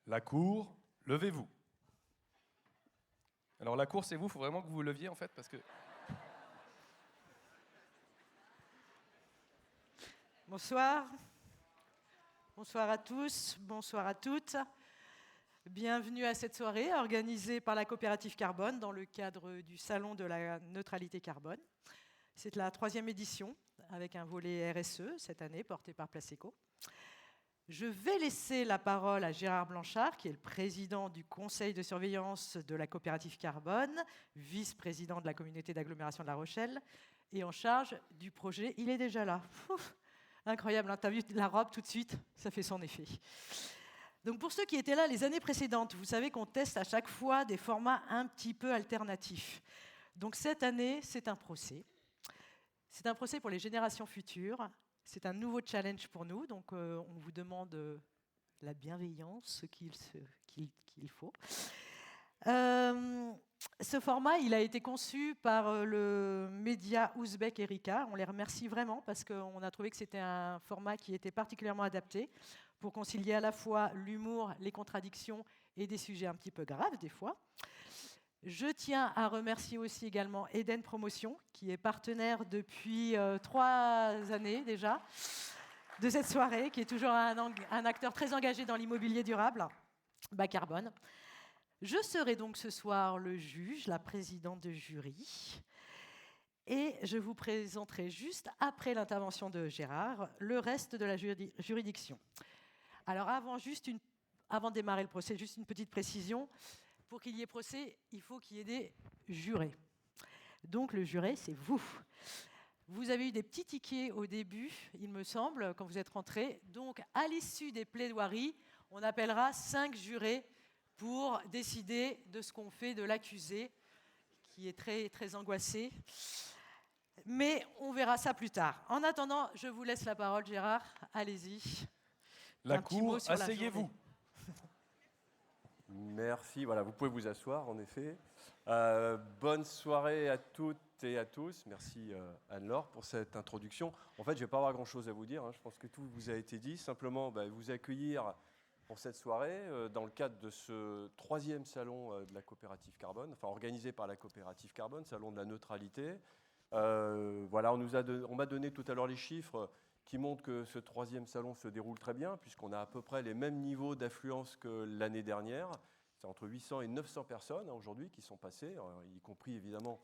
La cour, levez-vous. Alors la cour, c'est vous, il faut vraiment que vous vous leviez en fait, parce que... Bonsoir. Bonsoir à tous, bonsoir à toutes. Bienvenue à cette soirée organisée par la coopérative Carbone dans le cadre du Salon de la neutralité carbone. C'est la 3e édition avec un volet RSE cette année porté par Placeco. Je vais laisser la parole à Gérard Blanchard, qui est le président du conseil de surveillance de la coopérative Carbone, vice-président de la communauté d'agglomération de La Rochelle et en charge du projet. Il est déjà là. Ouf, incroyable, hein, t'as vu la robe tout de suite, ça fait son effet. Donc pour ceux qui étaient là les années précédentes, vous savez qu'on teste à chaque fois des formats un petit peu alternatifs. Donc cette année, c'est un procès. C'est un procès pour les générations futures. C'est un nouveau challenge pour nous, donc on vous demande la bienveillance qu'il faut. Ce format, il a été conçu par le média ouzbek Erika. On les remercie vraiment parce qu'on a trouvé que c'était un format qui était particulièrement adapté pour concilier à la fois l'humour, les contradictions et des sujets un petit peu graves des fois. Je tiens à remercier aussi également Eden Promotion, qui est partenaire depuis 3 années déjà de cette soirée, qui est toujours un acteur très engagé dans l'immobilier durable, bas carbone. Je serai donc ce soir le juge, la présidente de jury, et je vous présenterai juste après l'intervention de Gérard le reste de la juridiction. Alors avant de démarrer le procès, juste une petite précision. Pour qu'il y ait procès, il faut qu'il y ait des jurés. Donc le juré, c'est vous. Vous avez eu des petits tickets au début, il me semble, quand vous êtes rentrés. Donc à l'issue des plaidoiries, on appellera 5 jurés pour décider de ce qu'on fait de l'accusé, qui est très, très angoissé. Mais on verra ça plus tard. En attendant, je vous laisse la parole, Gérard. Allez-y. La cour, asseyez-vous. Merci, voilà, vous pouvez vous asseoir en effet. Bonne soirée à toutes et à tous. Merci Anne-Laure pour cette introduction. En fait, je ne vais pas avoir grand-chose à vous dire, hein. Je pense que tout vous a été dit. Simplement, vous accueillir pour cette soirée dans le cadre de ce 3e salon de la coopérative Carbone, enfin organisé par la coopérative Carbone, salon de la neutralité. Voilà, on m'a donné tout à l'heure les chiffres qui montrent que ce 3e salon se déroule très bien, puisqu'on a à peu près les mêmes niveaux d'affluence que l'année dernière. C'est entre 800 et 900 personnes aujourd'hui qui sont passées, y compris évidemment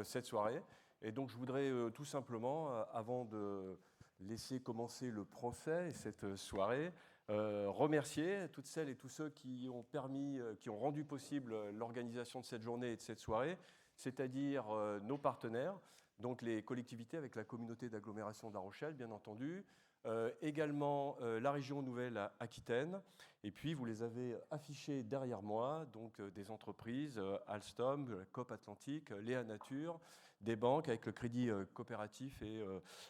cette soirée. Et donc je voudrais tout simplement, avant de laisser commencer le procès et cette soirée, remercier toutes celles et tous ceux qui ont rendu possible l'organisation de cette journée et de cette soirée, c'est-à-dire nos partenaires, donc les collectivités avec la communauté d'agglomération de La Rochelle, bien entendu, également la région Nouvelle-Aquitaine, et puis vous les avez affichés derrière moi, donc des entreprises, Alstom, la Coop Atlantique, Léa Nature, des banques avec le crédit coopératif et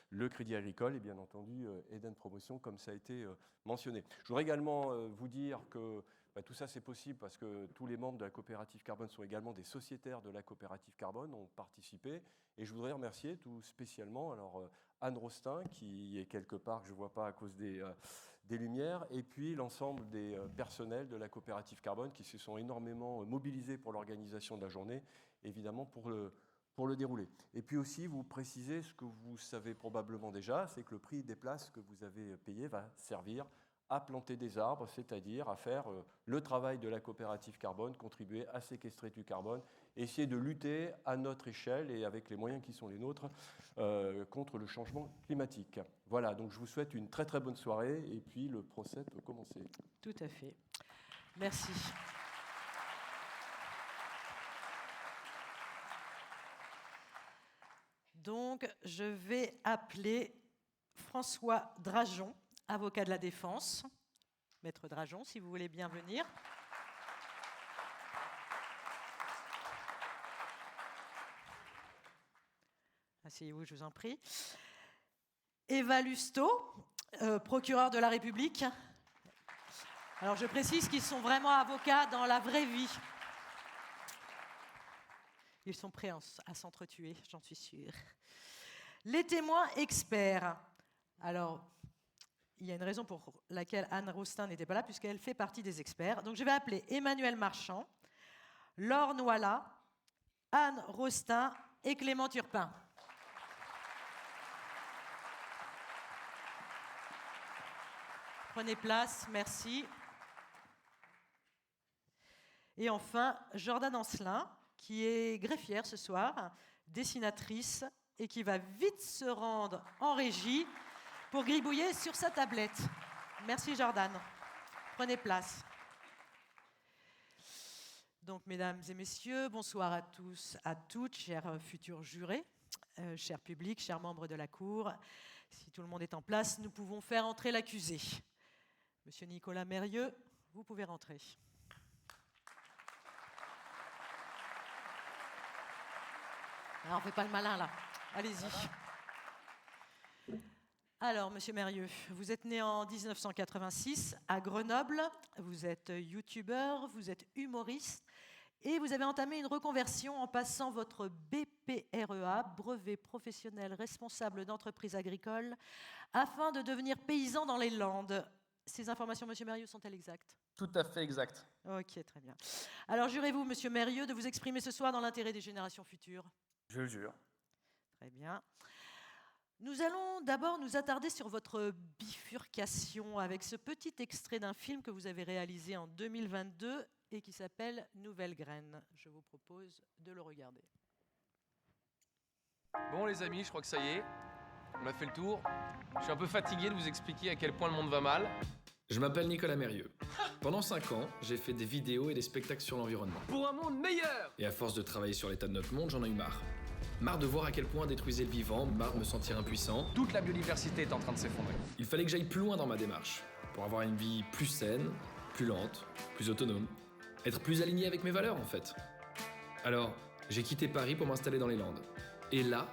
le crédit agricole, et bien entendu Eden Promotion, comme ça a été mentionné. Je voudrais également vous dire que tout ça, c'est possible parce que tous les membres de la coopérative Carbone sont également des sociétaires de la coopérative Carbone, ont participé. Et je voudrais remercier tout spécialement Anne Rostin, qui est quelque part, que je ne vois pas à cause des lumières, et puis l'ensemble des personnels de la coopérative Carbone qui se sont énormément mobilisés pour l'organisation de la journée, évidemment pour le dérouler. Et puis aussi, vous précisez ce que vous savez probablement déjà, c'est que le prix des places que vous avez payé va servir à planter des arbres, c'est-à-dire à faire le travail de la coopérative Carbone, contribuer à séquestrer du carbone, essayer de lutter à notre échelle et avec les moyens qui sont les nôtres contre le changement climatique. Voilà, donc je vous souhaite une très très bonne soirée et puis le procès peut commencer. Tout à fait. Merci. Donc, je vais appeler François Drajon, avocat de la défense. Maître Drajon, si vous voulez bien venir. Asseyez-vous, je vous en prie. Eva Lusto, procureur de la République. Alors, je précise qu'ils sont vraiment avocats dans la vraie vie. Ils sont prêts à s'entretuer, j'en suis sûre. Les témoins experts. Alors, il y a une raison pour laquelle Anne Rostin n'était pas là, puisqu'elle fait partie des experts. Donc je vais appeler Emmanuel Marchand, Laure Noila, Anne Rostin et Clément Turpin. Prenez place, merci. Et enfin, Jordan Ancelin, qui est greffière ce soir, dessinatrice, et qui va vite se rendre en régie pour gribouiller sur sa tablette. Merci Jordan. Prenez place. Donc, mesdames et messieurs, bonsoir à tous, à toutes, chers futurs jurés, chers publics, chers membres de la Cour. Si tout le monde est en place, nous pouvons faire entrer l'accusé. Monsieur Nicolas Mérieux, vous pouvez rentrer. Alors, on ne fait pas le malin, là. Allez-y. Alors, monsieur Mérieux, vous êtes né en 1986 à Grenoble. Vous êtes youtubeur, vous êtes humoriste et vous avez entamé une reconversion en passant votre BPREA, brevet professionnel responsable d'entreprise agricole, afin de devenir paysan dans les Landes. Ces informations, monsieur Mérieux, sont-elles exactes? Tout à fait exact. Ok, très bien. Alors, jurez-vous, monsieur Mérieux, de vous exprimer ce soir dans l'intérêt des générations futures? Je le jure. Très bien. Nous allons d'abord nous attarder sur votre bifurcation avec ce petit extrait d'un film que vous avez réalisé en 2022 et qui s'appelle Nouvelle Graine. Je vous propose de le regarder. Bon les amis, je crois que ça y est. On a fait le tour. Je suis un peu fatigué de vous expliquer à quel point le monde va mal. Je m'appelle Nicolas Mérieux. Pendant 5 ans, j'ai fait des vidéos et des spectacles sur l'environnement. Pour un monde meilleur! Et à force de travailler sur l'état de notre monde, j'en ai eu marre. Marre de voir à quel point on détruisait le vivant, marre de me sentir impuissant. Toute la biodiversité est en train de s'effondrer. Il fallait que j'aille plus loin dans ma démarche, pour avoir une vie plus saine, plus lente, plus autonome. Être plus aligné avec mes valeurs, en fait. Alors, j'ai quitté Paris pour m'installer dans les Landes. Et là,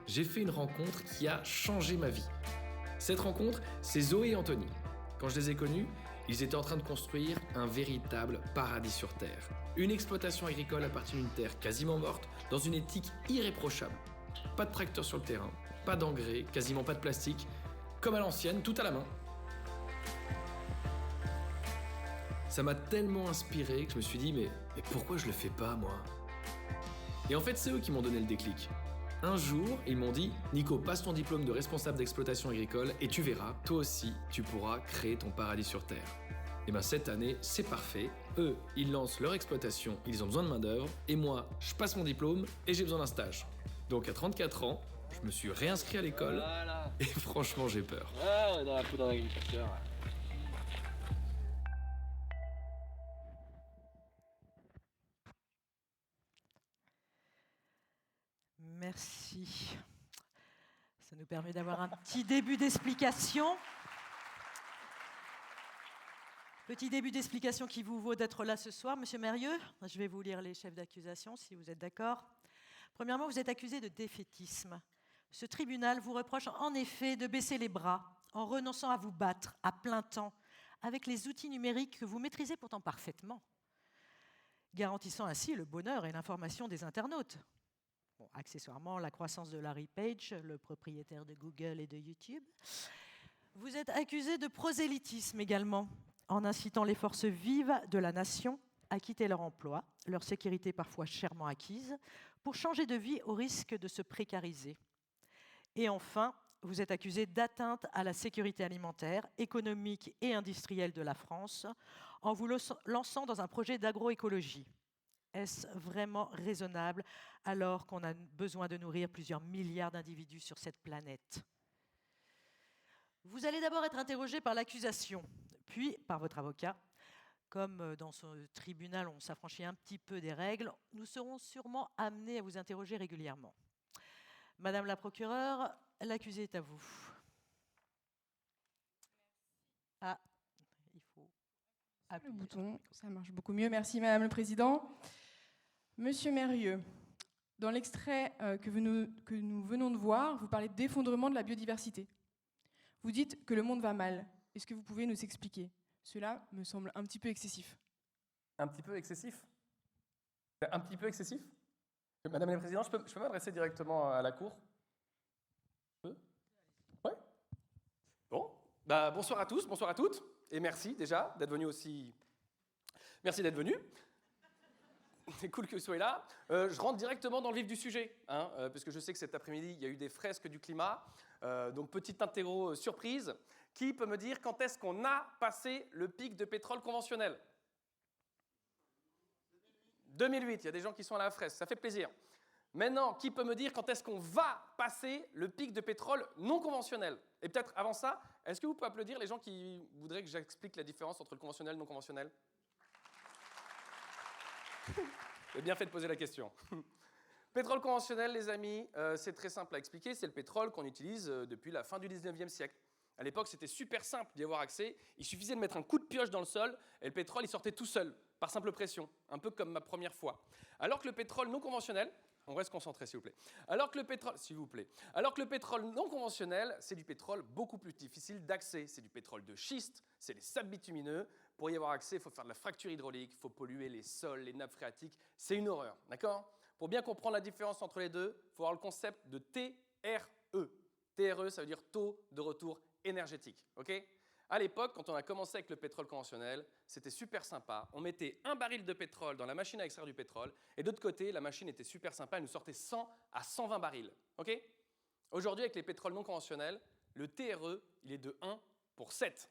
j'ai fait une rencontre qui a changé ma vie. Cette rencontre, c'est Zoé et Anthony. Quand je les ai connus, ils étaient en train de construire un véritable paradis sur Terre. Une exploitation agricole à partir d'une terre quasiment morte, dans une éthique irréprochable. Pas de tracteur sur le terrain, pas d'engrais, quasiment pas de plastique. Comme à l'ancienne, tout à la main. Ça m'a tellement inspiré que je me suis dit, mais pourquoi je le fais pas, moi? Et en fait, c'est eux qui m'ont donné le déclic. Un jour, ils m'ont dit « Nico, passe ton diplôme de responsable d'exploitation agricole et tu verras, toi aussi, tu pourras créer ton paradis sur Terre. » Et bien cette année, c'est parfait. Eux, ils lancent leur exploitation, ils ont besoin de main-d'œuvre. Et moi, je passe mon diplôme et j'ai besoin d'un stage. Donc à 34 ans, je me suis réinscrit à l'école. Voilà. Et franchement, j'ai peur. Ah, on est dans la poudre d'agriculteur. Merci. Ça nous permet d'avoir un petit début d'explication. Petit début d'explication qui vous vaut d'être là ce soir. Monsieur Mérieux, je vais vous lire les chefs d'accusation, si vous êtes d'accord. Premièrement, vous êtes accusé de défaitisme. Ce tribunal vous reproche en effet de baisser les bras en renonçant à vous battre à plein temps avec les outils numériques que vous maîtrisez pourtant parfaitement, garantissant ainsi le bonheur et l'information des internautes. Bon, accessoirement, la croissance de Larry Page, le propriétaire de Google et de YouTube. Vous êtes accusé de prosélytisme également, en incitant les forces vives de la nation à quitter leur emploi, leur sécurité parfois chèrement acquise, pour changer de vie au risque de se précariser. Et enfin, vous êtes accusé d'atteinte à la sécurité alimentaire, économique et industrielle de la France, en vous lançant dans un projet d'agroécologie. Est-ce vraiment raisonnable alors qu'on a besoin de nourrir plusieurs milliards d'individus sur cette planète? Vous allez d'abord être interrogé par l'accusation, puis par votre avocat. Comme dans ce tribunal, on s'affranchit un petit peu des règles, nous serons sûrement amenés à vous interroger régulièrement. Madame la procureure, l'accusé est à vous. Ah, il faut appuyer. Le bouton, ça marche beaucoup mieux. Merci, Madame le Président. Monsieur Mérieux, dans l'extrait que nous venons de voir, vous parlez d'effondrement de la biodiversité. Vous dites que le monde va mal. Est-ce que vous pouvez nous expliquer? Cela me semble un petit peu excessif. Un petit peu excessif? Un petit peu excessif? Madame la Présidente, je peux m'adresser directement à la Cour? Je peux? Ouais. Bon. Bonsoir à tous, bonsoir à toutes, et merci déjà d'être venus aussi. Merci d'être venus. C'est cool que vous soyez là. Je rentre directement dans le vif du sujet, parce que je sais que cet après-midi, il y a eu des fresques du climat. Donc, petite interro surprise. Qui peut me dire quand est-ce qu'on a passé le pic de pétrole conventionnel ? 2008, il y a des gens qui sont à la fresque, ça fait plaisir. Maintenant, qui peut me dire quand est-ce qu'on va passer le pic de pétrole non conventionnel ? Et peut-être avant ça, est-ce que vous pouvez applaudir les gens qui voudraient que j'explique la différence entre le conventionnel et le non conventionnel ? J'ai bien fait de poser la question. Pétrole conventionnel, les amis, c'est très simple à expliquer. C'est le pétrole qu'on utilise depuis la fin du 19e siècle. À l'époque, c'était super simple d'y avoir accès. Il suffisait de mettre un coup de pioche dans le sol et le pétrole, il sortait tout seul, par simple pression, un peu comme ma première fois. Alors que le pétrole non conventionnel, on reste concentré s'il vous plaît. Alors que le pétrole non conventionnel, c'est du pétrole beaucoup plus difficile d'accès. C'est du pétrole de schiste, c'est les sables bitumineux. Pour y avoir accès, il faut faire de la fracture hydraulique, il faut polluer les sols, les nappes phréatiques. C'est une horreur, d'accord ? Pour bien comprendre la différence entre les deux, il faut avoir le concept de TRE. TRE, ça veut dire taux de retour énergétique. Okay ? À l'époque, quand on a commencé avec le pétrole conventionnel, c'était super sympa. On mettait un baril de pétrole dans la machine à extraire du pétrole, et de l'autre côté, la machine était super sympa, elle nous sortait 100 à 120 barils. Okay ? Aujourd'hui, avec les pétroles non conventionnels, le TRE, il est de 1 pour 7.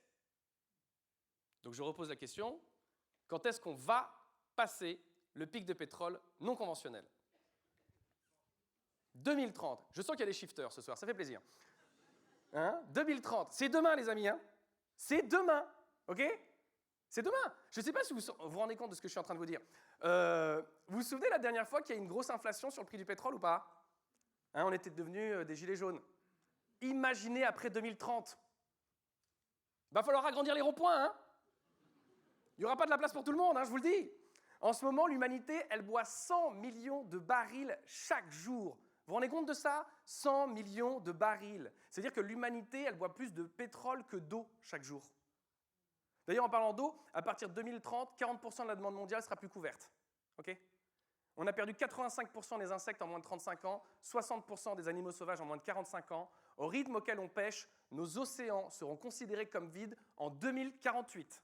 Donc je repose la question, quand est-ce qu'on va passer le pic de pétrole non conventionnel ? 2030. Je sens qu'il y a des shifters ce soir, ça fait plaisir. 2030. C'est demain, les amis. C'est demain. OK ? C'est demain. Je ne sais pas si vous vous rendez compte de ce que je suis en train de vous dire. Vous vous souvenez la dernière fois qu'il y a eu une grosse inflation sur le prix du pétrole ou pas ? On était devenus des gilets jaunes. Imaginez après 2030. Il va falloir agrandir les ronds-points. Il n'y aura pas de la place pour tout le monde, je vous le dis. En ce moment, l'humanité, elle boit 100 millions de barils chaque jour. Vous vous rendez compte de ça ? 100 millions de barils. C'est-à-dire que l'humanité, elle boit plus de pétrole que d'eau chaque jour. D'ailleurs, en parlant d'eau, à partir de 2030, 40% de la demande mondiale sera plus couverte. Okay ? On a perdu 85% des insectes en moins de 35 ans, 60% des animaux sauvages en moins de 45 ans. Au rythme auquel on pêche, nos océans seront considérés comme vides en 2048.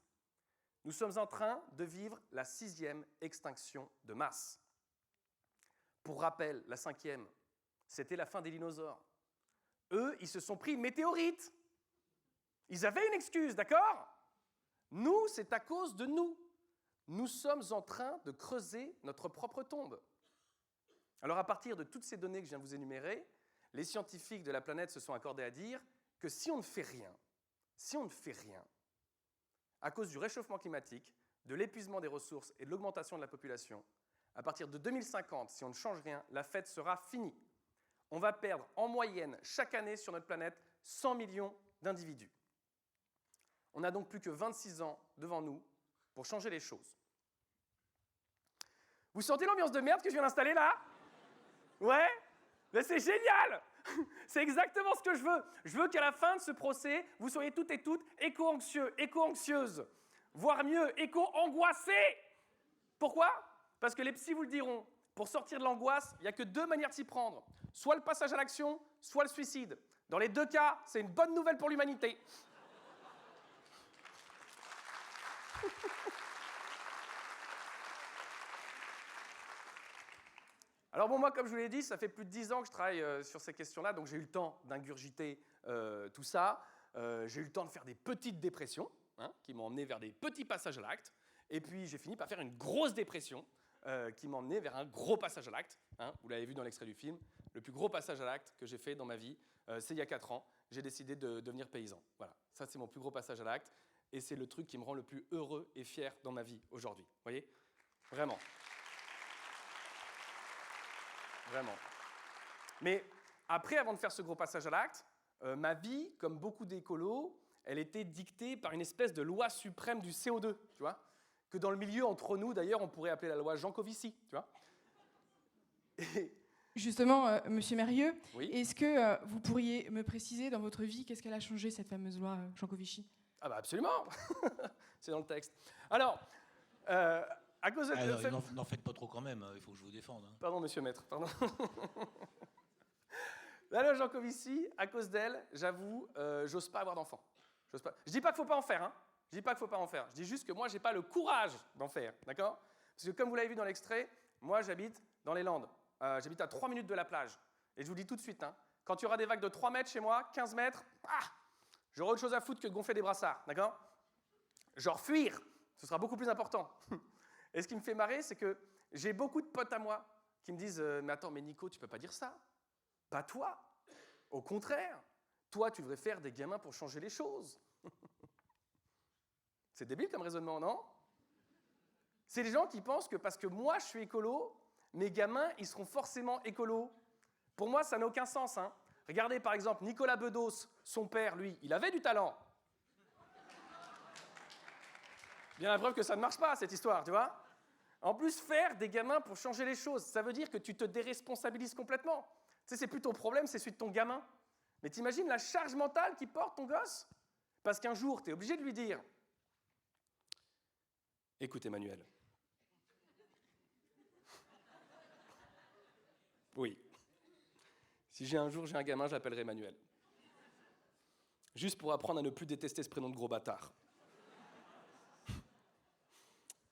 Nous sommes en train de vivre la 6e extinction de masse. Pour rappel, la 5e, c'était la fin des dinosaures. Eux, ils se sont pris une météorite. Ils avaient une excuse, d'accord ? Nous, c'est à cause de nous. Nous sommes en train de creuser notre propre tombe. Alors, à partir de toutes ces données que je viens de vous énumérer, les scientifiques de la planète se sont accordés à dire que si on ne fait rien, à cause du réchauffement climatique, de l'épuisement des ressources et de l'augmentation de la population, à partir de 2050, si on ne change rien, la fête sera finie. On va perdre en moyenne chaque année sur notre planète 100 millions d'individus. On n'a donc plus que 26 ans devant nous pour changer les choses. Vous sentez l'ambiance de merde que je viens d'installer là ? Ouais ? Mais c'est génial ! C'est exactement ce que je veux. Je veux qu'à la fin de ce procès, vous soyez toutes et toutes éco-anxieux, éco-anxieuses, voire mieux, éco-angoissés. Pourquoi ? Parce que les psys vous le diront, pour sortir de l'angoisse, il n'y a que 2 manières de s'y prendre. Soit le passage à l'action, soit le suicide. Dans les 2 cas, c'est une bonne nouvelle pour l'humanité. Alors bon, moi, comme je vous l'ai dit, ça fait plus de 10 ans que je travaille sur ces questions-là, donc j'ai eu le temps d'ingurgiter tout ça. J'ai eu le temps de faire des petites dépressions, qui m'ont emmené vers des petits passages à l'acte. Et puis, j'ai fini par faire une grosse dépression qui m'a emmené vers un gros passage à l'acte. Vous l'avez vu dans l'extrait du film. Le plus gros passage à l'acte que j'ai fait dans ma vie, c'est il y a 4 ans. J'ai décidé de devenir paysan. Voilà, ça, c'est mon plus gros passage à l'acte. Et c'est le truc qui me rend le plus heureux et fier dans ma vie aujourd'hui. Vous voyez ? Vraiment. Vraiment. Mais après, avant de faire ce gros passage à l'acte, ma vie, comme beaucoup d'écolos, elle était dictée par une espèce de loi suprême du CO2, tu vois ? Que dans le milieu, entre nous, d'ailleurs, on pourrait appeler la loi Jancovici, tu vois ? Justement, Monsieur Mérieux, Oui. est-ce que vous pourriez me préciser dans votre vie qu'est-ce qu'elle a changé, cette fameuse loi Jancovici ? Ah bah absolument. C'est dans le texte. Alors, à cause de... Alors, n'en faites pas trop quand même, il faut que je vous défende. Pardon, monsieur maître, pardon. La loi Jancovici, à cause d'elle, j'avoue, j'ose pas avoir d'enfant. J'ose pas. Je dis pas qu'il faut pas en faire, hein. Je dis pas qu'il faut pas en faire. Je dis juste que moi, j'ai pas le courage d'en faire, d'accord? Parce que comme vous l'avez vu dans l'extrait, moi, j'habite dans les Landes. J'habite à 3 minutes de la plage. Et je vous dis tout de suite, hein, quand il y aura des vagues de 3 mètres chez moi, 15 mètres, j'aurai autre chose à foutre que de gonfler des brassards, d'accord? Genre fuir, ce sera beaucoup plus important. Et ce qui me fait marrer, c'est que j'ai beaucoup de potes à moi qui me disent mais attends, mais Nico, tu peux pas dire ça. Pas toi. Au contraire, toi, tu devrais faire des gamins pour changer les choses. C'est débile comme raisonnement, non? C'est les gens qui pensent que parce que moi, je suis écolo, mes gamins, ils seront forcément écolos. Pour moi, ça n'a aucun sens, hein. Regardez, par exemple, Nicolas Bedos, son père, lui, il avait du talent. Bien la preuve que ça ne marche pas, cette histoire, tu vois. En plus, faire des gamins pour changer les choses, ça veut dire que tu te déresponsabilises complètement. Tu sais, c'est plus ton problème, c'est celui de ton gamin. Mais t'imagines la charge mentale qui porte ton gosse? Parce qu'un jour, tu es obligé de lui dire « Écoute, Emmanuel. Oui. Si un jour j'ai un gamin, je l'appellerai Emmanuel. Juste pour apprendre à ne plus détester ce prénom de gros bâtard.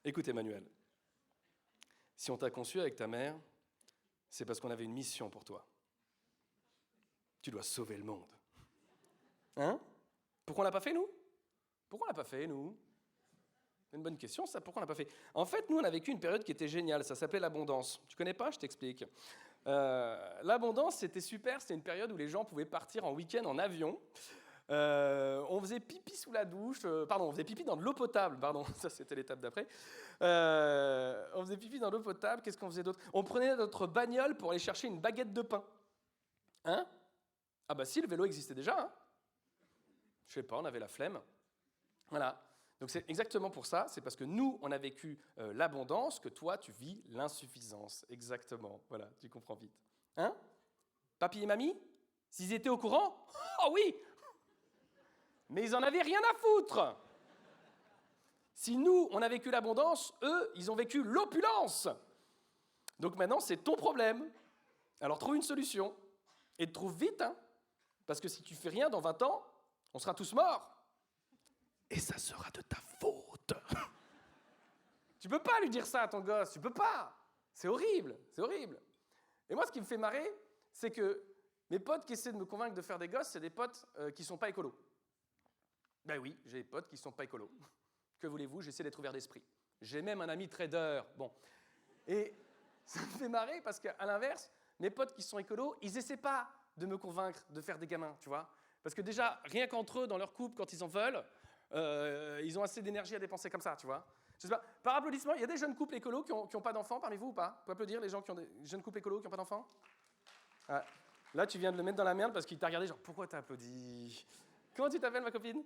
Écoute, Emmanuel. Si on t'a conçu avec ta mère, c'est parce qu'on avait une mission pour toi. Tu dois sauver le monde. Hein? Pourquoi on l'a pas fait, nous? Pourquoi on l'a pas fait, nous? C'est une bonne question, ça. Pourquoi on l'a pas fait? En fait, nous, on a vécu une période qui était géniale. Ça s'appelait l'abondance. Tu connais pas? Je t'explique. L'abondance, c'était super. C'était une période où les gens pouvaient partir en week-end en avion. On faisait pipi sous la douche. On faisait pipi dans de l'eau potable. Pardon, ça, c'était l'étape d'après. On faisait pipi dans l'eau potable. Qu'est-ce qu'on faisait d'autre? On prenait notre bagnole pour aller chercher une baguette de pain. Hein? Ah bah si, le vélo existait déjà. Hein? Je sais pas, on avait la flemme. Voilà. Donc c'est exactement pour ça, c'est parce que nous, on a vécu l'abondance que toi, tu vis l'insuffisance. Exactement. Voilà, tu comprends vite. Hein? Papy et mamie? S'ils étaient au courant? Oh oui! Mais ils en avaient rien à foutre! Si nous, on a vécu l'abondance, eux, ils ont vécu l'opulence. Donc maintenant, c'est ton problème. Alors trouve une solution. Et trouve vite, hein? Parce que si tu fais rien, dans 20 ans, on sera tous morts. Et ça sera de ta faute. Tu peux pas lui dire ça à ton gosse, tu peux pas. C'est horrible, c'est horrible. Et moi, ce qui me fait marrer, c'est que mes potes qui essaient de me convaincre de faire des gosses, c'est des potes qui sont pas écolos. Ben oui, j'ai des potes qui sont pas écolos. Que voulez-vous, j'essaie d'être ouvert d'esprit. J'ai même un ami trader. Bon. Et ça me fait marrer parce qu'à l'inverse, mes potes qui sont écolos, ils essaient pas de me convaincre de faire des gamins, tu vois. Parce que déjà, rien qu'entre eux, dans leur couple, quand ils en veulent, ils ont assez d'énergie à dépenser comme ça, tu vois. Je sais pas, par applaudissement, il y a des jeunes couples écolos qui ont pas d'enfants parmi vous ou pas? Vous pouvez applaudir les gens qui ont des jeunes couples écolos qui n'ont pas d'enfants? Ah, là, tu viens de le mettre dans la merde parce qu'il t'a regardé genre, pourquoi t'as applaudi? Comment tu t'appelles, ma copine?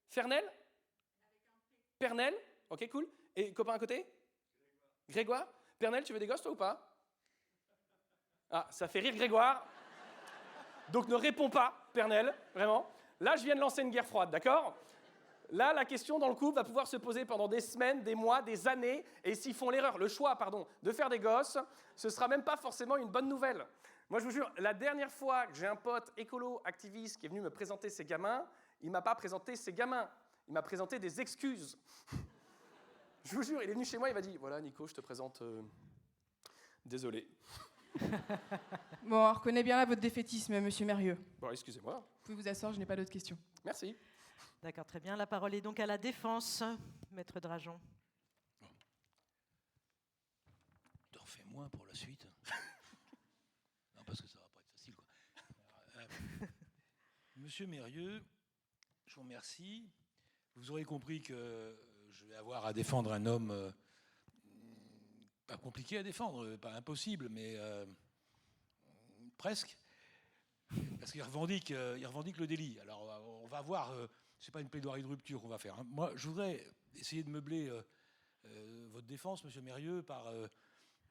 Fernel? Pernel? Ok, cool. Et copain à côté? Grégoire? Pernel, tu veux des gosses, toi, ou pas? Ah, ça fait rire Grégoire. Donc ne réponds pas, Pernel, vraiment. Là, je viens de lancer une guerre froide, d'accord? Là, la question dans le couple va pouvoir se poser pendant des semaines, des mois, des années. Et s'ils font l'erreur, le choix, de faire des gosses, ce sera même pas forcément une bonne nouvelle. Moi, je vous jure, la dernière fois que j'ai un pote écolo, activiste, qui est venu me présenter ses gamins, il m'a pas présenté ses gamins. Il m'a présenté des excuses. Je vous jure, il est venu chez moi, il m'a dit, voilà, Nico, je te présente... Désolé. Bon, on reconnaît bien là votre défaitisme, monsieur Mérieux. Bon, excusez-moi. Vous pouvez vous asseoir, je n'ai pas d'autres questions. Merci. D'accord, très bien. La parole est donc à la défense, maître Drajon. T'en refais moins pour la suite. Non, parce que ça va pas être facile, quoi. Monsieur Mérieux, je vous remercie. Vous aurez compris que je vais avoir à défendre un homme pas compliqué à défendre, pas impossible, mais presque. Parce qu'il revendique le délit. Alors, on va voir, c'est pas une plaidoirie de rupture qu'on va faire. Hein. Moi, je voudrais essayer de meubler votre défense, monsieur Mérieux, par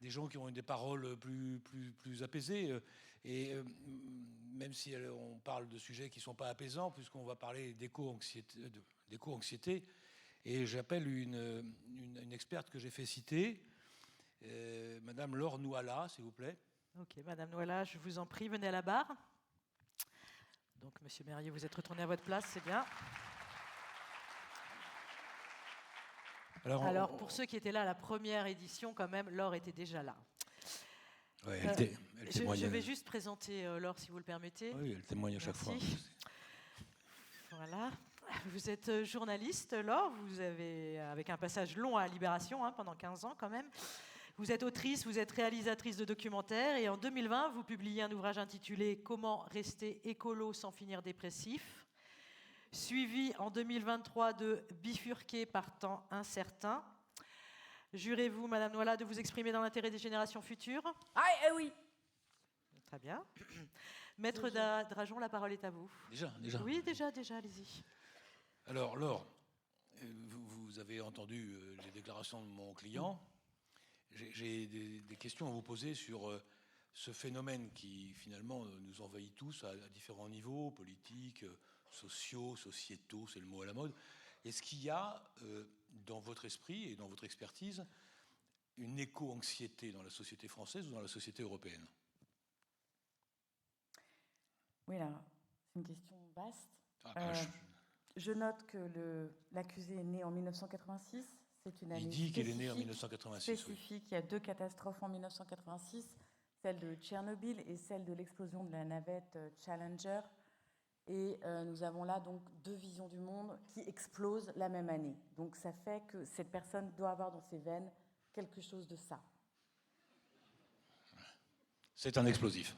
des gens qui ont des paroles plus apaisées. Et même si on parle de sujets qui ne sont pas apaisants, puisqu'on va parler d'éco-anxiété, et j'appelle une experte que j'ai fait citer, Madame Laure Nouala, s'il vous plaît. Ok, Madame Nouala, je vous en prie, venez à la barre. Donc, Monsieur Merrieux, vous êtes retourné à votre place, c'est bien. Alors, pour ceux qui étaient là à la première édition, quand même, Laure était déjà là. Ouais, elle témoigne. Je vais juste présenter Laure, si vous le permettez. Oui, elle témoigne à chaque fois. Voilà. Vous êtes journaliste, Laure. Vous avez, avec un passage long à Libération, pendant 15 ans quand même. Vous êtes autrice, vous êtes réalisatrice de documentaires. Et en 2020, vous publiez un ouvrage intitulé « Comment rester écolo sans finir dépressif », suivi en 2023 de « Bifurqué par temps incertain ». Jurez-vous, Madame Noila, de vous exprimer dans l'intérêt des générations futures? Oui. Très bien. Maître Drajon, la parole est à vous. Déjà. Oui, déjà, allez-y. Alors, Laure, vous avez entendu les déclarations de mon client. J'ai des questions à vous poser sur ce phénomène qui, finalement, nous envahit tous à différents niveaux, politiques, sociaux, sociétaux, c'est le mot à la mode. Est-ce qu'il y a, dans votre esprit et dans votre expertise, une éco-anxiété dans la société française ou dans la société européenne? Oui, là, c'est une question vaste. Je note que l'accusé est né en 1986. C'est une année Il dit qu'il est né en 1986. Spécifique. Oui. Il y a 2 catastrophes en 1986, celle de Tchernobyl et celle de l'explosion de la navette Challenger. Et nous avons là donc 2 visions du monde qui explosent la même année. Donc ça fait que cette personne doit avoir dans ses veines quelque chose de ça. C'est un explosif.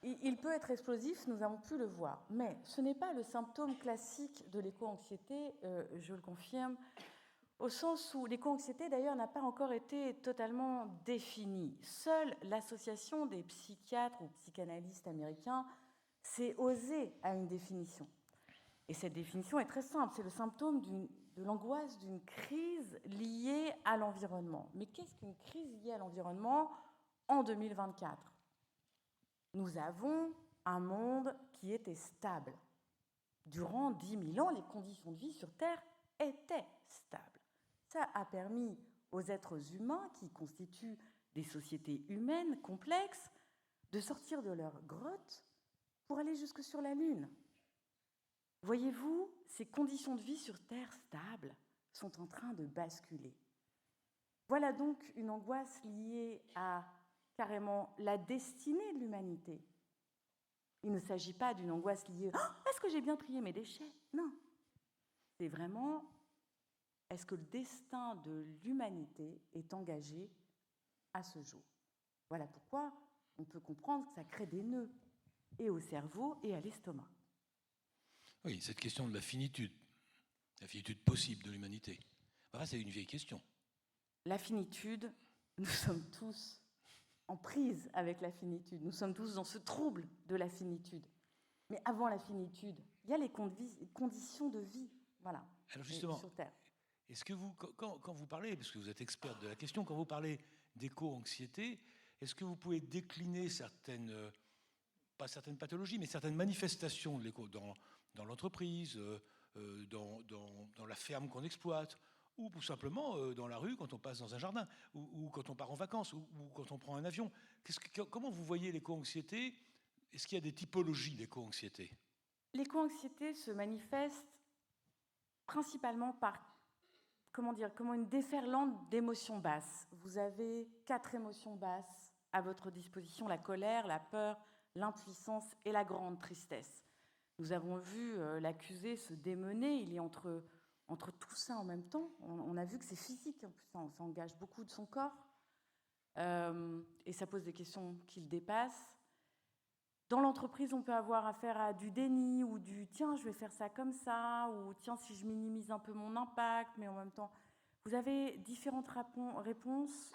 Il peut être explosif, nous avons pu le voir, mais ce n'est pas le symptôme classique de l'éco-anxiété, je le confirme, au sens où l'éco-anxiété d'ailleurs n'a pas encore été totalement définie. Seule l'association des psychiatres ou psychanalystes américains s'est osée à une définition. Et cette définition est très simple, c'est le symptôme de l'angoisse d'une crise liée à l'environnement. Mais qu'est-ce qu'une crise liée à l'environnement en 2024 ? Nous avons un monde qui était stable. Durant 10 000 ans, les conditions de vie sur Terre étaient stables. Ça a permis aux êtres humains, qui constituent des sociétés humaines complexes, de sortir de leur grotte pour aller jusque sur la Lune. Voyez-vous, ces conditions de vie sur Terre stables sont en train de basculer. Voilà donc une angoisse liée à carrément la destinée de l'humanité. Il ne s'agit pas d'une angoisse liée « Est-ce que j'ai bien trié mes déchets ?» Non. C'est vraiment « Est-ce que le destin de l'humanité est engagé à ce jour ?» Voilà pourquoi on peut comprendre que ça crée des nœuds, et au cerveau et à l'estomac. Oui, cette question de la finitude possible de l'humanité, c'est une vieille question. La finitude, nous sommes tous en prise avec la finitude. Nous sommes tous dans ce trouble de la finitude. Mais avant la finitude, il y a les conditions de vie, voilà. Alors justement, sur Terre. Est-ce que vous, quand vous parlez, parce que vous êtes experte de la question, quand vous parlez d'éco-anxiété, est-ce que vous pouvez décliner pas certaines pathologies, mais certaines manifestations de l'éco dans l'entreprise, dans la ferme qu'on exploite, ou tout simplement dans la rue quand on passe dans un jardin, ou quand on part en vacances, ou quand on prend un avion. Comment vous voyez l'éco-anxiété? Est-ce qu'il y a des typologies d'éco-anxiété? L'éco-anxiété se manifeste principalement par comment une déferlante d'émotions basses. Vous avez 4 émotions basses à votre disposition, la colère, la peur, l'impuissance et la grande tristesse. Nous avons vu l'accusé se démener, il est entre tout ça en même temps. On a vu que c'est physique, en plus, ça engage beaucoup de son corps, et ça pose des questions qui le dépassent. Dans l'entreprise, on peut avoir affaire à du déni ou du « tiens, je vais faire ça comme ça » ou « tiens, si je minimise un peu mon impact », mais en même temps, vous avez différentes réponses.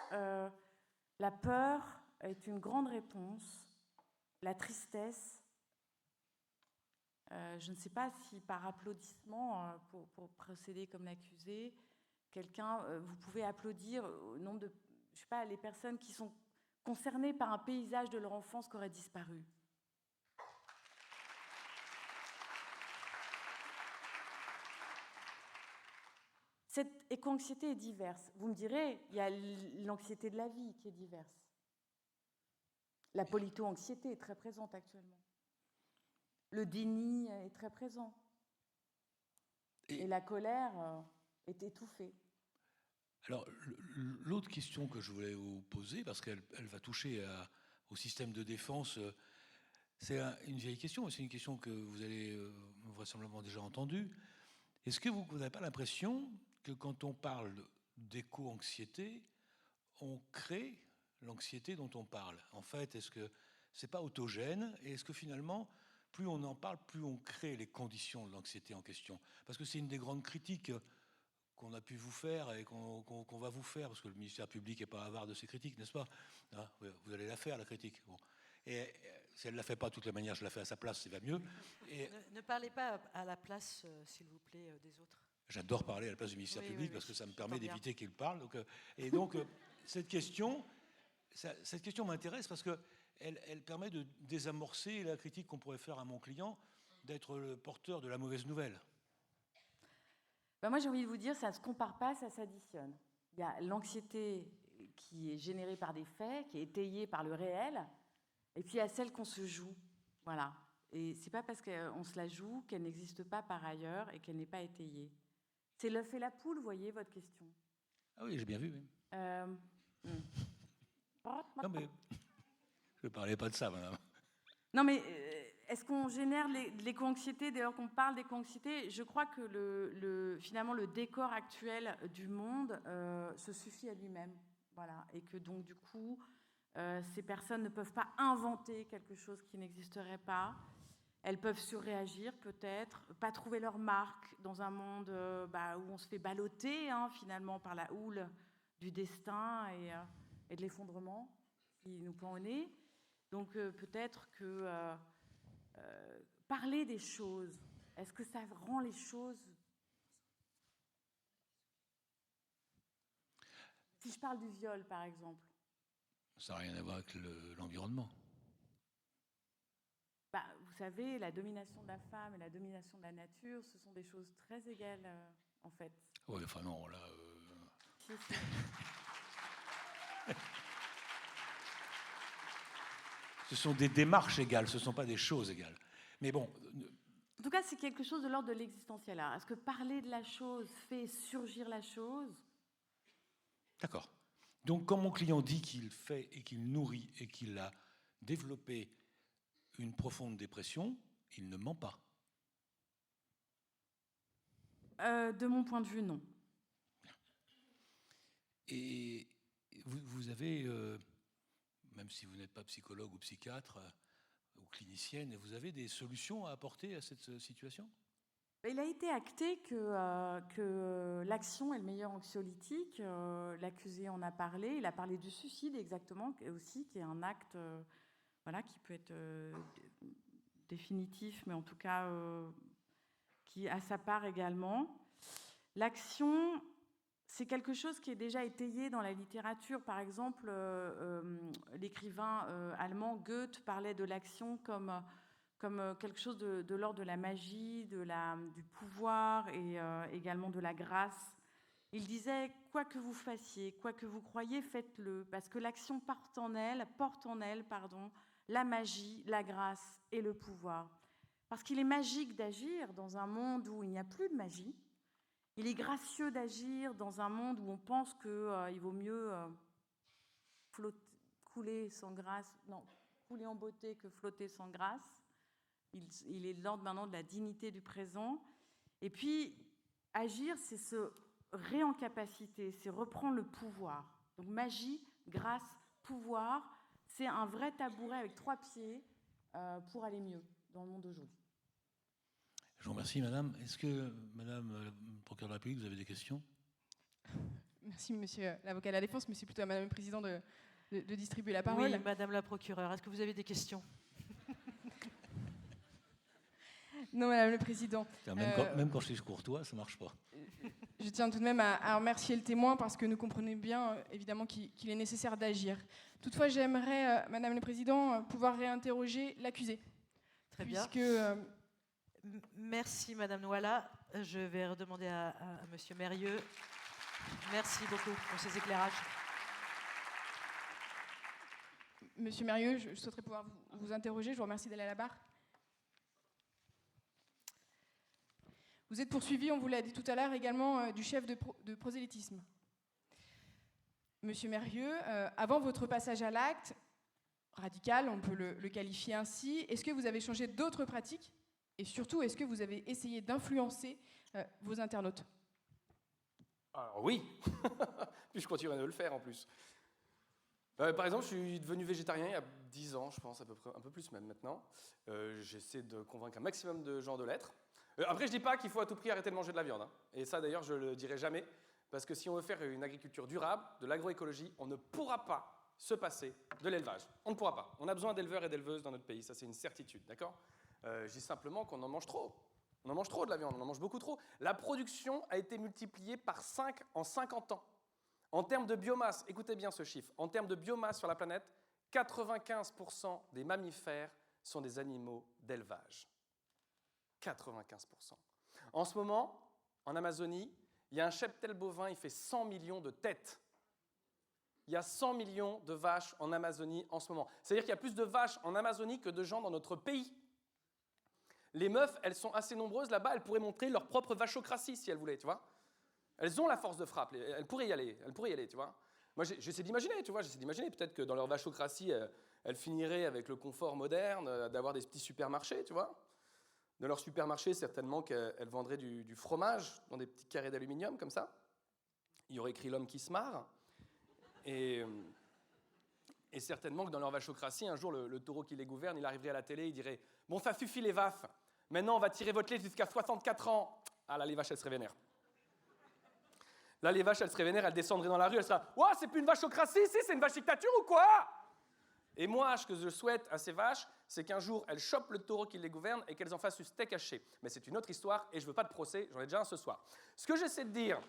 La peur est une grande réponse. La tristesse, je ne sais pas si par applaudissement, pour procéder comme l'accusé, vous pouvez applaudir au nombre de, je sais pas, les personnes qui sont concernées par un paysage de leur enfance qui aurait disparu. Cette éco-anxiété est diverse. Vous me direz, il y a l'anxiété de la vie qui est diverse. La polito-anxiété est très présente actuellement. Le déni est très présent. Et la colère est étouffée. Alors, l'autre question que je voulais vous poser, parce qu'elle va toucher au système de défense, c'est une vieille question, c'est une question que vous avez vraisemblablement déjà entendue. Est-ce que vous n'avez pas l'impression que quand on parle d'éco-anxiété, on crée l'anxiété dont on parle? En fait, est-ce que c'est pas autogène? Et est-ce que finalement, plus on en parle, plus on crée les conditions de l'anxiété en question? Parce que c'est une des grandes critiques qu'on a pu vous faire et qu'on va vous faire, parce que le ministère public n'est pas avare de ces critiques, n'est-ce pas? Hein, vous allez la faire, la critique. Bon. Et si elle ne la fait pas de toutes les manières, je la fais à sa place, ça va mieux. Et Ne parlez pas à la place, s'il vous plaît, des autres. j'adore parler à la place du ministère public parce que ça me permet d'éviter qu'il parle. Donc, cette question m'intéresse parce qu'elle permet de désamorcer la critique qu'on pourrait faire à mon client d'être le porteur de la mauvaise nouvelle. Ben moi, j'ai envie de vous dire, ça ne se compare pas, ça s'additionne. Il y a l'anxiété qui est générée par des faits, qui est étayée par le réel, et puis il y a celle qu'on se joue. Voilà. Et c'est pas parce qu'on se la joue qu'elle n'existe pas par ailleurs et qu'elle n'est pas étayée. C'est l'œuf et la poule, vous voyez, votre question. Ah oui, j'ai bien vu. Oui. Non, mais je ne parlais pas de ça, madame. Non, mais est-ce qu'on génère l'éco-anxiété dès lors qu'on parle d'éco-anxiété? Je crois que finalement, le décor actuel du monde se suffit à lui-même. Voilà. Et que donc, du coup, ces personnes ne peuvent pas inventer quelque chose qui n'existerait pas. Elles peuvent surréagir peut-être, pas trouver leur marque dans un monde où on se fait balloter finalement par la houle du destin et de l'effondrement qui nous pend au nez. Donc peut-être que parler des choses, est-ce que ça rend les choses... Si je parle du viol, par exemple. Ça n'a rien à voir avec l'environnement. Vous savez, la domination de la femme et la domination de la nature, ce sont des choses très égales, en fait. Oui, enfin non, là... Si. Ce sont des démarches égales, ce ne sont pas des choses égales. Mais bon... En tout cas, c'est quelque chose de l'ordre de l'existentiel. Alors, est-ce que parler de la chose fait surgir la chose? D'accord. Donc, quand mon client dit qu'il fait et qu'il nourrit et qu'il a développé une profonde dépression, il ne ment pas. De mon point de vue, non. Et vous avez, même si vous n'êtes pas psychologue ou psychiatre ou clinicienne, vous avez des solutions à apporter à cette situation? Il a été acté que l'action est le meilleur anxiolytique. L'accusé en a parlé. Il a parlé du suicide exactement, aussi, qui est un acte qui peut être définitif, mais en tout cas qui a sa part également. L'action, c'est quelque chose qui est déjà étayé dans la littérature. Par exemple, l'écrivain allemand Goethe parlait de l'action comme quelque chose de l'ordre de la magie, du pouvoir et également de la grâce. Il disait, quoi que vous fassiez, quoi que vous croyiez, faites-le, parce que l'action porte en elle, la magie, la grâce et le pouvoir. Parce qu'il est magique d'agir dans un monde où il n'y a plus de magie. Il est gracieux d'agir dans un monde où on pense qu'il vaut mieux couler en beauté que flotter sans grâce. Il est de l'ordre maintenant de la dignité du présent. Et puis, agir, c'est se réencapaciter, c'est reprendre le pouvoir. Donc magie, grâce, pouvoir, c'est un vrai tabouret avec 3 pieds pour aller mieux dans le monde d'aujourd'hui. Je vous remercie, madame. Est-ce que, madame la procureure de la République, vous avez des questions? Merci, monsieur l'avocat de la défense, mais c'est plutôt à madame le président de distribuer la parole. Oui, madame la procureure, est-ce que vous avez des questions? Non, madame le président. Même quand je suis courtois, ça ne marche pas. Je tiens tout de même à remercier le témoin parce que nous comprenons bien, évidemment, qu'il est nécessaire d'agir. Toutefois, j'aimerais, madame le président, pouvoir réinterroger l'accusé. Très bien. Merci, madame Nouala. Je vais redemander à monsieur Mérieux. Merci beaucoup pour ces éclairages. Monsieur Mérieux, je souhaiterais pouvoir vous interroger. Je vous remercie d'aller à la barre. Vous êtes poursuivi, on vous l'a dit tout à l'heure, également du chef de prosélytisme. Monsieur Mérieux, avant votre passage à l'acte, radical, on peut le qualifier ainsi, est-ce que vous avez changé d'autres pratiques? Et surtout, est-ce que vous avez essayé d'influencer vos internautes? Alors oui, puis je continuerai de le faire en plus. Par exemple, je suis devenu végétarien il y a 10 ans, je pense, à peu près, un peu plus même maintenant. J'essaie de convaincre un maximum de gens de l'être. Après, je dis pas qu'il faut à tout prix arrêter de manger de la viande, hein. Et ça, d'ailleurs, je le dirai jamais, parce que si on veut faire une agriculture durable, de l'agroécologie, on ne pourra pas se passer de l'élevage. On ne pourra pas. On a besoin d'éleveurs et d'éleveuses dans notre pays, ça c'est une certitude, d'accord? Je dis simplement qu'on en mange trop. On en mange trop de la viande, on en mange beaucoup trop. La production a été multipliée par 5 en 50 ans. En termes de biomasse, écoutez bien ce chiffre, en termes de biomasse sur la planète, 95% des mammifères sont des animaux d'élevage. 95%. En ce moment, en Amazonie, il y a un cheptel bovin, il fait 100 millions de têtes. Il y a 100 millions de vaches en Amazonie en ce moment. C'est-à-dire qu'il y a plus de vaches en Amazonie que de gens dans notre pays. Les meufs, elles sont assez nombreuses là-bas, elles pourraient montrer leur propre vachocratie si elles voulaient, tu vois. Elles ont la force de frappe, elles pourraient y aller, tu vois. Moi, j'essaie d'imaginer, tu vois, peut-être que dans leur vachocratie, elles finiraient avec le confort moderne, d'avoir des petits supermarchés, tu vois. Dans leur supermarché, certainement qu'elles vendraient du fromage dans des petits carrés d'aluminium, comme ça. Il y aurait écrit l'homme qui se marre. Et certainement que dans leur vachocratie, un jour, le taureau qui les gouverne, il arriverait à la télé, il dirait « Bon, ça suffit les vafs, maintenant on va tirer votre lait jusqu'à 64 ans. » Ah là, les vaches, elles seraient vénères. Là, les vaches, elles seraient vénères, elles descendraient dans la rue, elles seraient « Ouah, c'est plus une vachocratie ici, c'est une vachictature ou quoi ?» Et moi, ce que je souhaite à ces vaches, c'est qu'un jour, elles chopent le taureau qui les gouverne et qu'elles en fassent du steak haché. Mais c'est une autre histoire et je ne veux pas de procès, j'en ai déjà un ce soir. Ce que j'essaie de dire,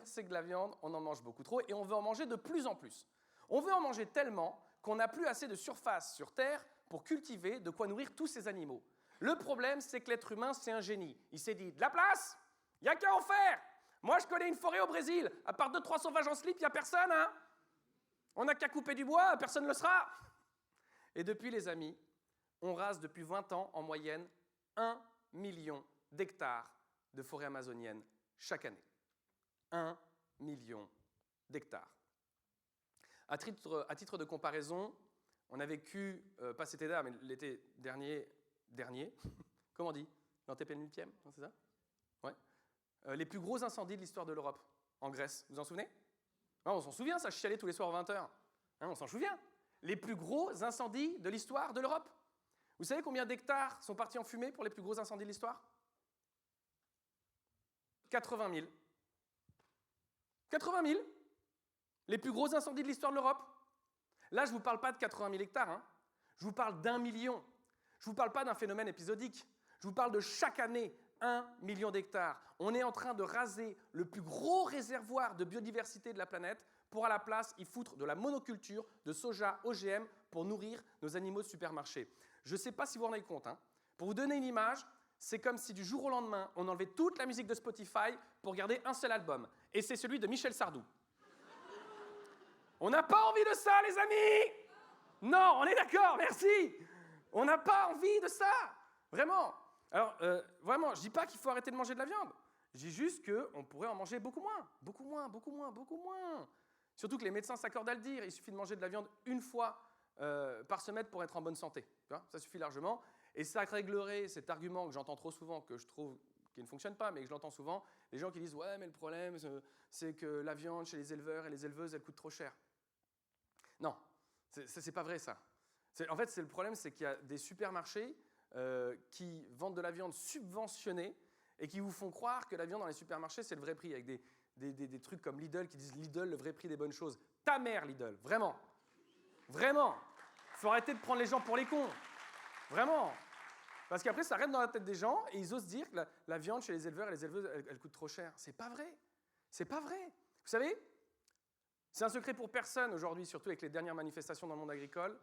c'est que la viande, on en mange beaucoup trop et on veut en manger de plus en plus. On veut en manger tellement qu'on n'a plus assez de surface sur Terre pour cultiver de quoi nourrir tous ces animaux. Le problème, c'est que l'être humain, c'est un génie. Il s'est dit, de la place, il n'y a qu'à en faire. Moi, je connais une forêt au Brésil, à part 200-300 sauvages en slip, il n'y a personne, hein. On n'a qu'à couper du bois, personne ne le sera. Et depuis, les amis, on rase depuis 20 ans, en moyenne, 1 million d'hectares de forêt amazonienne chaque année. 1 million d'hectares. À titre de comparaison, on a vécu, pas cet été, mais l'été dernier, comment on dit? L'antépénultième, c'est ça? Ouais. Les plus gros incendies de l'histoire de l'Europe, en Grèce. Vous vous en souvenez? Non, on s'en souvient, ça chialait tous les soirs à 20h. Hein, on s'en souvient. Les plus gros incendies de l'histoire de l'Europe. Vous savez combien d'hectares sont partis en fumée pour les plus gros incendies de l'histoire? 80 000. 80 000. Les plus gros incendies de l'histoire de l'Europe. Là, je ne vous parle pas de 80 000 hectares. Hein. Je vous parle d'1 million. Je ne vous parle pas d'un phénomène épisodique. Je vous parle de chaque année 1 million d'hectares. On est en train de raser le plus gros réservoir de biodiversité de la planète pour à la place y foutre de la monoculture, de soja OGM pour nourrir nos animaux de supermarché. Je ne sais pas si vous vous rendez compte. Hein. Pour vous donner une image, c'est comme si du jour au lendemain, on enlevait toute la musique de Spotify pour garder un seul album. Et c'est celui de Michel Sardou. On n'a pas envie de ça, les amis! Non, on est d'accord, merci! On n'a pas envie de ça! Vraiment! Alors, vraiment, je ne dis pas qu'il faut arrêter de manger de la viande. Je dis juste qu'on pourrait en manger beaucoup moins. Beaucoup moins, beaucoup moins, beaucoup moins. Surtout que les médecins s'accordent à le dire. Il suffit de manger de la viande une fois par semaine pour être en bonne santé. Tu vois, ça suffit largement. Et ça réglerait cet argument que j'entends trop souvent, que je trouve qui ne fonctionne pas, mais que je l'entends souvent, les gens qui disent « Ouais, mais le problème, c'est que la viande chez les éleveurs et les éleveuses, elle coûte trop cher. » Non, c'est pas vrai, ça. En fait, le problème, c'est qu'il y a des supermarchés qui vendent de la viande subventionnée et qui vous font croire que la viande dans les supermarchés, c'est le vrai prix, avec des trucs comme Lidl qui disent « Lidl, le vrai prix des bonnes choses ». Ta mère, Lidl, vraiment. Vraiment. Il faut arrêter de prendre les gens pour les cons. Vraiment. Parce qu'après, ça rentre dans la tête des gens et ils osent dire que la viande chez les éleveurs et les éleveuses, elle coûte trop cher. C'est pas vrai. C'est pas vrai. Vous savez, c'est un secret pour personne aujourd'hui, surtout avec les dernières manifestations dans le monde agricole.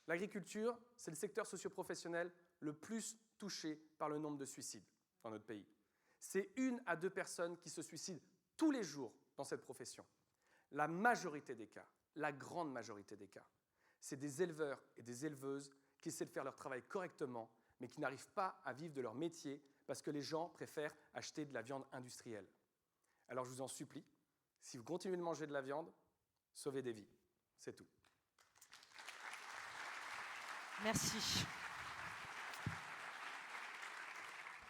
L'agriculture, c'est le secteur socio-professionnel le plus touché par le nombre de suicides dans notre pays. C'est 1 à 2 personnes qui se suicident tous les jours dans cette profession. La majorité des cas, la grande majorité des cas, c'est des éleveurs et des éleveuses qui essaient de faire leur travail correctement, mais qui n'arrivent pas à vivre de leur métier parce que les gens préfèrent acheter de la viande industrielle. Alors je vous en supplie, si vous continuez de manger de la viande, sauvez des vies. C'est tout. Merci.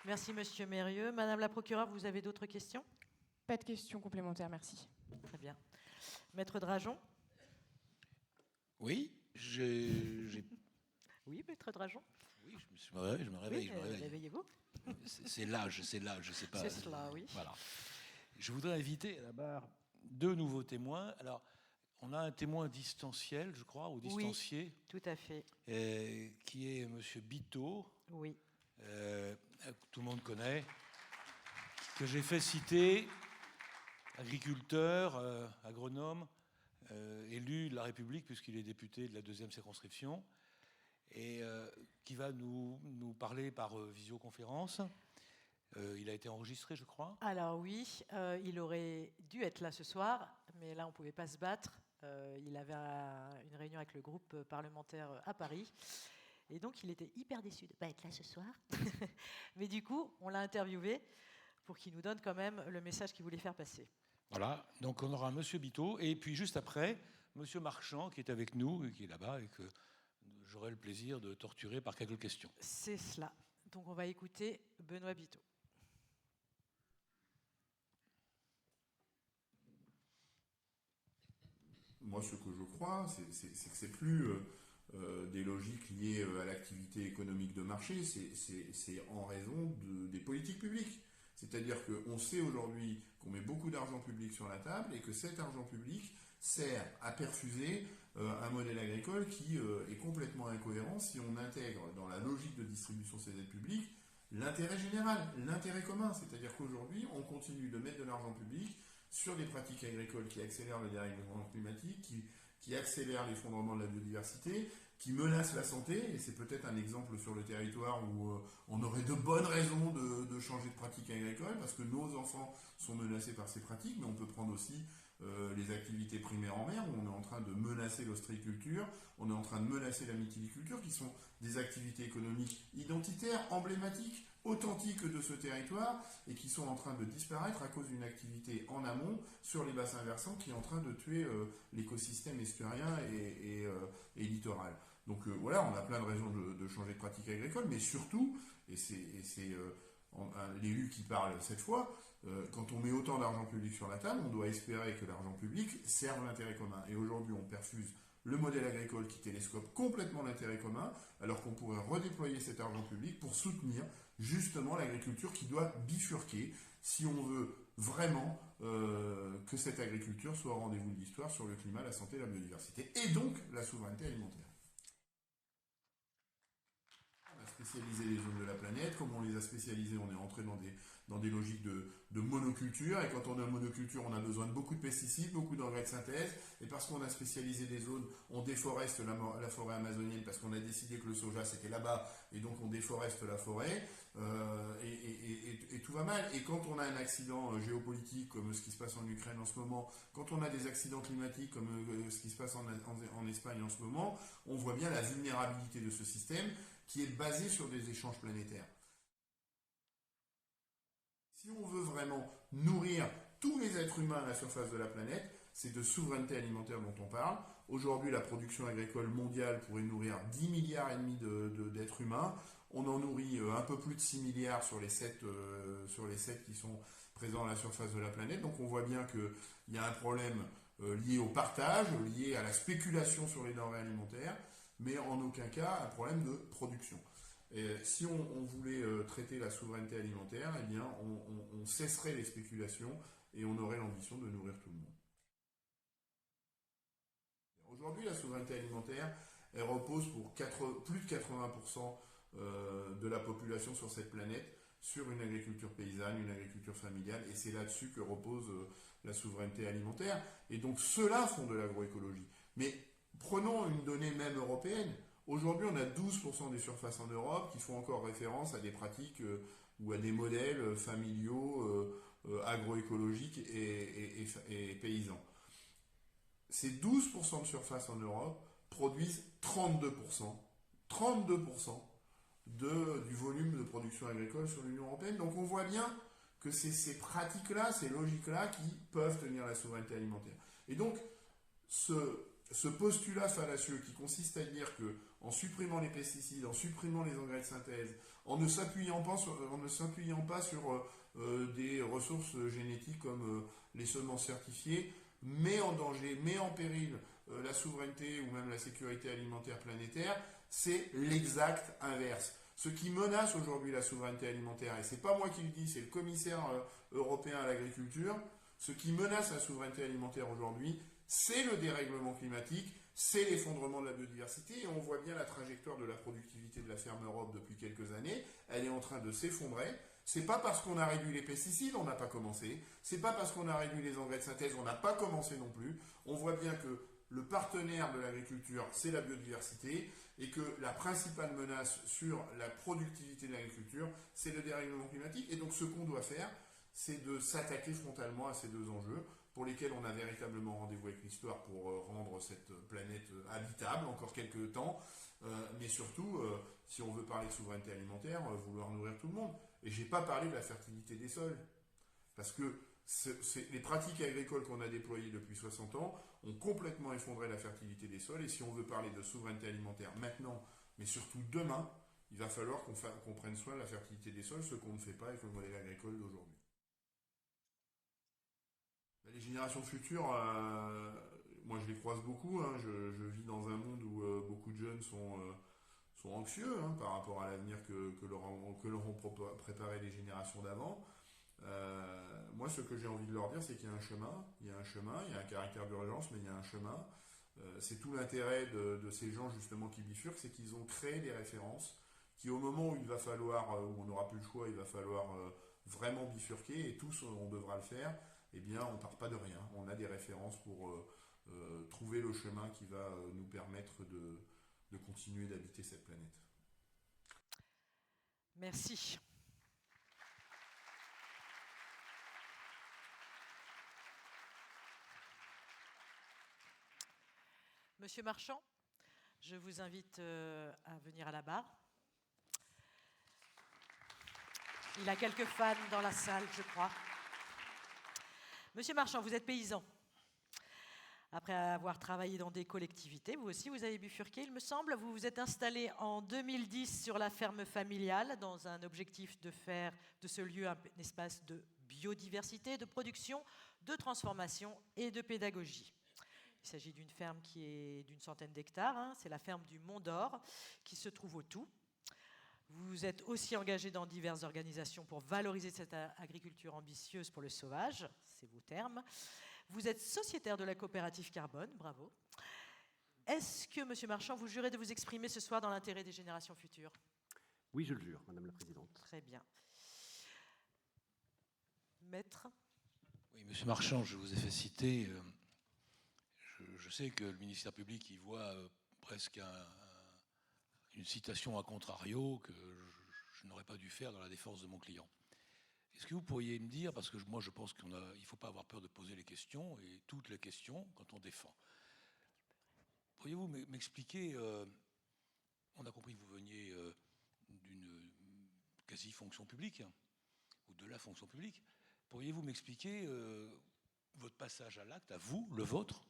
Merci, Monsieur Mérieux. Madame la procureure, vous avez d'autres questions? Pas de questions complémentaires, merci. Très bien. Maître Drajon? Oui, Oui, Maître Drajon? Oui, je me réveille. Oui, réveillez-vous. C'est l'âge, je sais pas. C'est cela, oui. Voilà. Je voudrais inviter à la barre 2 nouveaux témoins. Alors, on a un témoin distanciel, je crois, ou distancié. Oui, tout à fait. Qui est Monsieur Biteau. Oui. Que tout le monde connaît, que j'ai fait citer, agriculteur, agronome, élu de la République puisqu'il est député de la 2e circonscription, et qui va nous parler par visioconférence. Il a été enregistré, je crois. Alors oui, il aurait dû être là ce soir, mais là on ne pouvait pas se battre. Il avait une réunion avec le groupe parlementaire à Paris. Et donc, il était hyper déçu de ne pas être là ce soir. Mais du coup, on l'a interviewé pour qu'il nous donne quand même le message qu'il voulait faire passer. Voilà, donc on aura Monsieur Biteau, et puis juste après, Monsieur Marchand, qui est avec nous, qui est là-bas, et que j'aurai le plaisir de torturer par quelques questions. C'est cela. Donc, on va écouter Benoît Biteau. Moi, ce que je crois, c'est que c'est plus des logiques liées à l'activité économique de marché, c'est en raison des politiques publiques. C'est-à-dire qu'on sait aujourd'hui qu'on met beaucoup d'argent public sur la table et que cet argent public sert à perfuser un modèle agricole qui est complètement incohérent si on intègre dans la logique de distribution de ces aides publiques l'intérêt général, l'intérêt commun. C'est-à-dire qu'aujourd'hui, on continue de mettre de l'argent public sur des pratiques agricoles qui accélèrent le dérèglement climatique, qui accélèrent l'effondrement de la biodiversité, qui menacent la santé, et c'est peut-être un exemple sur le territoire où on aurait de bonnes raisons de changer de pratique agricole, parce que nos enfants sont menacés par ces pratiques, mais on peut prendre aussi les activités primaires en mer, où on est en train de menacer l'ostréiculture, on est en train de menacer la mytiliculture, qui sont des activités économiques identitaires, emblématiques, authentiques de ce territoire, et qui sont en train de disparaître à cause d'une activité en amont sur les bassins versants qui est en train de tuer l'écosystème estuarien et littoral. Donc voilà, on a plein de raisons de changer de pratique agricole, mais surtout, et c'est l'élu qui parle cette fois, quand on met autant d'argent public sur la table, on doit espérer que l'argent public serve l'intérêt commun. Et aujourd'hui, on perfuse le modèle agricole qui télescope complètement l'intérêt commun, alors qu'on pourrait redéployer cet argent public pour soutenir justement l'agriculture qui doit bifurquer si on veut vraiment que cette agriculture soit au rendez-vous de l'histoire sur le climat, la santé, la biodiversité et donc la souveraineté alimentaire. On a spécialisé les zones de la planète, comme on les a spécialisées, on est entré dans des logiques de monoculture, et quand on est en monoculture, on a besoin de beaucoup de pesticides, beaucoup d'engrais de synthèse, et parce qu'on a spécialisé des zones, on déforeste la forêt amazonienne, parce qu'on a décidé que le soja c'était là-bas, et donc on déforeste la forêt, et tout va mal. Et quand on a un accident géopolitique, comme ce qui se passe en Ukraine en ce moment, quand on a des accidents climatiques, comme ce qui se passe en Espagne en ce moment, on voit bien la vulnérabilité de ce système, qui est basé sur des échanges planétaires. Si on veut vraiment nourrir tous les êtres humains à la surface de la planète, c'est de souveraineté alimentaire dont on parle. Aujourd'hui, la production agricole mondiale pourrait nourrir 10 milliards et demi d'êtres humains. On en nourrit un peu plus de 6 milliards sur les 7 qui sont présents à la surface de la planète. Donc on voit bien qu'il y a un problème lié au partage, lié à la spéculation sur les denrées alimentaires, mais en aucun cas un problème de production. Et si on voulait traiter la souveraineté alimentaire, eh bien, on cesserait les spéculations et on aurait l'ambition de nourrir tout le monde. Aujourd'hui, la souveraineté alimentaire, elle repose pour plus de 80% de la population sur cette planète sur une agriculture paysanne, une agriculture familiale, et c'est là-dessus que repose la souveraineté alimentaire. Et donc, ceux-là font de l'agroécologie. Mais prenons une donnée même européenne. Aujourd'hui, on a 12% des surfaces en Europe qui font encore référence à des pratiques ou à des modèles familiaux, agroécologiques et paysans. Ces 12% de surfaces en Europe produisent 32% du volume de production agricole sur l'Union européenne. Donc on voit bien que c'est ces pratiques-là, ces logiques-là qui peuvent tenir la souveraineté alimentaire. Et donc, ce postulat fallacieux qui consiste à dire que en supprimant les pesticides, en supprimant les engrais de synthèse, en ne s'appuyant pas sur des ressources génétiques comme les semences certifiées, met en danger, met en péril la souveraineté ou même la sécurité alimentaire planétaire, c'est l'exact inverse. Ce qui menace aujourd'hui la souveraineté alimentaire, et c'est pas moi qui le dis, c'est le commissaire européen à l'agriculture, ce qui menace la souveraineté alimentaire aujourd'hui, c'est le dérèglement climatique, c'est l'effondrement de la biodiversité, et on voit bien la trajectoire de la productivité de la ferme Europe depuis quelques années, elle est en train de s'effondrer. C'est pas parce qu'on a réduit les pesticides, on n'a pas commencé, c'est pas parce qu'on a réduit les engrais de synthèse, on n'a pas commencé non plus. On voit bien que le partenaire de l'agriculture, c'est la biodiversité, et que la principale menace sur la productivité de l'agriculture, c'est le dérèglement climatique. Et donc ce qu'on doit faire, c'est de s'attaquer frontalement à ces deux enjeux, pour lesquels on a véritablement rendez-vous avec l'histoire pour rendre cette planète habitable encore quelques temps, mais surtout, si on veut parler de souveraineté alimentaire, vouloir nourrir tout le monde. Et j'ai pas parlé de la fertilité des sols, parce que les pratiques agricoles qu'on a déployées depuis 60 ans ont complètement effondré la fertilité des sols, et si on veut parler de souveraineté alimentaire maintenant, mais surtout demain, il va falloir qu'on prenne soin de la fertilité des sols, ce qu'on ne fait pas avec le modèle agricole d'aujourd'hui. Les générations futures, moi je les croise beaucoup, hein, je vis dans un monde où beaucoup de jeunes sont anxieux par rapport à l'avenir que leur ont préparé les générations d'avant. Moi, ce que j'ai envie de leur dire, c'est qu'il y a un chemin, il y a un caractère d'urgence, mais il y a un chemin. C'est tout l'intérêt de ces gens justement qui bifurquent, c'est qu'ils ont créé des références qui, au moment où il va falloir, où on n'aura plus le choix, il va falloir vraiment bifurquer, et tous on devra le faire. Eh bien, on ne part pas de rien. On a des références pour trouver le chemin qui va nous permettre de continuer d'habiter cette planète. Merci. Monsieur Marchand, je vous invite à venir à la barre. Il a quelques fans dans la salle, je crois. Monsieur Marchand, vous êtes paysan. Après avoir travaillé dans des collectivités, vous aussi, vous avez bifurqué, il me semble. Vous vous êtes installé en 2010 sur la ferme familiale dans un objectif de faire de ce lieu un espace de biodiversité, de production, de transformation et de pédagogie. Il s'agit d'une ferme qui est d'une centaine d'hectares. C'est la ferme du Mont d'Or qui se trouve au Tout. Vous êtes aussi engagé dans diverses organisations pour valoriser cette agriculture ambitieuse pour le sauvage, c'est vos termes. Vous êtes sociétaire de la coopérative Carbone, bravo. Est-ce que, Monsieur Marchand, vous jurez de vous exprimer ce soir dans l'intérêt des générations futures? Oui, je le jure, Madame la Présidente. Très bien. Maître? Oui, Monsieur Marchand, je vous ai fait citer. Je sais que le ministère public y voit presque une citation à contrario que je n'aurais pas dû faire dans la défense de mon client. Est-ce que vous pourriez me dire, parce que moi je pense qu'il ne faut pas avoir peur de poser les questions, et toutes les questions quand on défend. Pourriez-vous m'expliquer, on a compris que vous veniez d'une quasi-fonction publique, ou de la fonction publique, pourriez-vous m'expliquer votre passage à l'acte, à vous, le vôtre,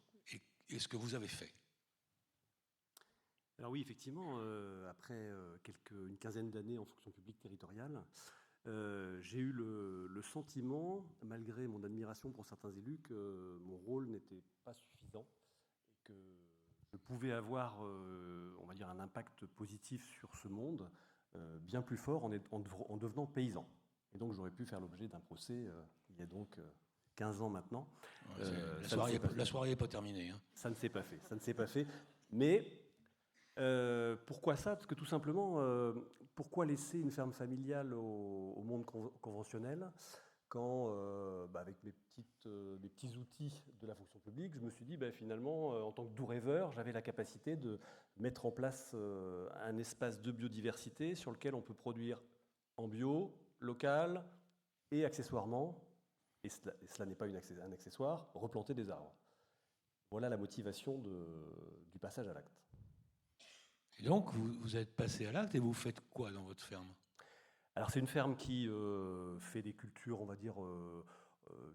et ce que vous avez fait? Alors oui, effectivement, après une quinzaine d'années en fonction publique territoriale, j'ai eu le sentiment, malgré mon admiration pour certains élus, que mon rôle n'était pas suffisant et que je pouvais avoir, on va dire, un impact positif sur ce monde bien plus fort en devenant paysan. Et donc j'aurais pu faire l'objet d'un procès il y a donc 15 ans maintenant. La soirée n'est pas terminée. Hein. Ça ne s'est pas fait, ça ne s'est pas fait. Mais pourquoi ça? Parce que tout simplement, pourquoi laisser une ferme familiale au monde conventionnel quand, avec mes petits outils de la fonction publique, je me suis dit, finalement, en tant que doux rêveur, j'avais la capacité de mettre en place un espace de biodiversité sur lequel on peut produire en bio, local et accessoirement, et cela n'est pas un accessoire, replanter des arbres. Voilà la motivation du passage à l'acte. Et donc, vous êtes passé à l'acte et vous faites quoi dans votre ferme? Alors c'est une ferme qui fait des cultures, on va dire,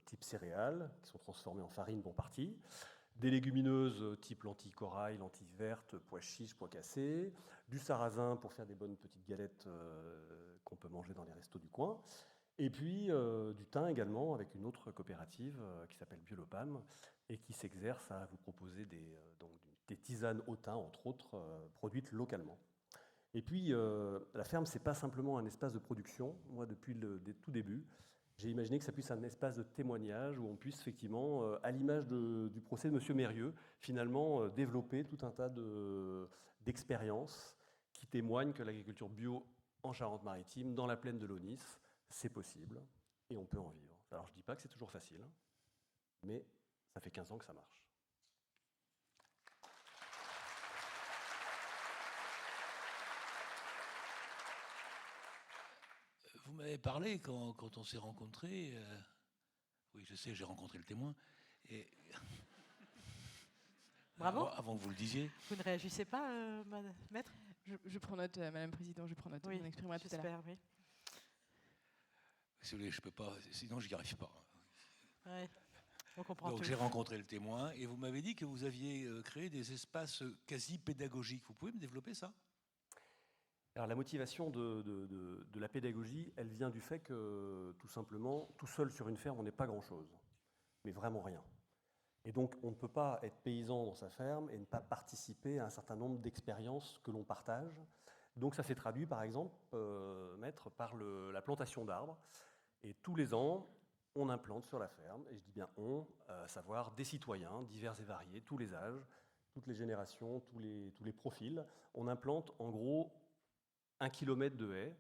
type céréales, qui sont transformées en farine pour partie, des légumineuses type lentilles corail, lentilles vertes, pois chiches, pois cassés, du sarrasin pour faire des bonnes petites galettes qu'on peut manger dans les restos du coin, et puis du thym également avec une autre coopérative qui s'appelle Biolopam et qui s'exerce à vous proposer des tisanes au thym, entre autres, produites localement. Et puis, la ferme, ce n'est pas simplement un espace de production. Moi, depuis le tout début, j'ai imaginé que ça puisse être un espace de témoignage où on puisse effectivement, à l'image du procès de M. Mérieux, finalement développer tout un tas d'expériences qui témoignent que l'agriculture bio en Charente-Maritime, dans la plaine de l'Aunis, c'est possible et on peut en vivre. Alors, je ne dis pas que c'est toujours facile, mais ça fait 15 ans que ça marche. Vous m'avez parlé quand on s'est rencontrés. Oui, je sais, j'ai rencontré le témoin. Et Bravo. Avant que vous le disiez. Vous ne réagissez pas, maître? Je prends note, Madame la Présidente, je prends note. Oui, on exprimera tout à l'heure. oui. Si vous voulez, je peux pas, sinon j'y arrive pas. Ouais, on comprend. Donc tout. j'ai rencontré le témoin et vous m'avez dit que vous aviez créé des espaces quasi pédagogiques. Vous pouvez me développer ça? Alors la motivation de la pédagogie, elle vient du fait que, tout simplement, tout seul sur une ferme, on n'est pas grand-chose, mais vraiment rien. Et donc, on ne peut pas être paysan dans sa ferme et ne pas participer à un certain nombre d'expériences que l'on partage. Donc ça s'est traduit, par exemple, maître, par la plantation d'arbres. Et tous les ans, on implante sur la ferme, et je dis bien on, à savoir des citoyens divers et variés, tous les âges, toutes les générations, tous les profils. On implante en gros 1 kilomètre de haies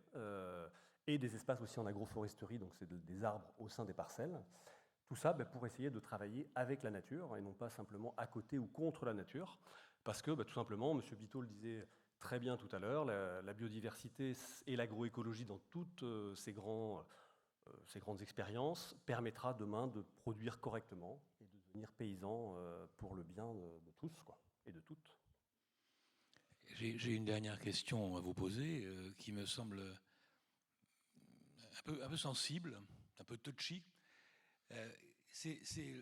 et des espaces aussi en agroforesterie, donc c'est des arbres au sein des parcelles. Tout ça pour essayer de travailler avec la nature et non pas simplement à côté ou contre la nature, parce que tout simplement, M. Biteau le disait très bien tout à l'heure, la biodiversité et l'agroécologie dans toutes ces grandes expériences permettra demain de produire correctement et de devenir paysan pour le bien de tous et de toutes. J'ai une dernière question à vous poser qui me semble un peu sensible, un peu touchy. C'est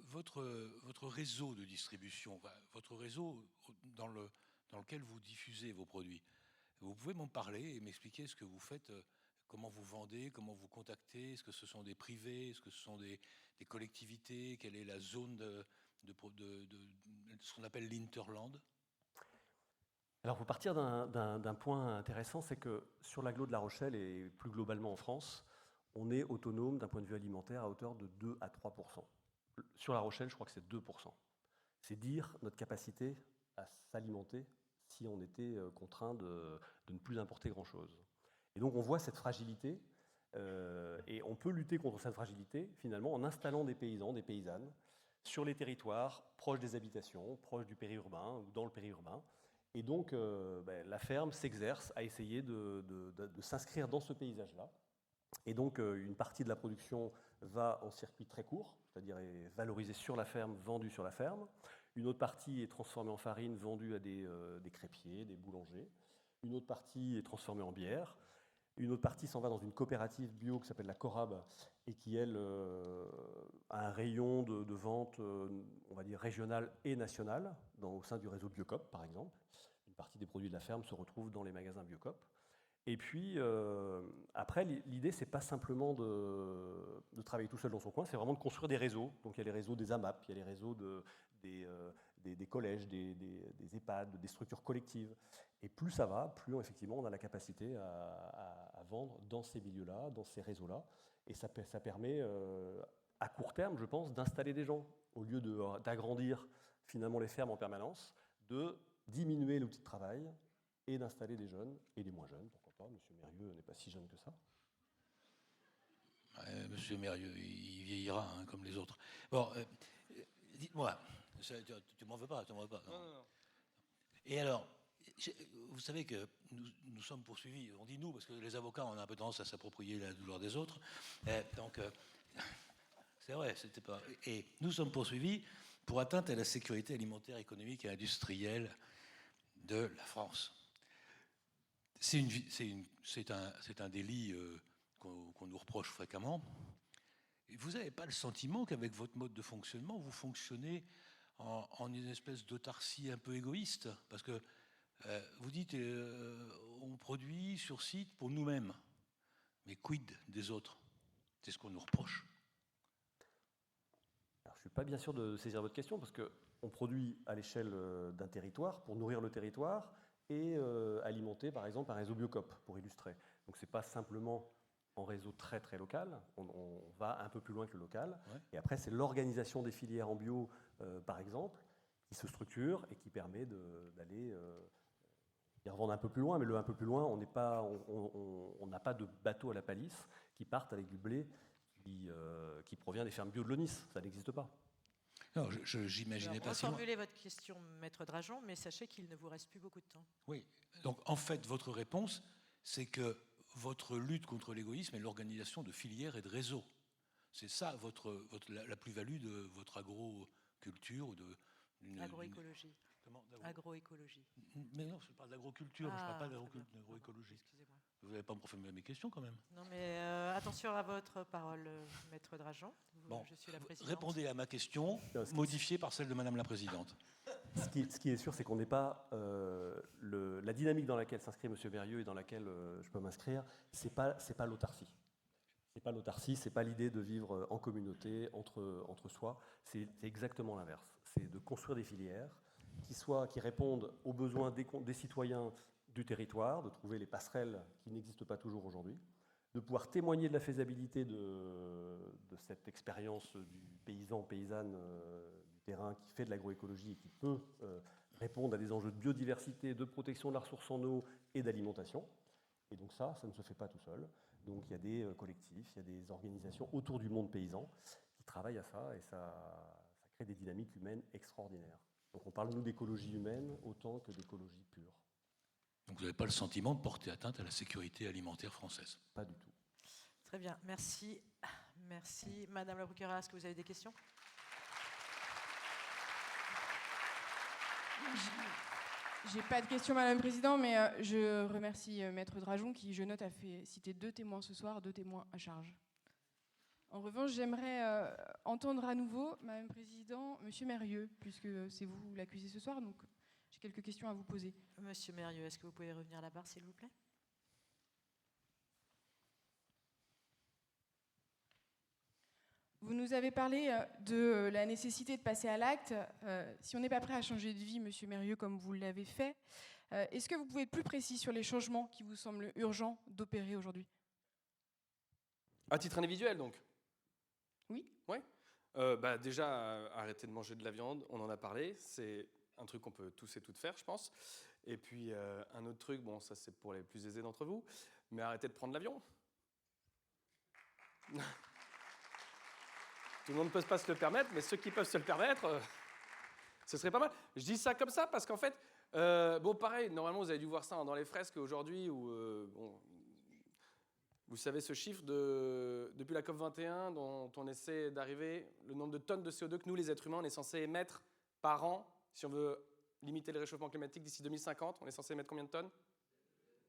votre réseau de distribution, votre réseau dans lequel vous diffusez vos produits. Vous pouvez m'en parler et m'expliquer ce que vous faites, comment vous vendez, comment vous contactez? Est-ce que ce sont des privés? Est-ce que ce sont des collectivités? Quelle est la zone de ce qu'on appelle l'interland? Alors, il faut partir d'un point intéressant, c'est que sur l'agglo de La Rochelle et plus globalement en France, on est autonome d'un point de vue alimentaire à hauteur de 2 à 3%. Sur La Rochelle, je crois que c'est 2%. C'est dire notre capacité à s'alimenter si on était contraint de ne plus importer grand-chose. Et donc, on voit cette fragilité, et on peut lutter contre cette fragilité, finalement, en installant des paysans, des paysannes, sur les territoires proches des habitations, proches du périurbain ou dans le périurbain. Et donc, la ferme s'exerce à essayer de s'inscrire dans ce paysage-là. Et donc, une partie de la production va en circuit très court, c'est-à-dire est valorisée sur la ferme, vendue sur la ferme. Une autre partie est transformée en farine, vendue à des crêpiers, des boulangers. Une autre partie est transformée en bière. Une autre partie s'en va dans une coopérative bio qui s'appelle la Corab et qui, elle, a un rayon de vente, on va dire, régional et national, au sein du réseau Biocop, par exemple. Une partie des produits de la ferme se retrouve dans les magasins Biocop. Et puis, après, l'idée, c'est pas simplement de travailler tout seul dans son coin, c'est vraiment de construire des réseaux. Donc, il y a les réseaux des AMAP, il y a les réseaux des collèges, des EHPAD, des structures collectives. Et plus ça va, plus effectivement on a la capacité à vendre dans ces milieux-là, dans ces réseaux-là. Et ça permet, à court terme, je pense, d'installer des gens. Au lieu d'agrandir finalement les fermes en permanence, de diminuer l'outil de travail et d'installer des jeunes et des moins jeunes, pourquoi pas. Monsieur Mérieux n'est pas si jeune que ça. Monsieur Mérieux, il vieillira comme les autres. Bon, dites-moi, tu m'en veux pas, Non. Et alors, vous savez que nous sommes poursuivis, on dit nous, parce que les avocats, on a un peu tendance à s'approprier la douleur des autres. Donc, c'est vrai, c'était pas... Et nous sommes poursuivis pour atteinte à la sécurité alimentaire, économique et industrielle de la France. C'est un délit qu'on nous reproche fréquemment. Et vous n'avez pas le sentiment qu'avec votre mode de fonctionnement, vous fonctionnez en une espèce d'autarcie un peu égoïste? Parce que vous dites, on produit sur site pour nous-mêmes. Mais quid des autres? C'est ce qu'on nous reproche. Alors, je ne suis pas bien sûr de saisir votre question, parce qu'on produit à l'échelle d'un territoire pour nourrir le territoire et alimenter, par exemple, un réseau Biocoop, pour illustrer. Donc, ce n'est pas simplement en réseau très, très local. On va un peu plus loin que le local. Ouais. Et après, c'est l'organisation des filières en bio, par exemple, qui se structure et qui permet d'aller y revendre un peu plus loin. Mais le un peu plus loin, on n'a pas de bateau à la palisse qui partent avec du blé qui provient des fermes bio de l'ONIS. Ça n'existe pas. Non, j'imaginais pas si loin. Reformulez votre question, maître Drajon, mais sachez qu'il ne vous reste plus beaucoup de temps. Oui, donc en fait, votre réponse, c'est que votre lutte contre l'égoïsme est l'organisation de filières et de réseaux. C'est ça la plus-value de votre agroculture ou Agroécologie. Agroécologie. Mais non, je parle d'agroculture, je ne parle pas d'agroécologie. Excusez-moi. Vous n'avez pas me reformulé mes questions quand même. Non, mais attention à votre parole, maître Drajon. Bon, je suis la présidente. répondez à ma question, modifiée par celle de Madame la Présidente. Ce qui est sûr, c'est qu'on n'est pas la dynamique dans laquelle s'inscrit M. Mérieux et dans laquelle je peux m'inscrire, c'est pas l'autarcie. C'est pas l'autarcie, c'est pas l'idée de vivre en communauté, entre soi. C'est exactement l'inverse. C'est de construire des filières qui répondent aux besoins des citoyens du territoire, de trouver les passerelles qui n'existent pas toujours aujourd'hui, de pouvoir témoigner de la faisabilité de cette expérience du paysanne du terrain qui fait de l'agroécologie et qui peut répondre à des enjeux de biodiversité, de protection de la ressource en eau et d'alimentation. Et donc ça ne se fait pas tout seul. Donc il y a des collectifs, il y a des organisations autour du monde paysan qui travaillent à ça, et ça crée des dynamiques humaines extraordinaires. Donc on parle, nous, d'écologie humaine autant que d'écologie pure. Donc vous n'avez pas le sentiment de porter atteinte à la sécurité alimentaire française? Pas du tout. Très bien, merci. Merci. Madame la procureure, est-ce que vous avez des questions? J'ai pas de questions, Madame la Présidente, mais je remercie Maître Drajon qui, je note, a fait citer 2 témoins ce soir, 2 témoins à charge. En revanche, j'aimerais entendre à nouveau, Madame la Présidente, Monsieur Mérieux, puisque c'est vous l'accusé ce soir, donc j'ai quelques questions à vous poser. Monsieur Mérieux, est-ce que vous pouvez revenir à la barre, s'il vous plaît? Vous nous avez parlé de la nécessité de passer à l'acte. Si on n'est pas prêt à changer de vie, Monsieur Mérieux, comme vous l'avez fait, est-ce que vous pouvez être plus précis sur les changements qui vous semblent urgents d'opérer aujourd'hui? À titre individuel, donc? Oui. Oui. Déjà, arrêter de manger de la viande, on en a parlé. C'est un truc qu'on peut tous et toutes faire, je pense. Et puis, un autre truc, bon, ça c'est pour les plus aisés d'entre vous, mais arrêtez de prendre l'avion. Tout le monde ne peut pas se le permettre, mais ceux qui peuvent se le permettre, ce serait pas mal. Je dis ça comme ça parce qu'en fait, bon, pareil, normalement, vous avez dû voir ça dans les fresques aujourd'hui, où, bon, vous savez ce chiffre depuis la COP21, dont on essaie d'arriver, le nombre de tonnes de CO2 que nous, les êtres humains, on est censé émettre par an, si on veut limiter le réchauffement climatique d'ici 2050, on est censé émettre combien de tonnes?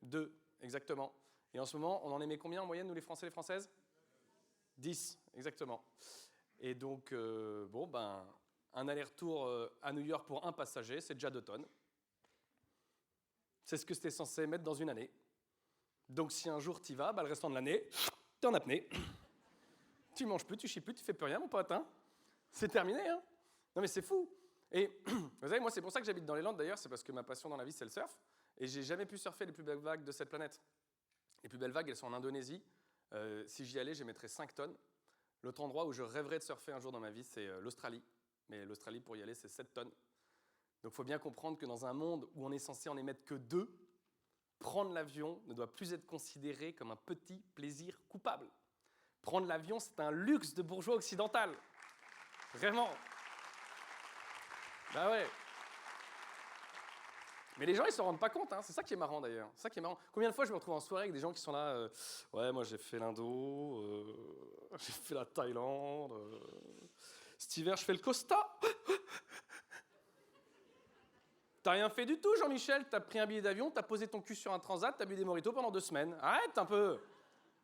2, exactement. Et en ce moment, on en émet combien en moyenne, nous, les Français et les Françaises? 10, exactement. Et donc, un aller-retour à New York pour un passager, c'est déjà 2 tonnes. C'est ce que c'était censé émettre dans une année. Donc, si un jour tu y vas, le restant de l'année, tu es en apnée. Tu manges plus, tu chies plus, tu fais plus rien, mon pote. Hein. C'est terminé. Hein. Non, mais c'est fou. Et vous savez, moi, c'est pour ça que j'habite dans les Landes, d'ailleurs, c'est parce que ma passion dans la vie, c'est le surf. Et j'ai jamais pu surfer les plus belles vagues de cette planète. Les plus belles vagues, elles sont en Indonésie. Si j'y allais, j'émettrais 5 tonnes. L'autre endroit où je rêverais de surfer un jour dans ma vie, c'est l'Australie. Mais l'Australie, pour y aller, c'est 7 tonnes. Donc il faut bien comprendre que dans un monde où on est censé en émettre que 2, prendre l'avion ne doit plus être considéré comme un petit plaisir coupable. Prendre l'avion, c'est un luxe de bourgeois occidental. Vraiment. Bah ouais. Mais les gens, ils ne s'en rendent pas compte, hein. C'est ça qui est marrant d'ailleurs. C'est ça qui est marrant. Combien de fois je me retrouve en soirée avec des gens qui sont là, ouais, moi j'ai fait l'Indo, j'ai fait la Thaïlande, cet hiver je fais le Costa. T'as rien fait du tout, Jean-Michel. T'as pris un billet d'avion, t'as posé ton cul sur un transat, t'as bu des mojitos pendant 2 semaines. Arrête un peu.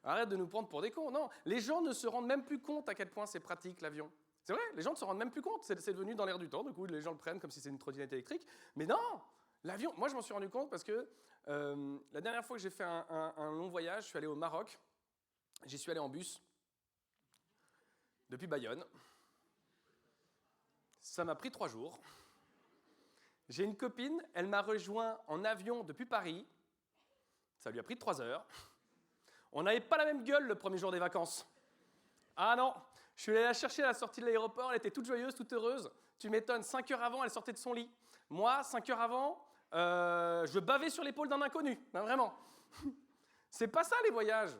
Arrête de nous prendre pour des cons. Non, les gens ne se rendent même plus compte à quel point c'est pratique, l'avion. C'est vrai, les gens ne se rendent même plus compte. C'est devenu dans l'air du temps. Du coup, les gens le prennent comme si c'était une trottinette électrique. Mais non, l'avion, moi, je m'en suis rendu compte parce que la dernière fois que j'ai fait un long voyage, je suis allé au Maroc. J'y suis allé en bus depuis Bayonne. Ça m'a pris 3 jours. J'ai une copine, elle m'a rejoint en avion depuis Paris. Ça lui a pris 3 heures. On n'avait pas la même gueule le premier jour des vacances. Ah non, je suis allé la chercher à la sortie de l'aéroport, elle était toute joyeuse, toute heureuse. Tu m'étonnes, 5 heures avant, elle sortait de son lit. Moi, 5 heures avant, je bavais sur l'épaule d'un inconnu. Ben, vraiment. C'est pas ça les voyages.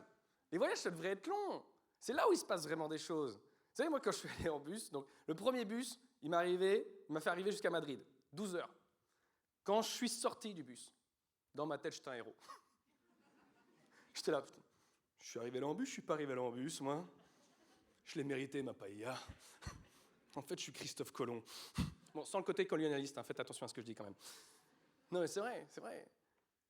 Les voyages, ça devrait être long. C'est là où il se passe vraiment des choses. Vous savez, moi, quand je suis allé en bus, donc, le premier bus, il m'a fait arriver jusqu'à Madrid. 12 heures. Quand je suis sorti du bus, dans ma tête, j'étais un héros. J'étais là, putain. Je suis arrivé là en bus, je suis pas arrivé là en bus, moi. Je l'ai mérité, ma paella. En fait, je suis Christophe Colomb. Bon, sans le côté colonialiste, hein, faites attention à ce que je dis quand même. Non, mais c'est vrai, c'est vrai.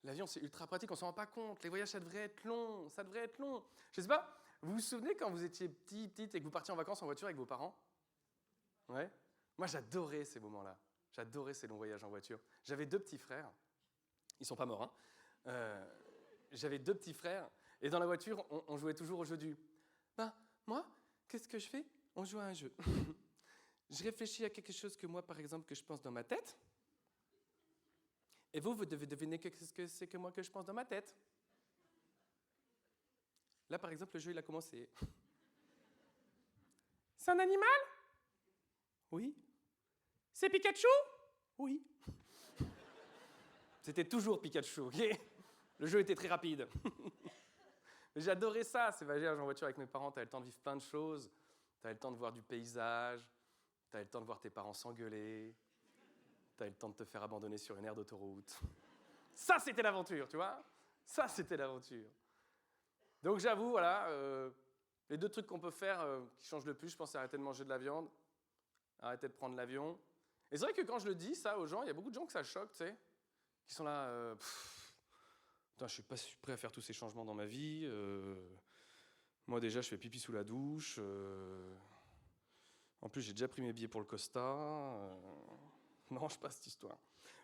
L'avion, c'est ultra pratique, on s'en rend pas compte. Les voyages, ça devrait être long, ça devrait être long. Je sais pas, vous vous souvenez quand vous étiez petite et que vous partiez en vacances en voiture avec vos parents? Ouais. Moi, j'adorais ces moments-là. J'adorais ces longs voyages en voiture. J'avais 2 petits frères. Ils sont pas morts, hein. J'avais 2 petits frères. Et dans la voiture, on jouait toujours au jeu du... Ben, moi, qu'est-ce que je fais? On joue à un jeu. Je réfléchis à quelque chose que moi, par exemple, que je pense dans ma tête. Et vous devez deviner ce que c'est que moi que je pense dans ma tête. Là, par exemple, le jeu, il a commencé. C'est un animal? Oui. C'est Pikachu? Oui. C'était toujours Pikachu, ok? Le jeu était très rapide. J'adorais ça, ces voyages en voiture avec mes parents. T'avais le temps de vivre plein de choses. T'avais le temps de voir du paysage. T'avais le temps de voir tes parents s'engueuler. T'avais le temps de te faire abandonner sur une aire d'autoroute. Ça, c'était l'aventure, tu vois? Ça, c'était l'aventure. Donc j'avoue, voilà, les 2 trucs qu'on peut faire qui changent le plus, je pense, c'est arrêter de manger de la viande, arrêter de prendre l'avion. Et c'est vrai que quand je le dis, ça, aux gens, il y a beaucoup de gens que ça choque, tu sais, qui sont là... Putain, je suis pas prêt à faire tous ces changements dans ma vie. Moi, déjà, je fais pipi sous la douche. En plus, j'ai déjà pris mes billets pour le Costa. Non, je passe cette histoire.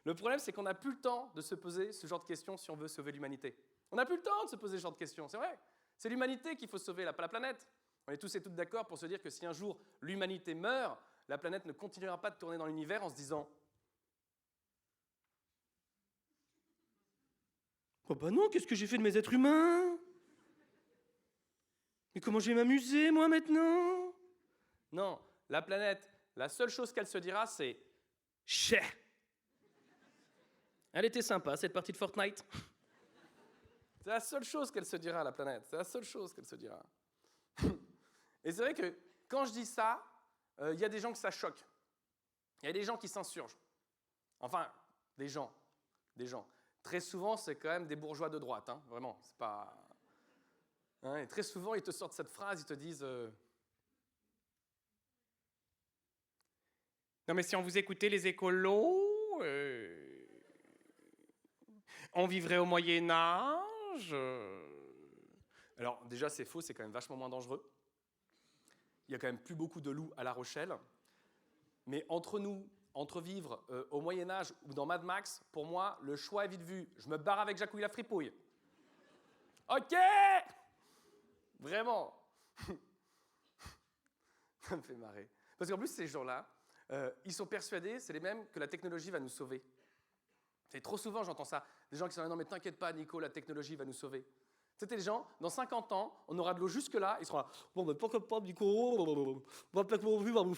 Le problème, c'est qu'on n'a plus le temps de se poser ce genre de questions si on veut sauver l'humanité. On n'a plus le temps de se poser ce genre de questions, c'est vrai. C'est l'humanité qu'il faut sauver, pas la planète. On est tous et toutes d'accord pour se dire que si un jour l'humanité meurt, la planète ne continuera pas de tourner dans l'univers en se disant « Oh bah non, qu'est-ce que j'ai fait de mes êtres humains? Mais comment je vais m'amuser, moi, maintenant ?» Non, la planète, la seule chose qu'elle se dira, c'est « Chais !» Elle était sympa, cette partie de Fortnite. C'est la seule chose qu'elle se dira, la planète. C'est la seule chose qu'elle se dira. Et c'est vrai que quand je dis ça, il y a des gens que ça choque. Il y a des gens qui s'insurgent. Enfin, des gens. Très souvent, c'est quand même des bourgeois de droite, hein, vraiment. C'est pas... Hein, et très souvent, ils te sortent cette phrase, ils te disent non mais si on vous écoutait les écolos, on vivrait au Moyen-Âge. Alors déjà, c'est faux, c'est quand même vachement moins dangereux. Il y a quand même plus beaucoup de loups à La Rochelle. Mais entre nous, entre vivre au Moyen-Âge ou dans Mad Max, pour moi, le choix est vite vu. Je me barre avec Jacouille la fripouille. Ok! Vraiment. Ça me fait marrer. Parce qu'en plus, ces gens-là, ils sont persuadés, c'est les mêmes, que la technologie va nous sauver. Et trop souvent, j'entends ça. Des gens qui sont là, non mais t'inquiète pas, Nico, la technologie va nous sauver. C'était des gens, dans 50 ans, on aura de l'eau jusque-là, ils seront là, bon, mais pourquoi pas, Nico, on va peut-être vivre à nous.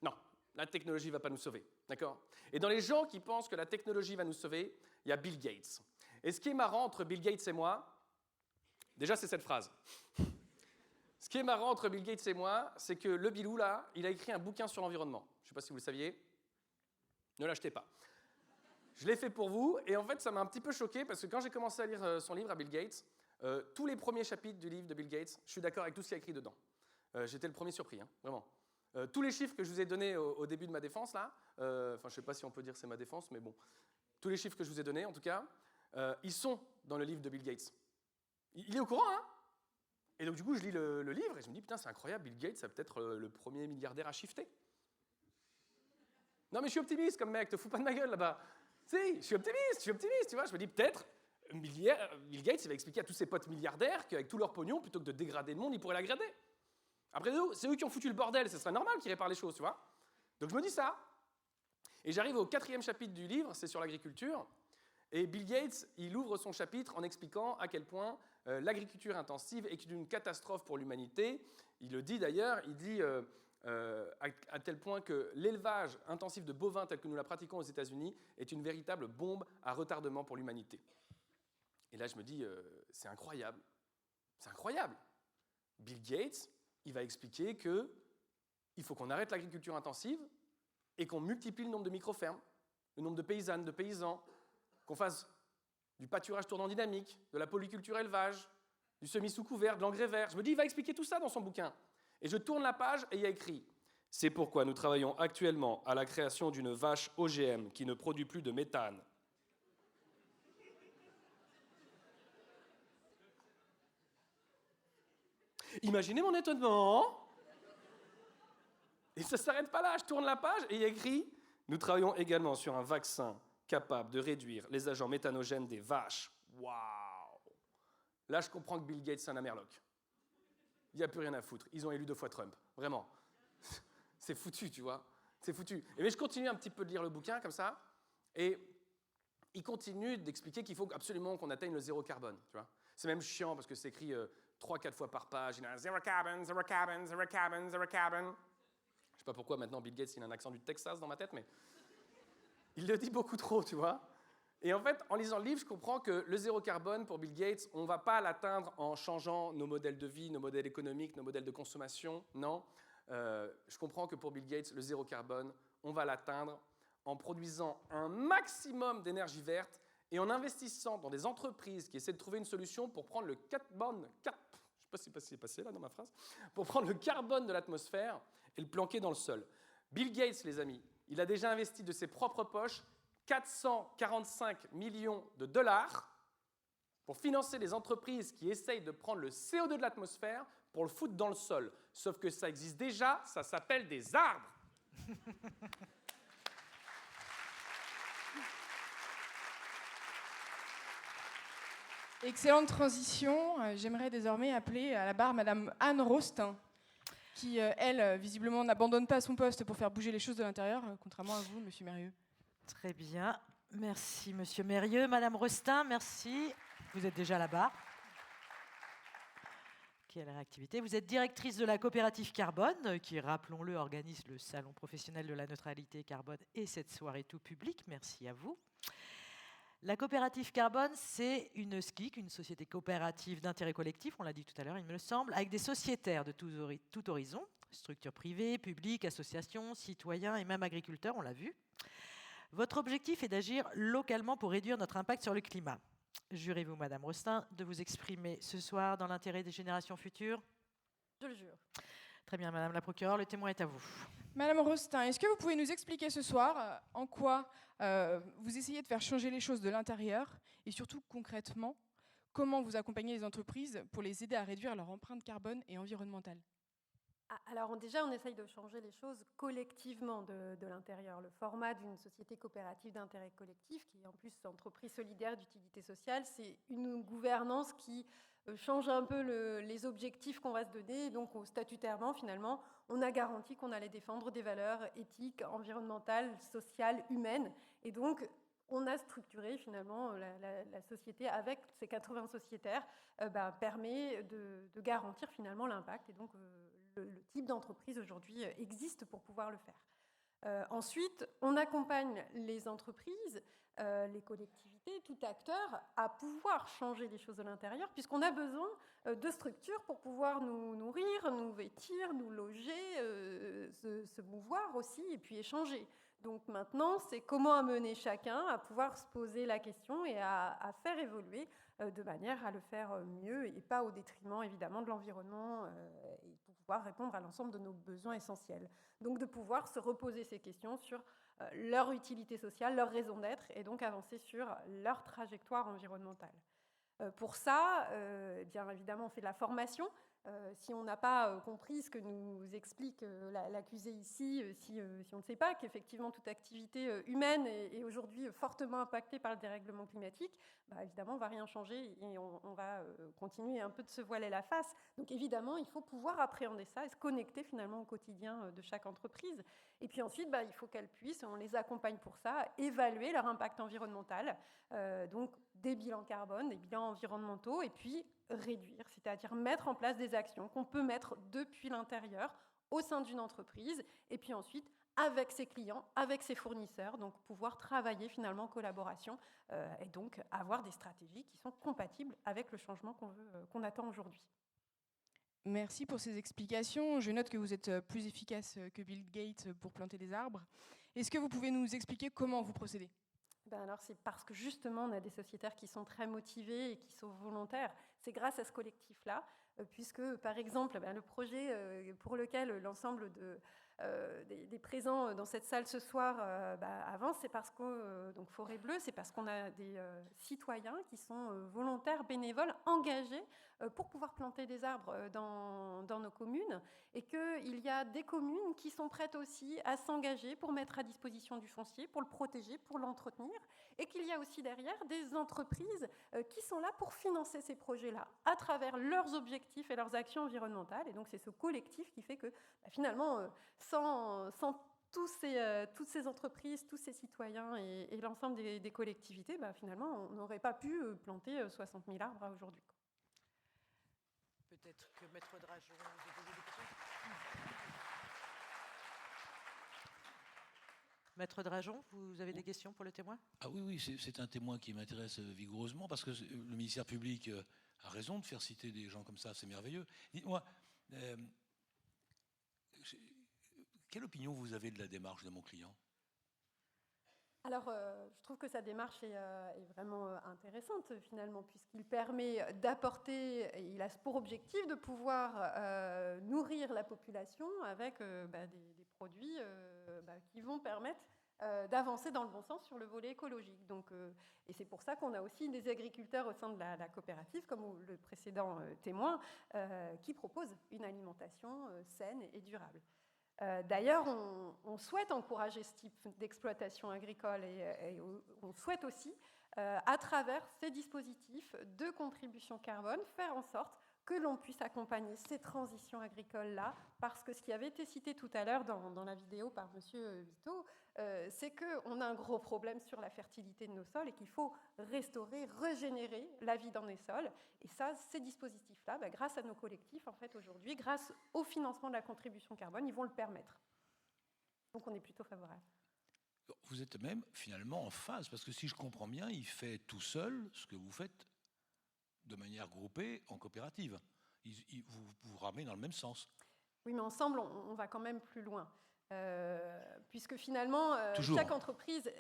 Non, la technologie ne va pas nous sauver, d'accord? Et dans les gens qui pensent que la technologie va nous sauver, il y a Bill Gates. Et ce qui est marrant entre Bill Gates et moi, déjà, c'est cette phrase. Ce qui est marrant entre Bill Gates et moi, c'est que le Bilou, là, il a écrit un bouquin sur l'environnement. Je ne sais pas si vous le saviez. Ne l'achetez pas. Je l'ai fait pour vous, et en fait, ça m'a un petit peu choqué, parce que quand j'ai commencé à lire son livre à Bill Gates, tous les premiers chapitres du livre de Bill Gates, je suis d'accord avec tout ce qu'il y a écrit dedans. J'étais le premier surpris, hein, vraiment. Tous les chiffres que je vous ai donnés au début de ma défense, là, je ne sais pas si on peut dire c'est ma défense, mais bon, tous les chiffres que je vous ai donnés, en tout cas, ils sont dans le livre de Bill Gates. Il est au courant, hein? Et donc, du coup, je lis le livre et je me dis, putain, c'est incroyable, Bill Gates, c'est peut-être le premier milliardaire à shifter. Non, mais je suis optimiste comme mec, te fous pas de ma gueule là-bas. Si, je suis optimiste, tu vois. Je me dis, peut-être, Bill Gates, il va expliquer à tous ses potes milliardaires qu'avec tout leur pognon, plutôt que de dégrader le monde, ils pourraient l'aggrader. Après, c'est eux qui ont foutu le bordel, ce serait normal qu'ils réparent les choses, tu vois. Donc, je me dis ça. Et j'arrive au 4e chapitre du livre, c'est sur l'agriculture. Et Bill Gates, il ouvre son chapitre en expliquant à quel point l'agriculture intensive est une catastrophe pour l'humanité. Il le dit d'ailleurs, il dit à tel point que l'élevage intensif de bovins tel que nous la pratiquons aux États-Unis est une véritable bombe à retardement pour l'humanité. Et là, je me dis, c'est incroyable. C'est incroyable. Bill Gates, il va expliquer qu'il faut qu'on arrête l'agriculture intensive et qu'on multiplie le nombre de micro-fermes, le nombre de paysannes, de paysans, qu'on fasse du pâturage tournant dynamique, de la polyculture élevage, du semis sous couvert, de l'engrais vert. Je me dis, il va expliquer tout ça dans son bouquin. Et je tourne la page et il y a écrit « C'est pourquoi nous travaillons actuellement à la création d'une vache OGM qui ne produit plus de méthane. » Imaginez mon étonnement. Et ça ne s'arrête pas là, je tourne la page et il y a écrit « Nous travaillons également sur un vaccin capable de réduire les agents méthanogènes des vaches. » Waouh! Là, je comprends que Bill Gates, c'est un amerloc. Il n'y a plus rien à foutre. Ils ont élu 2 fois Trump. Vraiment. C'est foutu, tu vois. C'est foutu. Et mais je continue un petit peu de lire le bouquin, comme ça, et il continue d'expliquer qu'il faut absolument qu'on atteigne le zéro carbone, tu vois. C'est même chiant, parce que c'est écrit 3-4 fois par page. Il y a zéro carbone, zéro carbone, zéro carbone, zéro carbone. Je ne sais pas pourquoi, maintenant, Bill Gates, il a un accent du Texas dans ma tête, mais il le dit beaucoup trop, tu vois. Et en fait, en lisant le livre, je comprends que le zéro carbone, pour Bill Gates, on ne va pas l'atteindre en changeant nos modèles de vie, nos modèles économiques, nos modèles de consommation. Non. Je comprends que pour Bill Gates, le zéro carbone, on va l'atteindre en produisant un maximum d'énergie verte et en investissant dans des entreprises qui essaient de trouver une solution pour prendre le carbone, je ne sais pas si c'est passé là dans ma phrase, pour prendre le carbone de l'atmosphère et le planquer dans le sol. Bill Gates, les amis, il a déjà investi de ses propres poches 445 millions de dollars pour financer les entreprises qui essayent de prendre le CO2 de l'atmosphère pour le foutre dans le sol. Sauf que ça existe déjà, ça s'appelle des arbres. Excellente transition. J'aimerais désormais appeler à la barre Madame Anne Rostin, qui, elle, visiblement, n'abandonne pas son poste pour faire bouger les choses de l'intérieur, contrairement à vous, Monsieur Mérieux. Très bien. Merci, Monsieur Mérieux. Madame Rostin, merci. Vous êtes déjà là-bas. Quelle réactivité. Vous êtes directrice de la coopérative Carbone, qui, rappelons-le, organise le salon professionnel de la neutralité carbone et cette soirée tout public. Merci à vous. La coopérative Carbone, c'est une SCIC, une société coopérative d'intérêt collectif, on l'a dit tout à l'heure, il me semble, avec des sociétaires de tout horizon, structures privées, publiques, associations, citoyens et même agriculteurs, on l'a vu. Votre objectif est d'agir localement pour réduire notre impact sur le climat. Jurez-vous, Madame Rostin, de vous exprimer ce soir dans l'intérêt des générations futures? Je le jure. Très bien, Madame la procureure, le témoin est à vous. Madame Rostin, est-ce que vous pouvez nous expliquer ce soir en quoi vous essayez de faire changer les choses de l'intérieur et surtout concrètement, comment vous accompagnez les entreprises pour les aider à réduire leur empreinte carbone et environnementale? Alors déjà, on essaye de changer les choses collectivement de l'intérieur. Le format d'une société coopérative d'intérêt collectif, qui est en plus entreprise solidaire d'utilité sociale, c'est une gouvernance qui change un peu les objectifs qu'on va se donner. Donc statutairement, finalement, on a garanti qu'on allait défendre des valeurs éthiques, environnementales, sociales, humaines. Et donc, on a structuré finalement la société avec ces 80 sociétaires, permet de garantir finalement l'impact. Et donc, le type d'entreprise aujourd'hui existe pour pouvoir le faire. Ensuite, on accompagne les entreprises, les collectivités, tout acteur, à pouvoir changer les choses de l'intérieur, puisqu'on a besoin de structures pour pouvoir nous nourrir, nous vêtir, nous loger, se mouvoir aussi, et puis échanger. Donc maintenant, c'est comment amener chacun à pouvoir se poser la question et à faire évoluer de manière à le faire mieux et pas au détriment, évidemment, de l'environnement et pouvoir répondre à l'ensemble de nos besoins essentiels. Donc de pouvoir se reposer ces questions sur leur utilité sociale, leur raison d'être, et donc avancer sur leur trajectoire environnementale. Pour ça, bien évidemment, on fait de la formation. Si on n'a pas compris ce que nous explique l'accusé ici, si on ne sait pas qu'effectivement toute activité humaine est aujourd'hui fortement impactée par le dérèglement climatique, évidemment, on ne va rien changer et on va continuer un peu de se voiler la face. Donc évidemment, il faut pouvoir appréhender ça et se connecter finalement au quotidien de chaque entreprise. Et puis ensuite, il faut qu'elles puissent, on les accompagne pour ça, évaluer leur impact environnemental, donc des bilans carbone, des bilans environnementaux, et puis réduire, c'est-à-dire mettre en place des actions qu'on peut mettre depuis l'intérieur au sein d'une entreprise, et puis ensuite avec ses clients, avec ses fournisseurs, donc pouvoir travailler finalement en collaboration et donc avoir des stratégies qui sont compatibles avec le changement qu'on attend aujourd'hui. Merci pour ces explications. Je note que vous êtes plus efficace que Bill Gates pour planter des arbres. Est-ce que vous pouvez nous expliquer comment vous procédez ? Alors c'est parce que justement on a des sociétaires qui sont très motivés et qui sont volontaires. C'est grâce à ce collectif-là, puisque par exemple le projet pour lequel l'ensemble des présents dans cette salle ce soir avance, c'est parce que donc Forêt Bleue, c'est parce qu'on a des citoyens qui sont volontaires, bénévoles, engagés pour pouvoir planter des arbres dans nos communes, et qu'il y a des communes qui sont prêtes aussi à s'engager pour mettre à disposition du foncier, pour le protéger, pour l'entretenir, et qu'il y a aussi derrière des entreprises qui sont là pour financer ces projets-là à travers leurs objectifs et leurs actions environnementales. Et donc c'est ce collectif qui fait que finalement, sans toutes ces entreprises, tous ces citoyens et l'ensemble des collectivités, finalement, on n'aurait pas pu planter 60 000 arbres aujourd'hui. Peut-être que Maître Drageon vous a posé des questions. Maître Drageon, vous avez des questions pour le témoin ? Ah oui, c'est un témoin qui m'intéresse vigoureusement, parce que le ministère public a raison de faire citer des gens comme ça, c'est merveilleux. Dites-moi, quelle opinion vous avez de la démarche de mon client ? Alors, je trouve que sa démarche est vraiment intéressante, finalement, puisqu'il permet d'apporter, et il a pour objectif de pouvoir nourrir la population avec des produits qui vont permettre d'avancer dans le bon sens sur le volet écologique. Donc, et c'est pour ça qu'on a aussi des agriculteurs au sein de la coopérative, comme le précédent témoin, qui proposent une alimentation saine et durable. D'ailleurs, on souhaite encourager ce type d'exploitation agricole et on souhaite aussi, à travers ces dispositifs de contribution carbone, faire en sorte que l'on puisse accompagner ces transitions agricoles-là, parce que ce qui avait été cité tout à l'heure dans la vidéo par M. Vito, c'est qu'on a un gros problème sur la fertilité de nos sols et qu'il faut restaurer, régénérer la vie dans les sols. Et ça, ces dispositifs-là, grâce à nos collectifs, en fait, aujourd'hui, grâce au financement de la contribution carbone, ils vont le permettre. Donc on est plutôt favorable. Vous êtes même finalement en phase, parce que si je comprends bien, il fait tout seul ce que vous faites de manière groupée en coopérative. Vous ramenez dans le même sens. Oui, mais ensemble, on va quand même plus loin. Puisque finalement, chaque entreprise,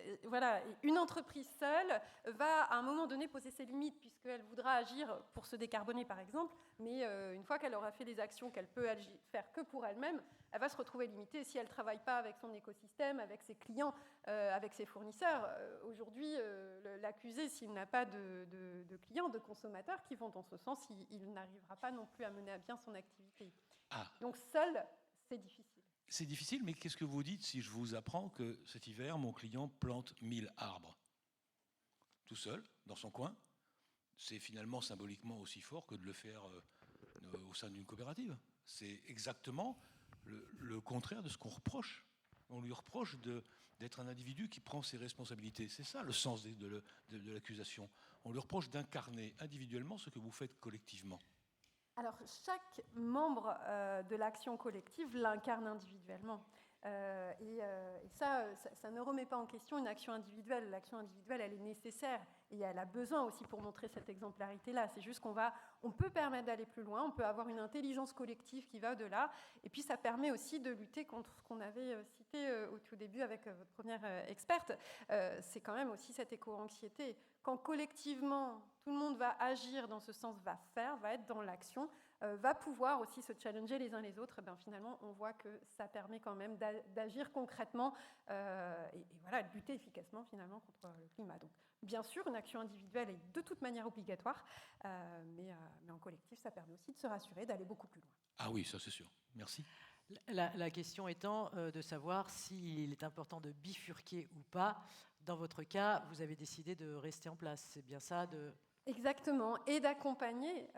une entreprise seule va à un moment donné poser ses limites, puisqu'elle voudra agir pour se décarboner par exemple, mais une fois qu'elle aura fait des actions qu'elle peut faire que pour elle-même, elle va se retrouver limitée si elle ne travaille pas avec son écosystème, avec ses clients, avec ses fournisseurs. Aujourd'hui, l'accusé, s'il n'a pas de clients, de consommateurs qui vont dans ce sens, il n'arrivera pas non plus à mener à bien son activité. Donc seul, c'est difficile. C'est difficile, mais qu'est-ce que vous dites si je vous apprends que cet hiver, mon client plante 1000 arbres tout seul, dans son coin? C'est finalement symboliquement aussi fort que de le faire au sein d'une coopérative. C'est exactement le contraire de ce qu'on reproche. On lui reproche d'être un individu qui prend ses responsabilités. C'est ça le sens de l'accusation. On lui reproche d'incarner individuellement ce que vous faites collectivement. Alors, chaque membre de l'action collective l'incarne individuellement. Et ça ne remet pas en question une action individuelle. L'action individuelle, elle est nécessaire et elle a besoin aussi pour montrer cette exemplarité-là. C'est juste on peut permettre d'aller plus loin, on peut avoir une intelligence collective qui va au-delà. Et puis, ça permet aussi de lutter contre ce qu'on avait cité au tout début avec votre première experte. C'est quand même aussi cette éco-anxiété. Quand collectivement, tout le monde va agir dans ce sens, va être dans l'action, va pouvoir aussi se challenger les uns les autres, ben, finalement, on voit que ça permet quand même d'agir concrètement et voilà, de lutter efficacement finalement contre le climat. Donc, bien sûr, une action individuelle est de toute manière obligatoire, mais en collectif, ça permet aussi de se rassurer, d'aller beaucoup plus loin. Ah oui, ça c'est sûr. Merci. La question étant de savoir s'il est important de bifurquer ou pas. Dans votre cas, vous avez décidé de rester en place. C'est bien ça Exactement, et d'accompagner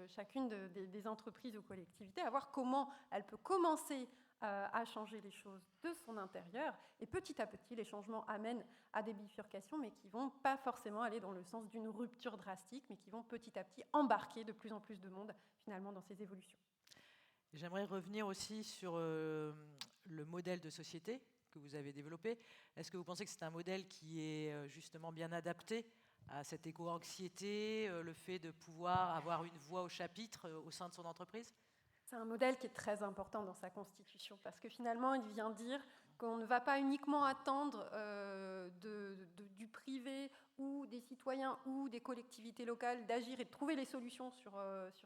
chacune des entreprises ou collectivités à voir comment elle peut commencer à changer les choses de son intérieur. Et petit à petit, les changements amènent à des bifurcations, mais qui ne vont pas forcément aller dans le sens d'une rupture drastique, mais qui vont petit à petit embarquer de plus en plus de monde finalement dans ces évolutions. J'aimerais revenir aussi sur le modèle de société que vous avez développé. Est-ce que vous pensez que c'est un modèle qui est justement bien adapté à cette éco-anxiété, le fait de pouvoir avoir une voix au chapitre au sein de son entreprise ? C'est un modèle qui est très important dans sa constitution, parce que finalement, il vient dire qu'on ne va pas uniquement attendre du privé ou des citoyens ou des collectivités locales d'agir et de trouver les solutions sur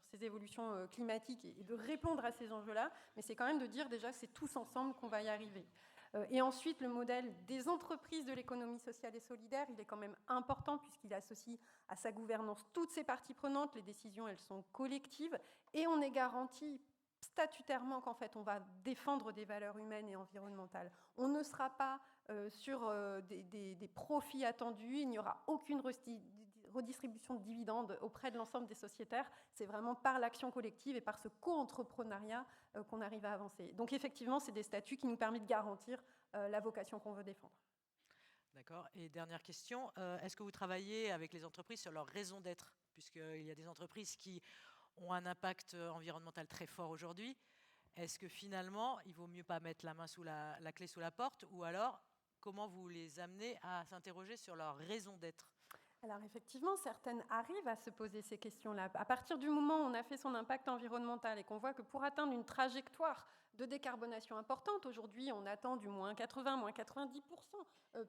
ces évolutions climatiques et de répondre à ces enjeux-là, mais c'est quand même de dire déjà que c'est tous ensemble qu'on va y arriver. Et ensuite, le modèle des entreprises de l'économie sociale et solidaire, il est quand même important puisqu'il associe à sa gouvernance toutes ces parties prenantes. Les décisions, elles sont collectives et on est garanti statutairement qu'en fait, on va défendre des valeurs humaines et environnementales. On ne sera pas sur des profits attendus, il n'y aura aucune redistribution de dividendes auprès de l'ensemble des sociétaires. C'est vraiment par l'action collective et par ce co-entrepreneuriat qu'on arrive à avancer. Donc effectivement, c'est des statuts qui nous permettent de garantir la vocation qu'on veut défendre. D'accord. Et dernière question, est-ce que vous travaillez avec les entreprises sur leur raison d'être ? Puisqu'il y a des entreprises qui ont un impact environnemental très fort aujourd'hui. Est-ce que finalement, il vaut mieux pas mettre la main sous la clé sous la porte, ou alors comment vous les amenez à s'interroger sur leur raison d'être ? Alors effectivement, certaines arrivent à se poser ces questions-là. À partir du moment où on a fait son impact environnemental et qu'on voit que pour atteindre une trajectoire de décarbonation importante, aujourd'hui on attend du moins 80, moins 90%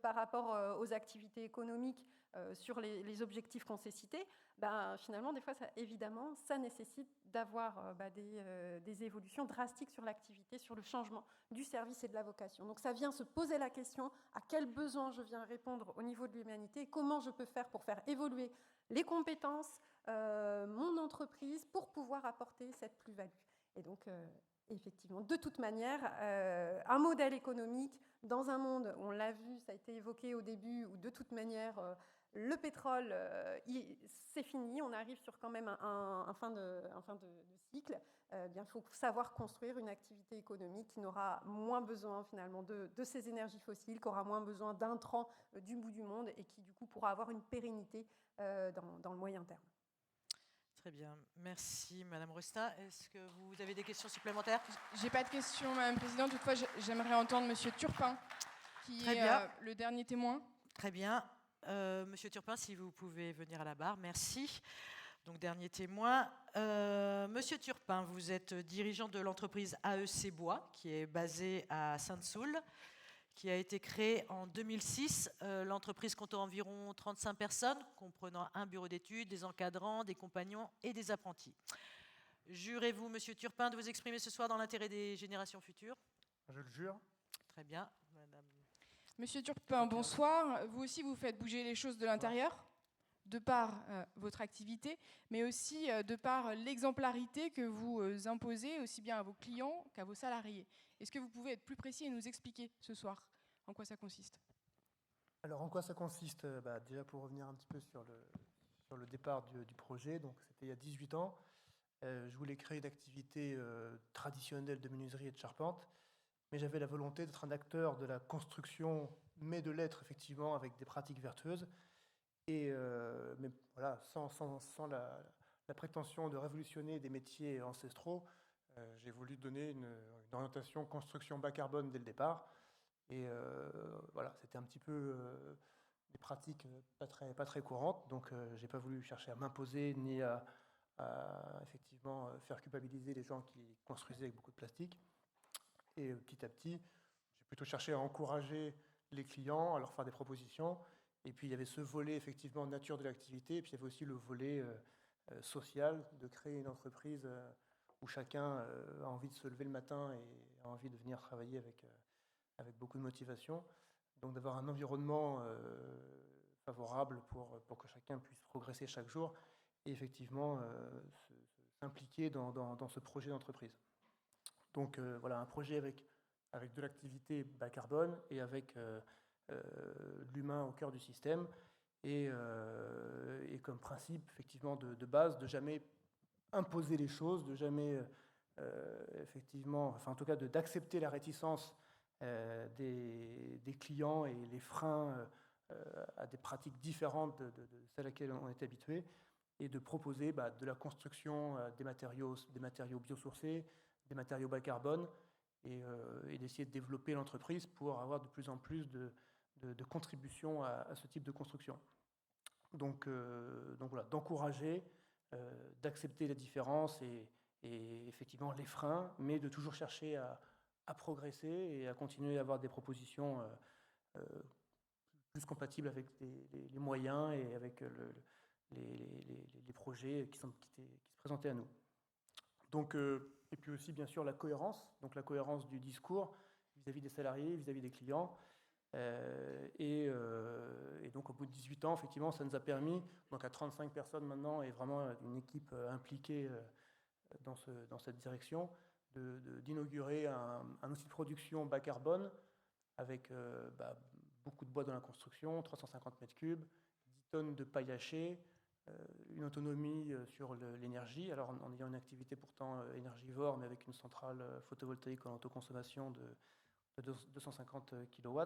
par rapport aux activités économiques sur les objectifs qu'on s'est cités, ben, finalement des fois évidemment ça nécessite d'avoir des évolutions drastiques sur l'activité, sur le changement du service et de la vocation. Donc ça vient se poser la question à quel besoin je viens répondre au niveau de l'humanité, comment je peux faire pour faire évoluer les compétences, mon entreprise, pour pouvoir apporter cette plus-value. Et donc effectivement, de toute manière, un modèle économique dans un monde, on l'a vu, ça a été évoqué au début, où de toute manière, le pétrole, c'est fini, on arrive sur quand même un fin de cycle. Bien, il faut savoir construire une activité économique qui n'aura moins besoin finalement de ces énergies fossiles, qui aura moins besoin d'intrants du bout du monde et qui du coup pourra avoir une pérennité dans le moyen terme. Très bien. Merci, Madame Resta. Est-ce que vous avez des questions supplémentaires ? J'ai pas de questions, Madame la Présidente. Toutefois, j'aimerais entendre Monsieur Turpin, qui est le dernier témoin. Très bien. Monsieur Turpin, si vous pouvez venir à la barre. Merci. Donc, dernier témoin. Monsieur Turpin, vous êtes dirigeant de l'entreprise AEC Bois, qui est basée à Sainte-Soule, qui a été créée en 2006. L'entreprise compte environ 35 personnes, comprenant un bureau d'études, des encadrants, des compagnons et des apprentis. Jurez-vous, Monsieur Turpin, de vous exprimer ce soir dans l'intérêt des générations futures ? Je le jure. Très bien. Madame. Monsieur Turpin, bonsoir. Vous aussi, vous faites bouger les choses de l'intérieur, de par votre activité, mais aussi de par l'exemplarité que vous imposez aussi bien à vos clients qu'à vos salariés. Est-ce que vous pouvez être plus précis et nous expliquer ce soir en quoi ça consiste ? Alors, en quoi ça consiste ? Déjà, pour revenir un petit peu sur le départ du projet, donc c'était il y a 18 ans. Je voulais créer une activité traditionnelle de menuiserie et de charpente, mais j'avais la volonté d'être un acteur de la construction, mais de l'être effectivement avec des pratiques vertueuses, mais voilà, sans la prétention de révolutionner des métiers ancestraux. J'ai voulu donner une orientation construction bas carbone dès le départ. Et voilà, c'était un petit peu des pratiques pas très courantes. Donc, j'ai pas voulu chercher à m'imposer ni à effectivement faire culpabiliser les gens qui construisaient avec beaucoup de plastique. Et petit à petit, j'ai plutôt cherché à encourager les clients, à leur faire des propositions. Et puis, il y avait ce volet effectivement nature de l'activité. Et puis, il y avait aussi le volet social, de créer une entreprise où chacun a envie de se lever le matin et a envie de venir travailler avec beaucoup de motivation. Donc d'avoir un environnement favorable pour que chacun puisse progresser chaque jour et effectivement s'impliquer dans ce projet d'entreprise. Donc voilà, un projet avec de l'activité bas carbone et avec l'humain au cœur du système et comme principe effectivement de base de jamais imposer les choses, de jamais effectivement, enfin en tout cas d'accepter la réticence des clients et les freins à des pratiques différentes de celles à laquelle on est habitué, et de proposer de la construction des matériaux biosourcés, des matériaux bas carbone, et d'essayer de développer l'entreprise pour avoir de plus en plus de contributions à ce type de construction. Donc voilà, d'encourager, d'accepter la différence et effectivement les freins, mais de toujours chercher à progresser et à continuer à avoir des propositions plus compatibles avec les moyens et avec les projets qui se présentaient à nous. Donc, et puis aussi, bien sûr, la cohérence du discours vis-à-vis des salariés, vis-à-vis des clients. Et donc, au bout de 18 ans, effectivement, ça nous a permis, donc à 35 personnes maintenant, et vraiment une équipe impliquée dans cette direction, d'inaugurer un outil de production bas carbone avec beaucoup de bois dans la construction, 350 mètres cubes, 10 tonnes de paille hachée, une autonomie sur l'énergie, alors en ayant une activité pourtant énergivore, mais avec une centrale photovoltaïque en autoconsommation de 250 kW,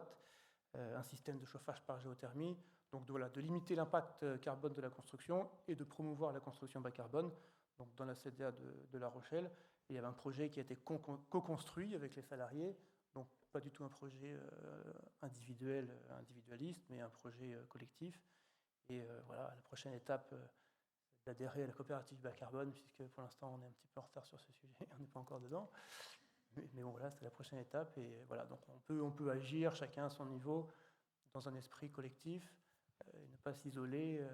un système de chauffage par géothermie, donc de limiter l'impact carbone de la construction et de promouvoir la construction bas carbone. Donc dans la CDA de La Rochelle, il y avait un projet qui a été co-construit avec les salariés, donc pas du tout un projet individualiste, mais un projet collectif. Et voilà, la prochaine étape, c'est d'adhérer à la coopérative bas carbone, puisque pour l'instant on est un petit peu en retard sur ce sujet, on n'est pas encore dedans. Mais bon, voilà, c'est la prochaine étape. Et voilà, donc on peut agir chacun à son niveau, dans un esprit collectif, et ne pas s'isoler,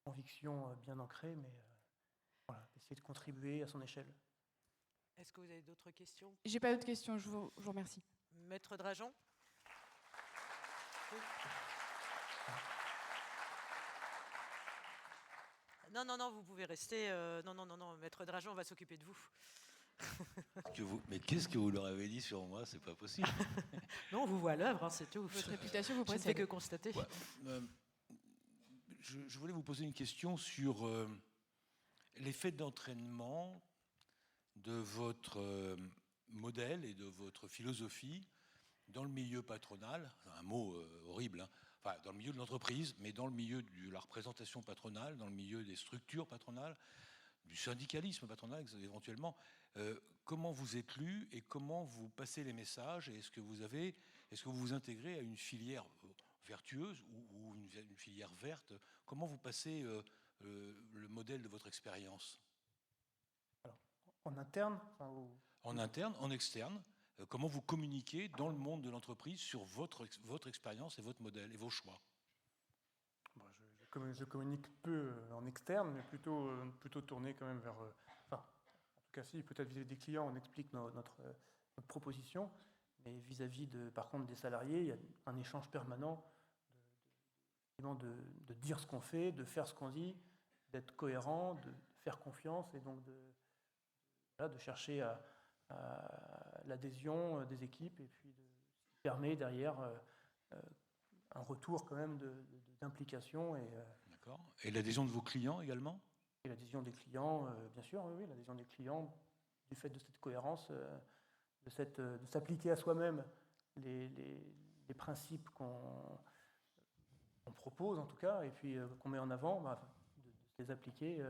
conviction bien ancrée, mais voilà, essayer de contribuer à son échelle. Est-ce que vous avez d'autres questions? J'ai pas d'autres questions, je vous remercie. Maître Drageon? Oui. Non, vous pouvez rester. Non, Maître Drageon, on va s'occuper de vous. Mais qu'est-ce que vous leur avez dit sur moi? C'est pas possible. Non, on vous voit à l'œuvre, c'est tout. Votre réputation vous précède. Je ne fais que constater. Ouais, je voulais vous poser une question sur l'effet d'entraînement de votre modèle et de votre philosophie dans le milieu patronal, un mot horrible, hein. Enfin, dans le milieu de l'entreprise, mais dans le milieu de la représentation patronale, dans le milieu des structures patronales, du syndicalisme patronal éventuellement. Comment vous êtes lu et comment vous passez les messages, et est-ce que vous vous intégrez à une filière vertueuse ou une filière verte? Comment vous passez le modèle de votre expérience? Alors, en interne En interne, en externe, comment vous communiquez dans le monde de l'entreprise sur votre expérience et votre modèle et vos choix? Je communique peu en externe, mais plutôt tourné quand même vers... en tout cas, si, peut-être vis-à-vis des clients, on explique notre proposition, mais vis-à-vis, par contre, des salariés, il y a un échange permanent de dire ce qu'on fait, de faire ce qu'on dit, d'être cohérent, de faire confiance, et donc de chercher à l'adhésion des équipes, et puis qui permet derrière un retour quand même d'implication. D'accord. Et l'adhésion de vos clients également? Et l'adhésion des clients, bien sûr, oui, l'adhésion des clients, du fait de cette cohérence, de s'appliquer à soi-même les principes qu'on propose en tout cas, et puis qu'on met en avant, de les appliquer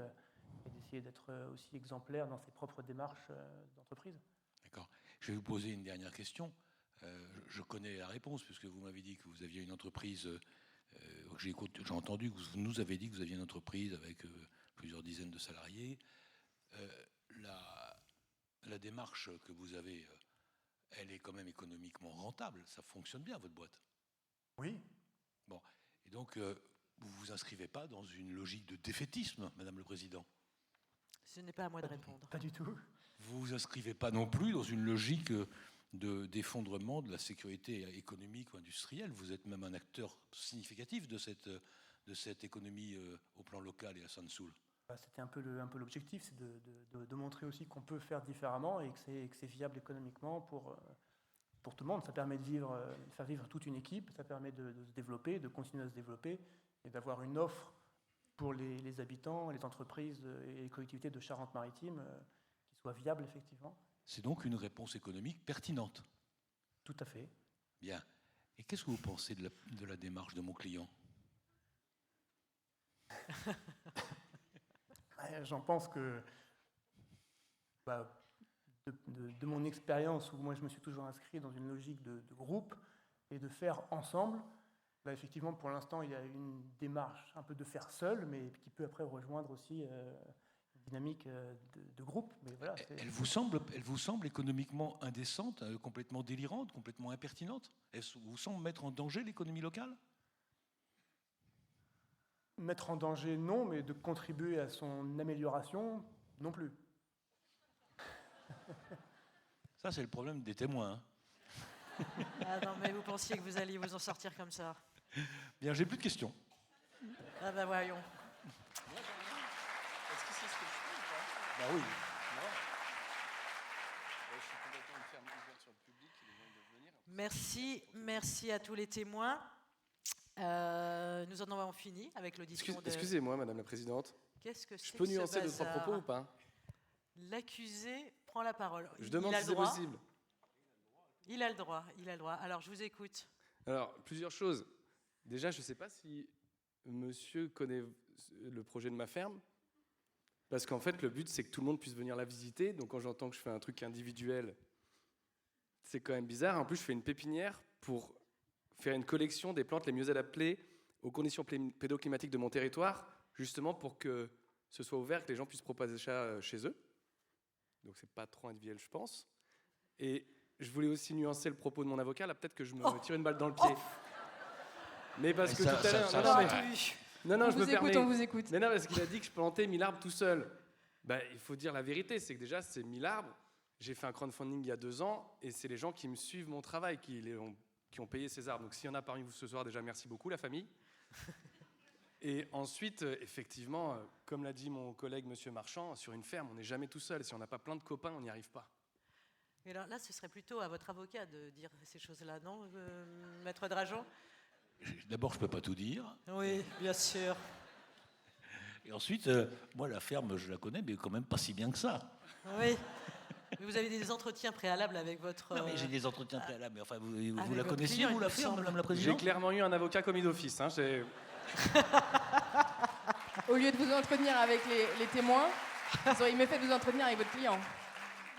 et d'essayer d'être aussi exemplaire dans ses propres démarches d'entreprise. D'accord. Je vais vous poser une dernière question. Je connais la réponse, puisque vous m'avez dit que vous aviez une entreprise, j'ai entendu que vous nous avez dit que vous aviez une entreprise avec plusieurs dizaines de salariés. La démarche que vous avez, elle est quand même économiquement rentable. Ça fonctionne bien, votre boîte? Oui. Bon. Et donc, vous ne vous inscrivez pas dans une logique de défaitisme, Madame le Président. Ce n'est pas à moi de répondre. Pas du tout. Vous ne vous inscrivez pas non plus dans une logique d'effondrement de la sécurité économique ou industrielle. Vous êtes même un acteur significatif de cette économie au plan local et à Sainte-Soule. C'était un peu l'objectif, c'est de montrer aussi qu'on peut faire différemment et que c'est viable économiquement pour tout le monde. Ça permet de faire vivre toute une équipe, ça permet de se développer, de continuer à se développer et d'avoir une offre pour les habitants, les entreprises et les collectivités de Charente-Maritime qui soit viable effectivement. C'est donc une réponse économique pertinente. Tout à fait. Bien. Et qu'est-ce que vous pensez de la démarche de mon client? J'en pense que, de mon expérience, où moi je me suis toujours inscrit dans une logique de groupe et de faire ensemble, là effectivement pour l'instant il y a une démarche un peu de faire seul, mais qui peut après rejoindre aussi une dynamique de groupe. Mais voilà, elle vous semble économiquement indécente, complètement délirante, complètement impertinente? Elle vous semble mettre en danger l'économie locale? Mettre en danger, non, mais de contribuer à son amélioration, non plus. Ça, c'est le problème des témoins. Ah non, mais vous pensiez que vous alliez vous en sortir comme ça? Bien, j'ai plus de questions. Ah ben voyons. Est-ce que c'est ce que je fais ou pas? Bah oui. Non. Je suis complètement une ferme ouverte sur le public, les gens doivent venir. Merci à tous les témoins. Nous en avons fini avec l'audition de... Excusez-moi, Madame la Présidente. Qu'est-ce que c'est? Je peux nuancer deux, trois propos ou pas? L'accusé prend la parole. Je demande si c'est possible. Il a le droit. Alors, je vous écoute. Alors, plusieurs choses. Déjà, je ne sais pas si monsieur connaît le projet de ma ferme, parce qu'en fait, le but, c'est que tout le monde puisse venir la visiter. Donc, quand j'entends que je fais un truc individuel, c'est quand même bizarre. En plus, je fais une pépinière pour faire une collection des plantes les mieux adaptées aux conditions pédoclimatiques de mon territoire, justement pour que ce soit ouvert, que les gens puissent proposer ça chez eux. Donc c'est pas trop individuel, je pense. Et je voulais aussi nuancer le propos de mon avocat, là peut-être que je me tire une balle dans le pied. Mais parce que tout à l'heure... Non, je me permets. On vous écoute. Mais non, parce qu'il a dit que je plantais 1000 arbres tout seul. Il faut dire la vérité, c'est que déjà, c'est 1000 arbres. J'ai fait un crowdfunding il y a 2 ans, et c'est les gens qui me suivent mon travail qui ont payé ces arbres. Donc s'il y en a parmi vous ce soir, déjà merci beaucoup la famille. Et ensuite, effectivement, comme l'a dit mon collègue Monsieur Marchand, sur une ferme, on n'est jamais tout seul. Si on n'a pas plein de copains, on n'y arrive pas. Mais alors là, ce serait plutôt à votre avocat de dire ces choses-là, non, Maître Drajon? D'abord, je ne peux pas tout dire. Oui, bien sûr. Et ensuite, moi, la ferme, je la connais, mais quand même pas si bien que ça. Oui. Mais vous avez des entretiens préalables avec votre... Non, mais j'ai des entretiens préalables. Mais enfin, vous la votre connaissiez, client, vous, la ferme, Madame la Présidente? J'ai clairement eu un avocat commis d'office. Au lieu de vous entretenir avec les témoins, vous auriez mieux fait de vous entretenir avec votre client.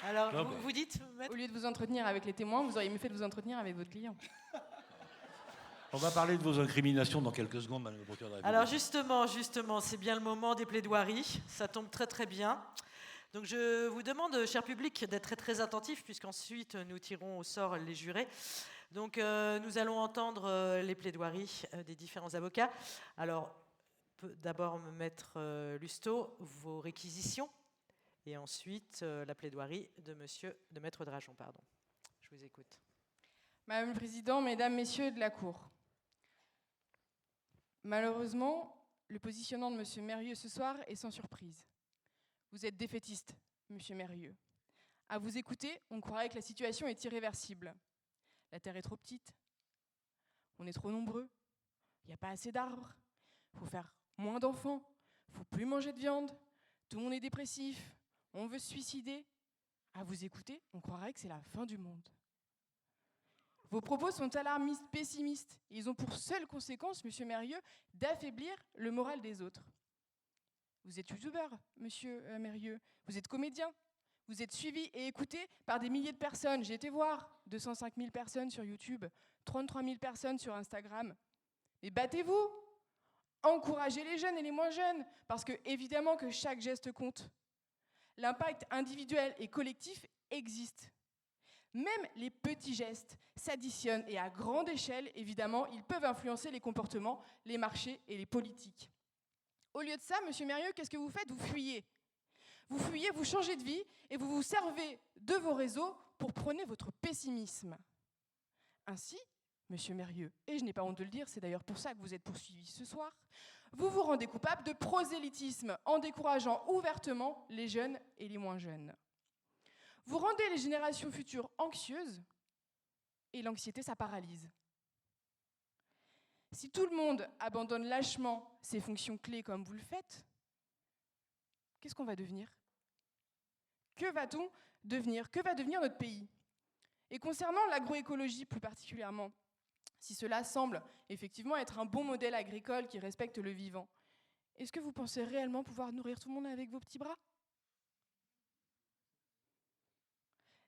Alors, vous dites, maître? Au lieu de vous entretenir avec les témoins, vous auriez mieux fait de vous entretenir avec votre client. On va parler de vos incriminations dans quelques secondes, Madame la Procureure de la République. Alors justement, c'est bien le moment des plaidoiries. Ça tombe très très bien. Donc je vous demande, cher public, d'être très très attentif, puisqu'ensuite nous tirons au sort les jurés. Donc nous allons entendre les plaidoiries des différents avocats. Alors, d'abord, Maître Lustot, vos réquisitions, et ensuite la plaidoirie de Maître Drajon. Pardon. Je vous écoute. Madame le Président, Mesdames, Messieurs de la Cour, malheureusement, le positionnement de M. Mérieux ce soir est sans surprise. Vous êtes défaitiste, M. Mérieux. À vous écouter, on croirait que la situation est irréversible. La terre est trop petite, on est trop nombreux, il n'y a pas assez d'arbres, il faut faire moins d'enfants, il ne faut plus manger de viande, tout le monde est dépressif, on veut se suicider. À vous écouter, on croirait que c'est la fin du monde. Vos propos sont alarmistes, pessimistes, et ils ont pour seule conséquence, M. Mérieux, d'affaiblir le moral des autres. Vous êtes youtubeur, monsieur Mérieux, vous êtes comédien, vous êtes suivi et écouté par des milliers de personnes. J'ai été voir 205 000 personnes sur YouTube, 33 000 personnes sur Instagram. Mais battez-vous, encouragez les jeunes et les moins jeunes, parce que évidemment que chaque geste compte. L'impact individuel et collectif existe. Même les petits gestes s'additionnent et à grande échelle, évidemment, ils peuvent influencer les comportements, les marchés et les politiques. Au lieu de ça, Monsieur Mérieux, qu'est-ce que vous faites? Vous fuyez. Vous fuyez, vous changez de vie et vous vous servez de vos réseaux pour prôner votre pessimisme. Ainsi, Monsieur Mérieux, et je n'ai pas honte de le dire, c'est d'ailleurs pour ça que vous êtes poursuivi ce soir, vous vous rendez coupable de prosélytisme en décourageant ouvertement les jeunes et les moins jeunes. Vous rendez les générations futures anxieuses et l'anxiété, ça paralyse. Si tout le monde abandonne lâchement ses fonctions clés comme vous le faites, qu'est-ce qu'on va devenir? Que va-t-on devenir? Que va devenir notre pays? Et concernant l'agroécologie plus particulièrement, si cela semble effectivement être un bon modèle agricole qui respecte le vivant, est-ce que vous pensez réellement pouvoir nourrir tout le monde avec vos petits bras?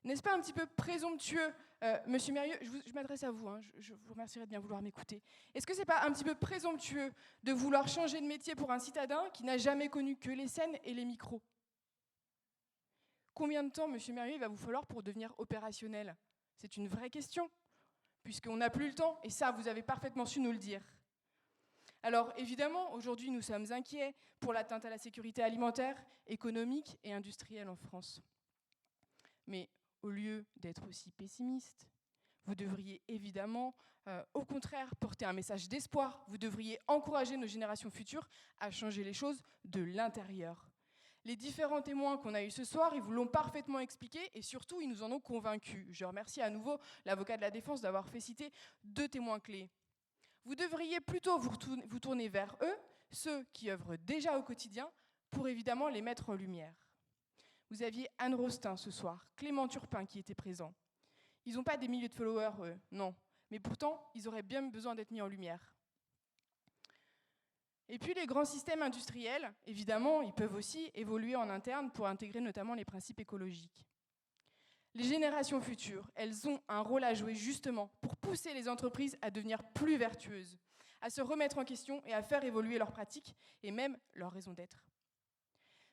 N'est-ce pas un petit peu présomptueux, Monsieur Mérieux, je m'adresse à vous, hein, je vous remercierai de bien vouloir m'écouter. Est-ce que ce n'est pas un petit peu présomptueux de vouloir changer de métier pour un citadin qui n'a jamais connu que les scènes et les micros? Combien de temps, Monsieur Mérieux, il va vous falloir pour devenir opérationnel? C'est une vraie question, puisqu'on n'a plus le temps, et ça, vous avez parfaitement su nous le dire. Alors, évidemment, aujourd'hui, nous sommes inquiets pour l'atteinte à la sécurité alimentaire, économique et industrielle en France. Mais au lieu d'être aussi pessimiste, vous devriez évidemment, au contraire, porter un message d'espoir. Vous devriez encourager nos générations futures à changer les choses de l'intérieur. Les différents témoins qu'on a eus ce soir, ils vous l'ont parfaitement expliqué et surtout, ils nous en ont convaincus. Je remercie à nouveau l'avocat de la défense d'avoir fait citer 2 témoins clés. Vous devriez plutôt vous tourner vers eux, ceux qui œuvrent déjà au quotidien, pour évidemment les mettre en lumière. Vous aviez Anne Rostin ce soir, Clément Turpin qui était présent. Ils n'ont pas des milliers de followers, eux, non. Mais pourtant, ils auraient bien besoin d'être mis en lumière. Et puis les grands systèmes industriels, évidemment, ils peuvent aussi évoluer en interne pour intégrer notamment les principes écologiques. Les générations futures, elles ont un rôle à jouer justement pour pousser les entreprises à devenir plus vertueuses, à se remettre en question et à faire évoluer leurs pratiques et même leur raison d'être.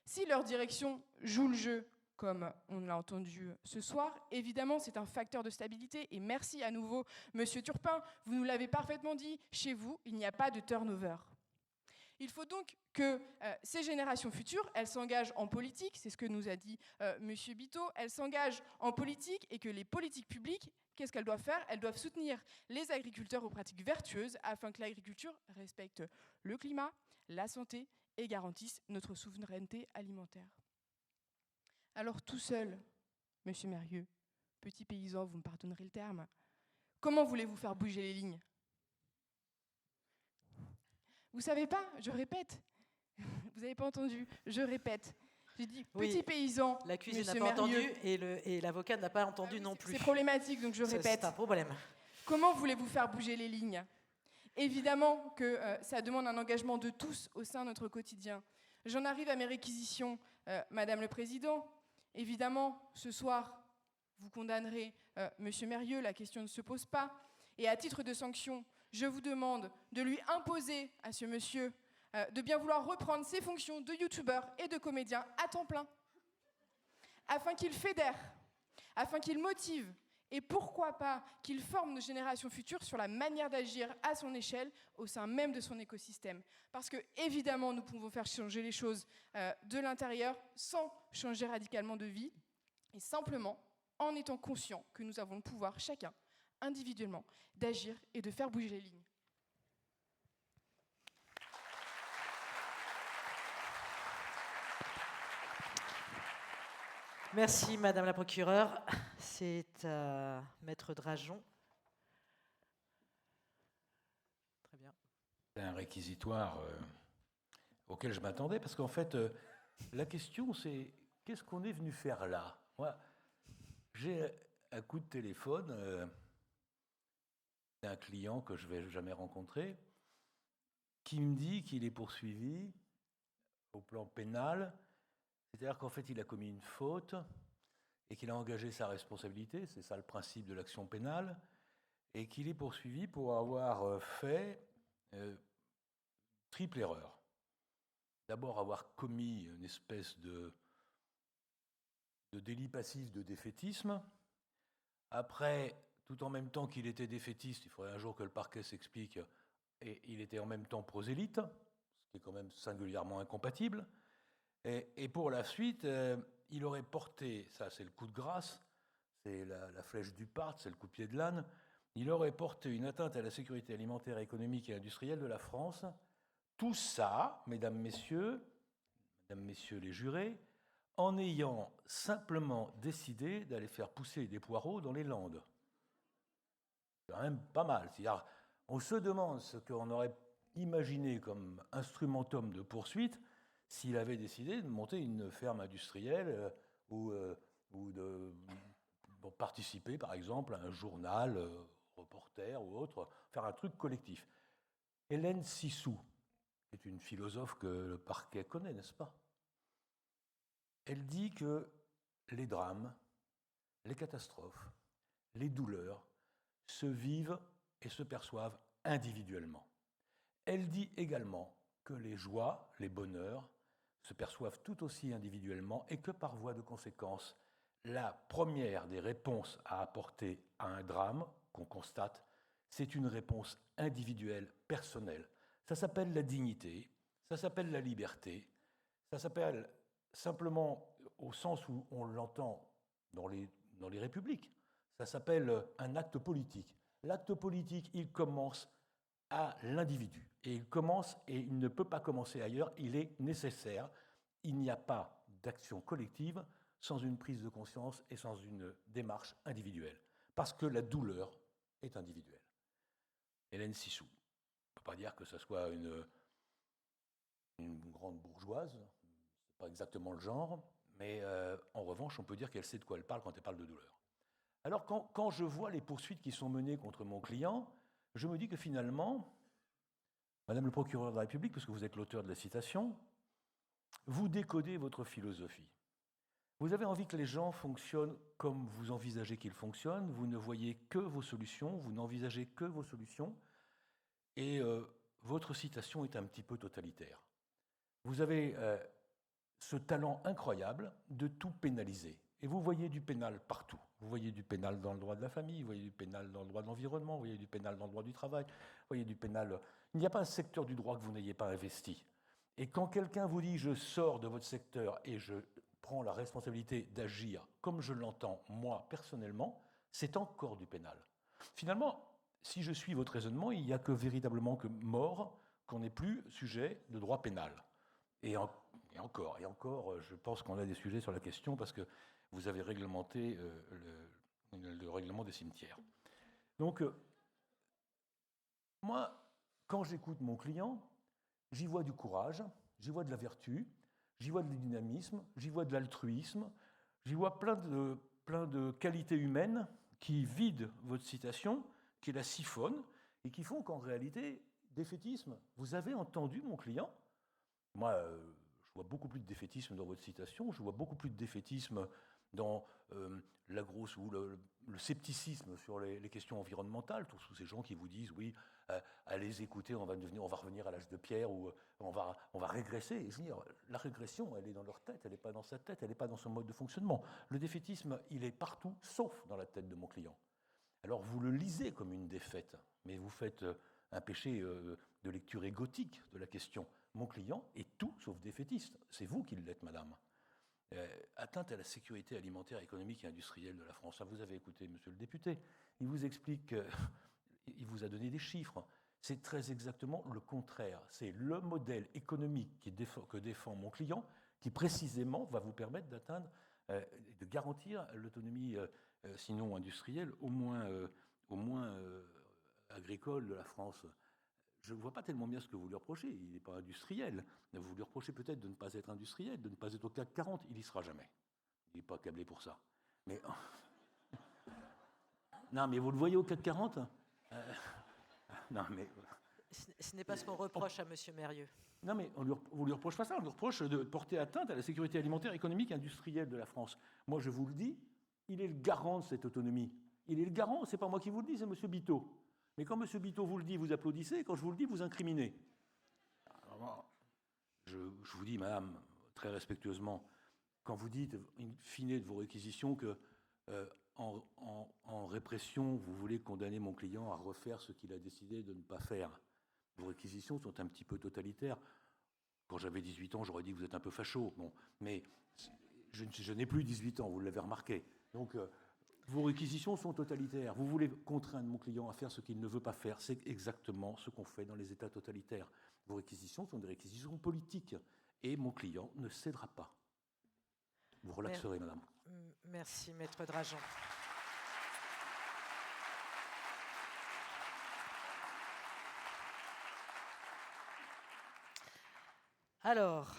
Si leur direction joue le jeu, comme on l'a entendu ce soir, évidemment, c'est un facteur de stabilité. Et merci à nouveau, Monsieur Turpin, vous nous l'avez parfaitement dit, chez vous, il n'y a pas de turnover. Il faut donc que ces générations futures, elles s'engagent en politique, c'est ce que nous a dit Monsieur Biteau, elles s'engagent en politique et que les politiques publiques, qu'est-ce qu'elles doivent faire? Elles doivent soutenir les agriculteurs aux pratiques vertueuses afin que l'agriculture respecte le climat, la santé et garantisse notre souveraineté alimentaire. Alors tout seul, Monsieur Mérieux, petit paysan, vous me pardonnerez le terme, comment voulez-vous faire bouger les lignes? Vous savez pas, je répète, vous n'avez pas entendu, je répète. J'ai dit petit paysan. La cuisine n'a Monsieur pas Mérieux. entendu et l'avocat n'a pas entendu non plus. C'est problématique, donc je répète. C'est un problème. Comment voulez-vous faire bouger les lignes? Évidemment que ça demande un engagement de tous au sein de notre quotidien. J'en arrive à mes réquisitions, Madame le Président. Évidemment, ce soir, vous condamnerez Monsieur Mérieux, la question ne se pose pas. Et à titre de sanction, je vous demande de lui imposer à ce monsieur de bien vouloir reprendre ses fonctions de youtubeur et de comédien à temps plein, afin qu'il fédère, afin qu'il motive, et pourquoi pas qu'il forme nos générations futures sur la manière d'agir à son échelle au sein même de son écosystème. Parce que, évidemment, nous pouvons faire changer les choses de l'intérieur sans changer radicalement de vie, et simplement en étant conscients que nous avons le pouvoir, chacun, individuellement, d'agir et de faire bouger les lignes. Merci, Madame la procureure. C'est Maître Drajon. Très bien. C'est un réquisitoire auquel je m'attendais, parce qu'en fait, la question, c'est qu'est-ce qu'on est venu faire là? Moi, j'ai un coup de téléphone d'un client que je ne vais jamais rencontrer, qui me dit qu'il est poursuivi au plan pénal. C'est-à-dire qu'en fait, il a commis une faute et qu'il a engagé sa responsabilité, c'est ça le principe de l'action pénale, et qu'il est poursuivi pour avoir fait triple erreur. D'abord, avoir commis une espèce de délit passif de défaitisme, Après, tout en même temps qu'il était défaitiste, il faudrait un jour que le parquet s'explique, et il était en même temps prosélyte, ce qui est quand même singulièrement incompatible. Et pour la suite, il aurait porté, ça c'est le coup de grâce, c'est la flèche du part, c'est le coup de pied de l'âne, il aurait porté une atteinte à la sécurité alimentaire, économique et industrielle de la France. Tout ça, mesdames, messieurs les jurés, en ayant simplement décidé d'aller faire pousser des poireaux dans les Landes. C'est quand même pas mal. C'est-à-dire, on se demande ce qu'on aurait imaginé comme instrumentum de poursuite s'il avait décidé de monter une ferme industrielle ou de participer, par exemple, à un journal, reporter ou autre, faire un truc collectif. Hélène Cixous, qui est une philosophe que le parquet connaît, n'est-ce pas ? Elle dit que les drames, les catastrophes, les douleurs se vivent et se perçoivent individuellement. Elle dit également que les joies, les bonheurs, se perçoivent tout aussi individuellement et que par voie de conséquence, la première des réponses à apporter à un drame qu'on constate, c'est une réponse individuelle, personnelle. Ça s'appelle la dignité, ça s'appelle la liberté, ça s'appelle simplement, au sens où on l'entend dans les républiques, ça s'appelle un acte politique. L'acte politique, il commence à l'individu. Et il commence, et il ne peut pas commencer ailleurs, il est nécessaire. Il n'y a pas d'action collective sans une prise de conscience et sans une démarche individuelle. Parce que la douleur est individuelle. Hélène Cixous, on ne peut pas dire que ce soit une grande bourgeoise, ce n'est pas exactement le genre, mais en revanche, on peut dire qu'elle sait de quoi elle parle quand elle parle de douleur. Alors, quand je vois les poursuites qui sont menées contre mon client, je me dis que finalement, Madame le procureur de la République, puisque vous êtes l'auteur de la citation, vous décodez votre philosophie. Vous avez envie que les gens fonctionnent comme vous envisagez qu'ils fonctionnent, vous ne voyez que vos solutions, vous n'envisagez que vos solutions, et votre citation est un petit peu totalitaire. Vous avez ce talent incroyable de tout pénaliser. Et vous voyez du pénal partout. Vous voyez du pénal dans le droit de la famille, vous voyez du pénal dans le droit de l'environnement, vous voyez du pénal dans le droit du travail, vous voyez du pénal... Il n'y a pas un secteur du droit que vous n'ayez pas investi. Et quand quelqu'un vous dit « je sors de votre secteur et je prends la responsabilité d'agir comme je l'entends, moi, personnellement », c'est encore du pénal. Finalement, si je suis votre raisonnement, il n'y a que véritablement que mort qu'on n'est plus sujet de droit pénal. Et encore, je pense qu'on a des sujets sur la question parce que vous avez réglementé le règlement des cimetières. Donc, moi, quand j'écoute mon client, j'y vois du courage, j'y vois de la vertu, j'y vois du dynamisme, j'y vois de l'altruisme, j'y vois plein de qualités humaines qui vident votre citation, qui la siphonnent et qui font qu'en réalité, défaitisme. Vous avez entendu mon client ? Moi, je vois beaucoup plus de défaitisme dans votre citation, je vois beaucoup plus de défaitisme dans la grosse ou le scepticisme sur les questions environnementales, tous ces gens qui vous disent oui, allez écouter, on va revenir à l'âge de pierre ou on va régresser. Et je veux dire, la régression, elle est dans leur tête, elle n'est pas dans sa tête, elle n'est pas dans son mode de fonctionnement. Le défaitisme, il est partout, sauf dans la tête de mon client. Alors vous le lisez comme une défaite, mais vous faites un péché de lecture égotique de la question. Mon client est tout sauf défaitiste. C'est vous qui l'êtes, madame. Atteinte à la sécurité alimentaire, économique et industrielle de la France. Vous avez écouté monsieur le député. Il vous explique, il vous a donné des chiffres. C'est très exactement le contraire. C'est le modèle économique que défend mon client qui précisément va vous permettre d'atteindre, de garantir l'autonomie, sinon industrielle, au moins agricole de la France. Je ne vois pas tellement bien ce que vous lui reprochez. Il n'est pas industriel. Vous lui reprochez peut-être de ne pas être industriel, de ne pas être au CAC 40. Il n'y sera jamais. Il n'est pas câblé pour ça. Mais... Non, mais vous le voyez au CAC 40 Non, mais... Ce n'est pas ce qu'on reproche à M. Mérieux. Non, mais vous ne lui reprochez pas ça. On lui reproche de porter atteinte à la sécurité alimentaire, économique et industrielle de la France. Moi, je vous le dis, il est le garant de cette autonomie. Il est le garant, ce n'est pas moi qui vous le dis, c'est M. Bitot. Mais quand M. Bitot vous le dit, vous applaudissez, et quand je vous le dis, vous incriminez. Alors, je vous dis, madame, très respectueusement, quand vous dites, in fine de vos réquisitions, que en répression, vous voulez condamner mon client à refaire ce qu'il a décidé de ne pas faire. Vos réquisitions sont un petit peu totalitaires. Quand j'avais 18 ans, j'aurais dit que vous êtes un peu facho. Bon, mais je n'ai plus 18 ans, vous l'avez remarqué. Donc, vos réquisitions sont totalitaires. Vous voulez contraindre mon client à faire ce qu'il ne veut pas faire. C'est exactement ce qu'on fait dans les États totalitaires. Vos réquisitions sont des réquisitions politiques. Et mon client ne cédera pas. Vous relaxerez, madame. Merci, Maître Drageon. Alors,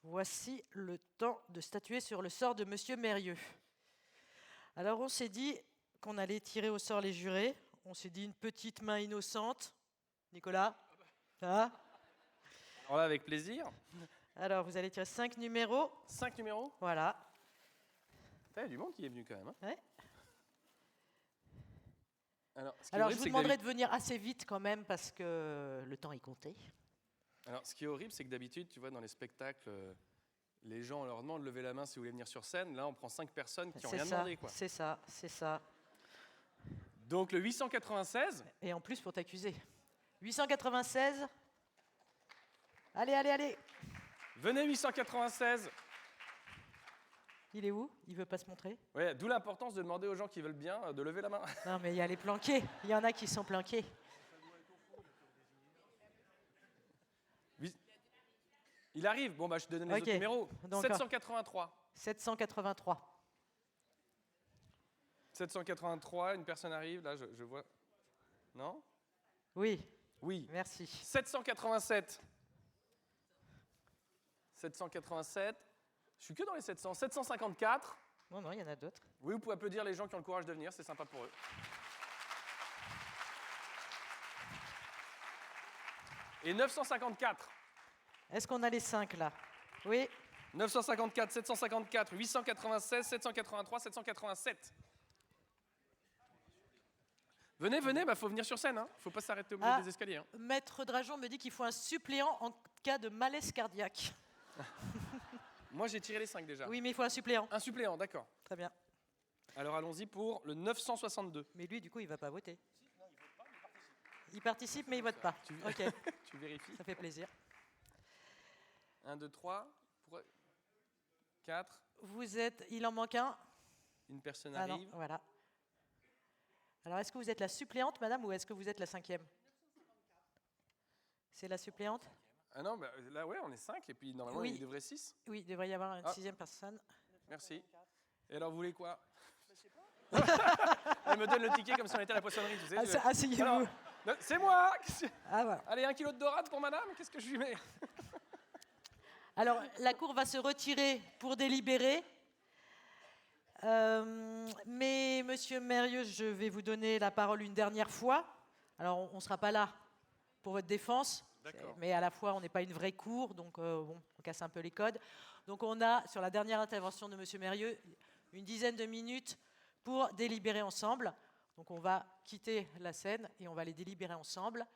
voici le temps de statuer sur le sort de Monsieur Mérieux. Alors, on s'est dit qu'on allait tirer au sort les jurés. On s'est dit une petite main innocente. Nicolas, ça va ? Alors là, avec plaisir. Alors, vous allez tirer 5 numéros. 5 numéros ? Voilà. Il y a du monde qui est venu quand même. Hein. Ouais. Alors, je vous demanderai de venir assez vite quand même parce que le temps est compté. Alors, ce qui est horrible, c'est que d'habitude, tu vois, dans les spectacles, les gens, on leur demande de lever la main si vous voulez venir sur scène. Là, on prend 5 personnes qui n'ont rien demandé. Quoi. C'est ça, c'est ça. Donc, le 896. Et en plus, pour t'accuser. 896. Allez, allez, allez. Venez, 896. Il est où? Il veut pas se montrer? Ouais, d'où l'importance de demander aux gens qui veulent bien de lever la main. Non, mais il y a les planqués. Il y en a qui sont planqués. Il arrive. Bon, bah, je te donne les autres numéros. Donc, 783. 783. 783, une personne arrive. Là, je vois. Non? Oui. Oui. Merci. 787. 787. Je suis que dans les 700. 754. Non, non, il y en a d'autres. Oui, vous pouvez applaudir les gens qui ont le courage de venir, c'est sympa pour eux. Et 954. Est-ce qu'on a les 5 là? Oui. 954, 754, 896, 783, 787. Venez, venez, faut venir sur scène. Faut pas s'arrêter au milieu des escaliers. Maître Drageon me dit qu'il faut un suppléant en cas de malaise cardiaque. Moi, j'ai tiré les 5 déjà. Oui, mais il faut un suppléant. Un suppléant, d'accord. Très bien. Alors, allons-y pour le 962. Mais lui, du coup, il ne va pas voter. Il participe, mais il ne vote pas. Ok. Tu vérifies. Ça fait plaisir. 1, 2, 3, 4. Vous êtes... Il en manque un. Une personne Ah arrive. non, voilà. Alors, est-ce que vous êtes la suppléante, madame, ou est-ce que vous êtes la 5e? C'est la suppléante? Ah non, bah, là, ouais, on est 5, et puis normalement, il devrait 6. Oui, il devrait y avoir une 6e personne. Merci. Et alors, vous voulez quoi? Elle me donne le ticket comme si on était à la poissonnerie, tu sais. Asseyez-vous. C'est moi. Ah, voilà. Allez, 1 kilo de dorade pour madame, qu'est-ce que je lui mets? Alors, la Cour va se retirer pour délibérer. Mais, Monsieur Mérieux, je vais vous donner la parole une dernière fois. Alors, on ne sera pas là pour votre défense, mais à la fois, on n'est pas une vraie cour, donc bon, on casse un peu les codes. Donc, on a, sur la dernière intervention de Monsieur Mérieux, une dizaine de minutes pour délibérer ensemble. Donc, on va quitter la scène et on va les délibérer ensemble.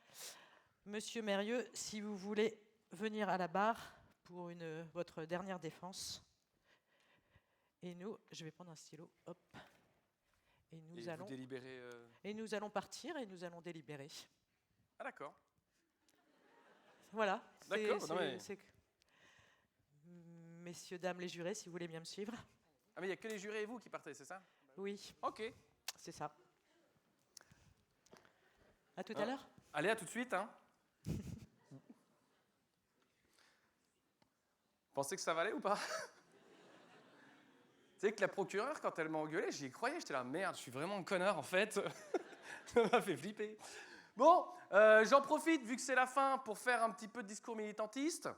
Monsieur Mérieux, si vous voulez venir à la barre pour votre dernière défense. Et nous, je vais prendre un stylo, hop. Et nous allons délibérer. Et nous allons partir et nous allons délibérer. Ah d'accord. Voilà. D'accord. Messieurs, dames, les jurés, si vous voulez bien me suivre. Ah mais il n'y a que les jurés et vous qui partez, c'est ça? Oui. Ok. C'est ça. À tout à l'heure. Allez, à tout de suite. Pensez que ça va aller ou pas? Tu sais que la procureure, quand elle m'a engueulé, j'y croyais, j'étais là, merde, je suis vraiment un connard en fait. Ça m'a fait flipper. Bon, j'en profite, vu que c'est la fin, pour faire un petit peu de discours militantiste.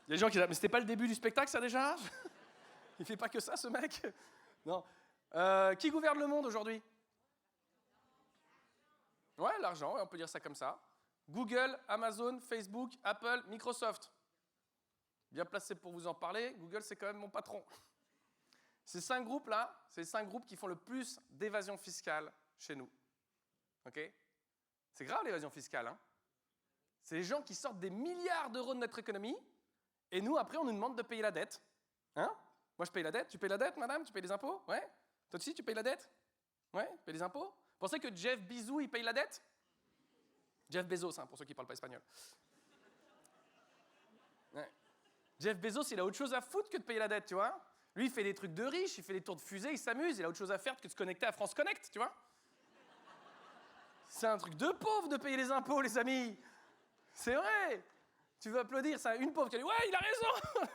Il y a des gens qui disent, mais c'était pas le début du spectacle ça déjà? Il fait pas que ça ce mec? Non. Qui gouverne le monde aujourd'hui? Ouais, l'argent, on peut dire ça comme ça. Google, Amazon, Facebook, Apple, Microsoft. Bien placé pour vous en parler, Google, c'est quand même mon patron. Ces 5 groupes-là, c'est les 5 groupes qui font le plus d'évasion fiscale chez nous. Ok? C'est grave l'évasion fiscale. C'est les gens qui sortent des milliards d'euros de notre économie, et nous, après, on nous demande de payer la dette. Moi, je paye la dette. Tu payes la dette, madame? Tu payes les impôts? Ouais. Toi aussi, tu payes la dette? Ouais, tu payes les impôts? Vous pensez que Jeff Bezos, il paye la dette? Jeff Bezos, hein, pour ceux qui ne parlent pas espagnol. Ouais. Jeff Bezos, il a autre chose à foutre que de payer la dette, tu vois. Lui, il fait des trucs de riches, il fait des tours de fusée, il s'amuse, il a autre chose à faire que de se connecter à France Connect, tu vois. C'est un truc de pauvre de payer les impôts, les amis. C'est vrai. Tu veux applaudir, c'est une pauvre qui dit « Ouais, il a raison !»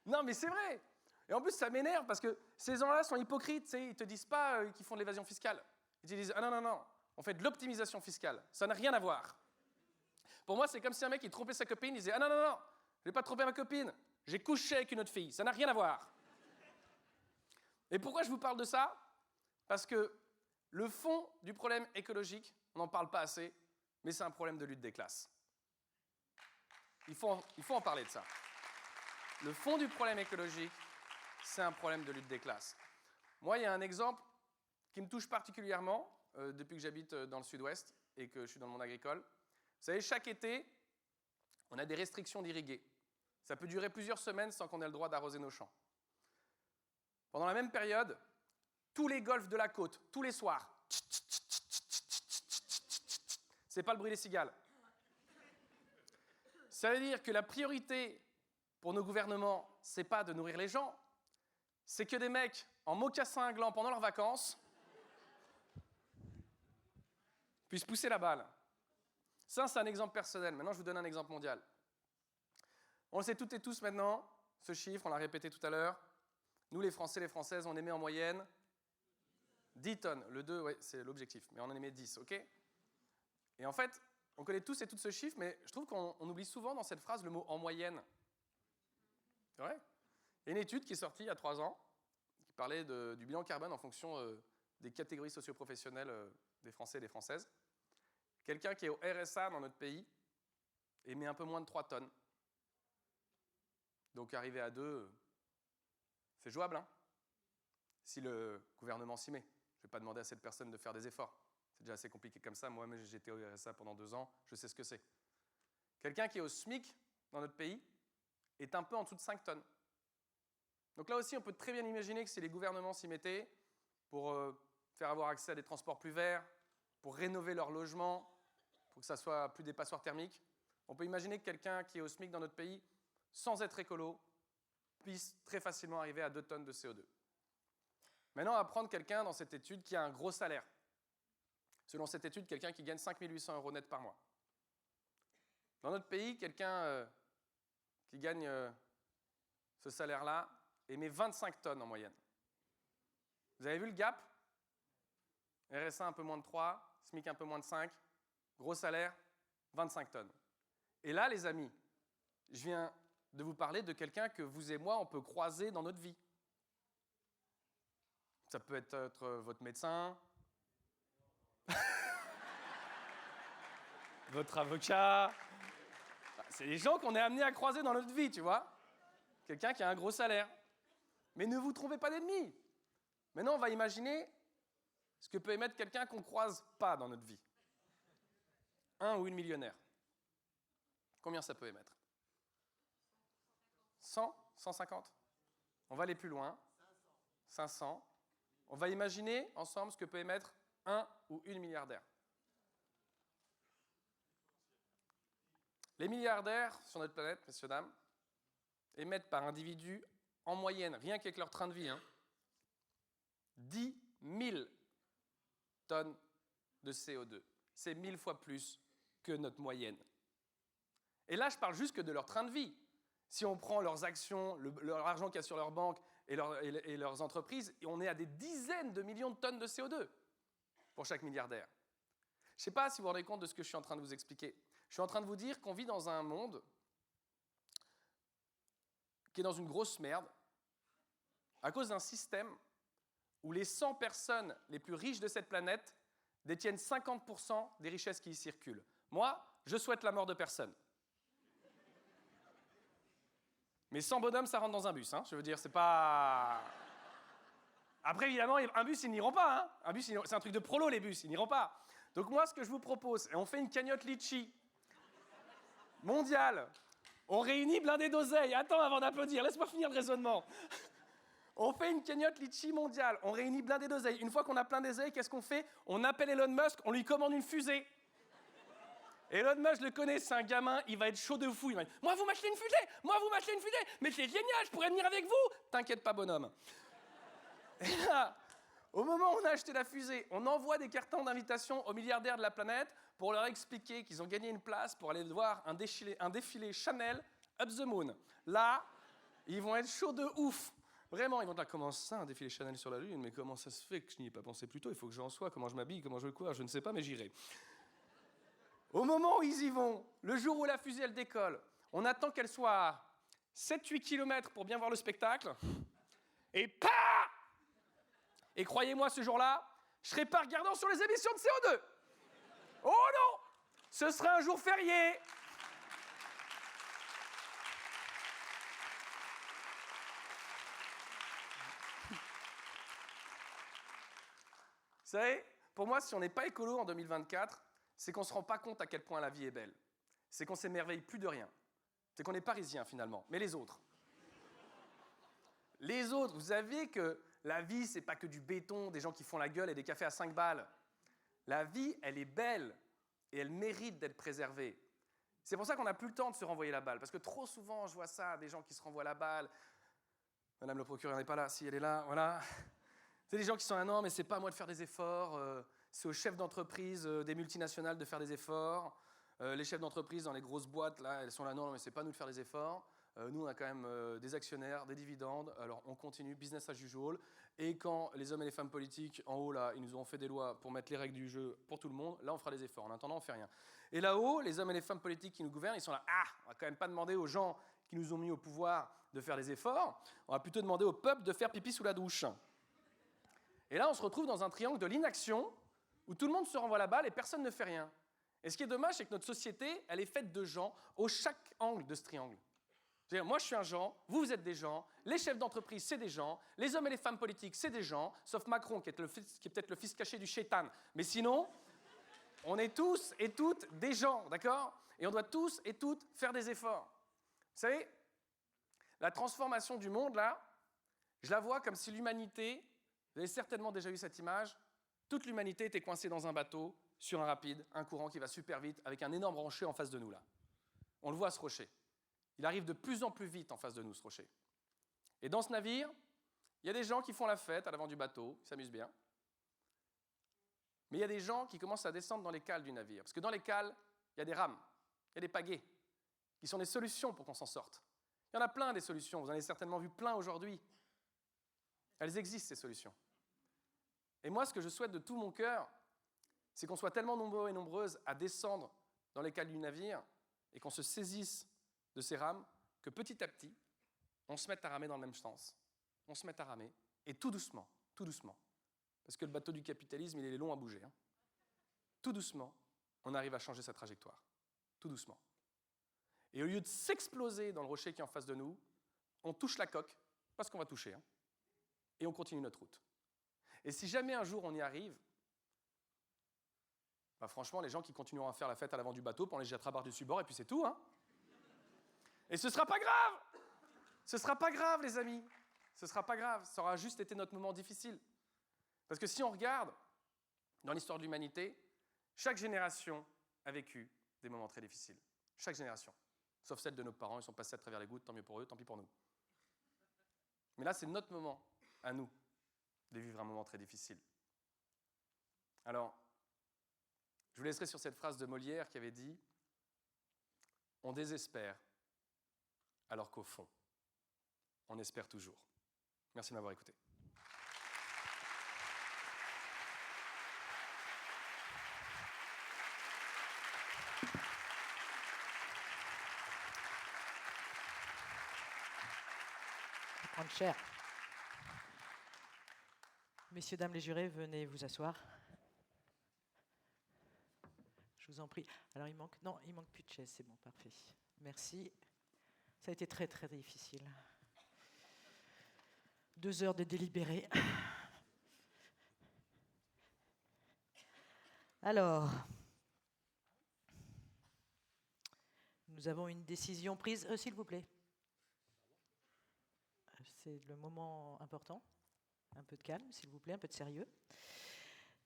Non, mais c'est vrai. Et en plus, ça m'énerve parce que ces gens-là sont hypocrites. Ils ne te disent pas qu'ils font de l'évasion fiscale. Ils te disent « Ah non, non, non, on fait de l'optimisation fiscale. Ça n'a rien à voir. » Pour moi, c'est comme si un mec il trompait sa copine, il disait « Ah non, non, non, je n'ai pas trompé ma copine. J'ai couché avec une autre fille. Ça n'a rien à voir. » Et pourquoi je vous parle de ça? Parce que le fond du problème écologique, on n'en parle pas assez, mais c'est un problème de lutte des classes. Il faut en parler de ça. Le fond du problème écologique, c'est un problème de lutte des classes. Moi, il y a un exemple qui me touche particulièrement depuis que j'habite dans le sud-ouest et que je suis dans le monde agricole. Vous savez, chaque été, on a des restrictions d'irriguer. Ça peut durer plusieurs semaines sans qu'on ait le droit d'arroser nos champs. Pendant la même période, tous les golfs de la côte, tous les soirs, c'est pas le bruit des cigales. Ça veut dire que la priorité pour nos gouvernements, c'est pas de nourrir les gens, c'est que des mecs en mocassins glans pendant leurs vacances puissent pousser la balle. Ça, c'est un exemple personnel. Maintenant, je vous donne un exemple mondial. On le sait toutes et tous maintenant, ce chiffre, on l'a répété tout à l'heure. Nous, les Français, les Françaises, on émet en moyenne 10 tonnes. Le 2, ouais, c'est l'objectif, mais on en émet 10, ok? Et en fait, on connaît tous et toutes ce chiffre, mais je trouve qu'on oublie souvent dans cette phrase le mot « en moyenne ». C'est vrai? Il y a une étude qui est sortie il y a 3 ans, qui parlait du bilan carbone en fonction des catégories socio-professionnelles des Français et des Françaises. Quelqu'un qui est au RSA dans notre pays émet un peu moins de 3 tonnes. Donc arriver à 2, c'est jouable, hein, si le gouvernement s'y met. Je ne vais pas demander à cette personne de faire des efforts. C'est déjà assez compliqué comme ça. Moi, j'étais au RSA pendant 2 ans, je sais ce que c'est. Quelqu'un qui est au SMIC dans notre pays est un peu en dessous de 5 tonnes. Donc là aussi, on peut très bien imaginer que si les gouvernements s'y mettaient pour faire avoir accès à des transports plus verts, pour rénover leur logement, pour que ça soit plus des passoires thermiques, on peut imaginer que quelqu'un qui est au SMIC dans notre pays, sans être écolo, puisse très facilement arriver à 2 tonnes de CO2. Maintenant, on va prendre quelqu'un dans cette étude qui a un gros salaire. Selon cette étude, quelqu'un qui gagne 5 800 € net par mois. Dans notre pays, quelqu'un qui gagne ce salaire-là émet 25 tonnes en moyenne. Vous avez vu le gap? RSA un peu moins de 3, SMIC un peu moins de 5, gros salaire, 25 tonnes. Et là, les amis, je viens de vous parler de quelqu'un que vous et moi, on peut croiser dans notre vie. Ça peut être votre médecin, votre avocat. C'est des gens qu'on est amenés à croiser dans notre vie, tu vois. Quelqu'un qui a un gros salaire. Mais ne vous trompez pas d'ennemis. Maintenant, on va imaginer ce que peut émettre quelqu'un qu'on ne croise pas dans notre vie. Un ou une millionnaire. Combien ça peut émettre? 100? 150? On va aller plus loin. 500. On va imaginer ensemble ce que peut émettre un ou une milliardaire. Les milliardaires sur notre planète, messieurs, dames, émettent par individu, en moyenne, rien qu'avec leur train de vie, 10 000 tonnes de CO2. C'est 1000 fois plus que notre moyenne. Et là, je parle juste que de leur train de vie. Si on prend leurs actions, leur argent qu'il y a sur leur banque et leurs entreprises, on est à des dizaines de millions de tonnes de CO2 pour chaque milliardaire. Je ne sais pas si vous vous rendez compte de ce que je suis en train de vous expliquer. Je suis en train de vous dire qu'on vit dans un monde qui est dans une grosse merde à cause d'un système où les 100 personnes les plus riches de cette planète détiennent 50% des richesses qui y circulent. Moi, je souhaite la mort de personne. Mais 100 bonhommes, ça rentre dans un bus. Je veux dire, c'est pas... Après, évidemment, un bus, ils n'iront pas. Un bus, c'est un truc de prolo, les bus, ils n'iront pas. Donc moi, ce que je vous propose, et on fait une cagnotte litchi mondiale On réunit blindé d'oseille. Attends, avant d'applaudir, laisse-moi finir le raisonnement. On fait une cagnotte litchi mondiale. On réunit blindé d'oseille. Une fois qu'on a plein d'oseille, qu'est-ce qu'on fait? On appelle Elon Musk, on lui commande une fusée. Elon Musk, je le connais, c'est un gamin, il va être chaud de fou. Il va dire, moi, vous m'achetez une fusée! Moi, vous m'achetez une fusée! Mais c'est génial, je pourrais venir avec vous! T'inquiète pas, bonhomme. Et là, au moment où on a acheté la fusée, on envoie des cartons d'invitation aux milliardaires de la planète pour leur expliquer qu'ils ont gagné une place pour aller voir un défilé Chanel Up the Moon. Là, ils vont être chauds de ouf. Vraiment, ils vont dire, comment ça, un défilé Chanel sur la Lune? Mais comment ça se fait que je n'y ai pas pensé plus tôt? Il faut que j'en sois, comment je m'habille, comment je le cours, je ne sais pas, mais j'irai. Au moment où ils y vont, le jour où la fusée elle décolle, on attend qu'elle soit à 7-8 km pour bien voir le spectacle. Et pah! Et croyez-moi, ce jour-là, je ne serai pas regardant sur les émissions de CO2. Oh non! Ce sera un jour férié. Vous savez, pour moi, si on n'est pas écolo en 2024, c'est qu'on ne se rend pas compte à quel point la vie est belle. C'est qu'on s'émerveille plus de rien. C'est qu'on est parisien finalement. Mais les autres. Les autres, vous savez que la vie, c'est pas que du béton, des gens qui font la gueule et des cafés à 5 balles. La vie, elle est belle et elle mérite d'être préservée. C'est pour ça qu'on n'a plus le temps de se renvoyer la balle. Parce que trop souvent, je vois ça, des gens qui se renvoient la balle. Madame le procureur n'est pas là, si elle est là, voilà. C'est des gens qui sont non, mais c'est pas à moi de faire des efforts. C'est aux chefs d'entreprise des multinationales de faire des efforts. Les chefs d'entreprise dans les grosses boîtes, là, elles sont là, non, mais c'est pas à nous de faire des efforts. Nous, on a quand même des actionnaires, des dividendes, alors on continue, business as usual. Et quand les hommes et les femmes politiques, en haut, là, ils nous ont fait des lois pour mettre les règles du jeu pour tout le monde, là, on fera des efforts. En attendant, on fait rien. Et là-haut, les hommes et les femmes politiques qui nous gouvernent, ils sont là, on va quand même pas demander aux gens qui nous ont mis au pouvoir de faire des efforts, on va plutôt demander au peuple de faire pipi sous la douche. Et là, on se retrouve dans un triangle de l'inaction, où tout le monde se renvoie la balle et personne ne fait rien. Et ce qui est dommage, c'est que notre société, elle est faite de gens au chaque angle de ce triangle. C'est-à-dire, moi, je suis un genre, vous êtes des gens, les chefs d'entreprise, c'est des gens, les hommes et les femmes politiques, c'est des gens, sauf Macron, qui est peut-être le fils caché du chétan. Mais sinon, on est tous et toutes des gens, d'accord? Et on doit tous et toutes faire des efforts. Vous savez, la transformation du monde, là, je la vois comme si l'humanité, vous avez certainement déjà vu cette image, toute l'humanité était coincée dans un bateau, sur un rapide, un courant qui va super vite, avec un énorme rocher en face de nous, là. On le voit, ce rocher. Il arrive de plus en plus vite en face de nous, ce rocher. Et dans ce navire, il y a des gens qui font la fête à l'avant du bateau, qui s'amusent bien. Mais il y a des gens qui commencent à descendre dans les cales du navire. Parce que dans les cales, il y a des rames, il y a des pagaies, qui sont des solutions pour qu'on s'en sorte. Il y en a plein des solutions, vous en avez certainement vu plein aujourd'hui. Elles existent, ces solutions. Et moi, ce que je souhaite de tout mon cœur, c'est qu'on soit tellement nombreux et nombreuses à descendre dans les cales du navire et qu'on se saisisse de ces rames que petit à petit, on se mette à ramer dans le même sens. On se mette à ramer, et tout doucement, parce que le bateau du capitalisme, il est long à bouger. Tout doucement, on arrive à changer sa trajectoire. Tout doucement. Et au lieu de s'exploser dans le rocher qui est en face de nous, on touche la coque, parce qu'on va toucher, et on continue notre route. Et si jamais un jour on y arrive, bah franchement, les gens qui continueront à faire la fête à l'avant du bateau, on les jettera par-dessus bord, et puis c'est tout. Et ce ne sera pas grave. Ce ne sera pas grave, les amis. Ce ne sera pas grave. Ça aura juste été notre moment difficile. Parce que si on regarde dans l'histoire de l'humanité, chaque génération a vécu des moments très difficiles. Chaque génération. Sauf celle de nos parents, ils sont passés à travers les gouttes, tant mieux pour eux, tant pis pour nous. Mais là, c'est notre moment, à nous, de vivre un moment très difficile. Alors, je vous laisserai sur cette phrase de Molière qui avait dit « On désespère, alors qu'au fond, on espère toujours. » Merci de m'avoir écouté. Prendre cher. Messieurs, dames les jurés, venez vous asseoir. Je vous en prie. Alors il manque plus de chaises, c'est bon, parfait. Merci. Ça a été très très difficile. 2 heures de délibéré. Alors, Nous avons une décision prise, s'il vous plaît. C'est le moment important. Un peu de calme, s'il vous plaît, un peu de sérieux.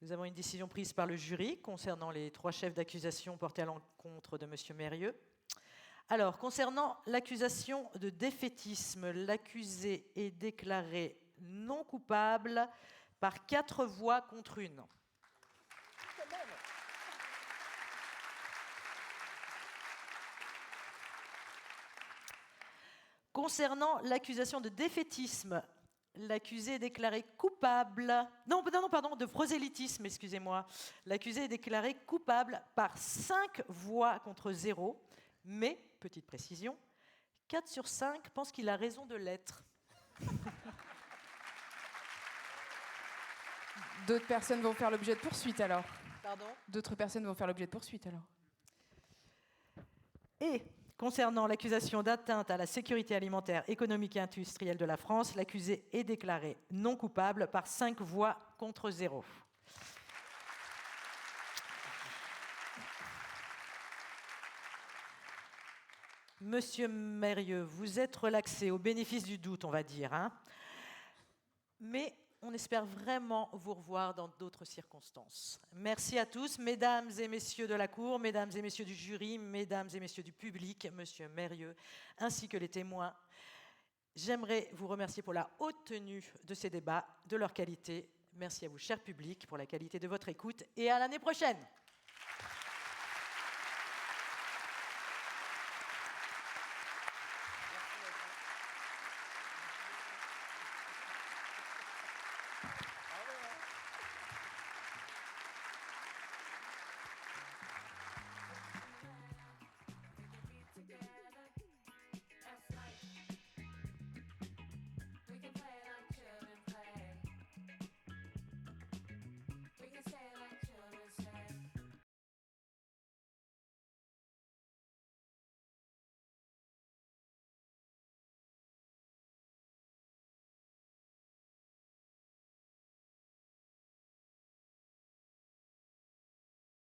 Nous avons une décision prise par le jury concernant les 3 chefs d'accusation portés à l'encontre de M. Mérieux. Alors, concernant l'accusation de défaitisme, l'accusé est déclaré non coupable par 4 voix contre 1. Concernant l'accusation de défaitisme, l'accusé est déclaré coupable... Non, pardon, de prosélytisme, excusez-moi. L'accusé est déclaré coupable par 5 voix contre 0, mais, petite précision, 4 sur 5 pensent qu'il a raison de l'être. D'autres personnes vont faire l'objet de poursuites alors. Pardon ? D'autres personnes vont faire l'objet de poursuites alors. Et concernant l'accusation d'atteinte à la sécurité alimentaire, économique et industrielle de la France, l'accusé est déclaré non coupable par 5 voix contre 0. Monsieur Mérieux, vous êtes relaxé au bénéfice du doute, on va dire, hein ? Mais on espère vraiment vous revoir dans d'autres circonstances. Merci à tous, mesdames et messieurs de la Cour, mesdames et messieurs du jury, mesdames et messieurs du public, monsieur Mérieux, ainsi que les témoins. J'aimerais vous remercier pour la haute tenue de ces débats, de leur qualité. Merci à vous, cher public, pour la qualité de votre écoute et à l'année prochaine.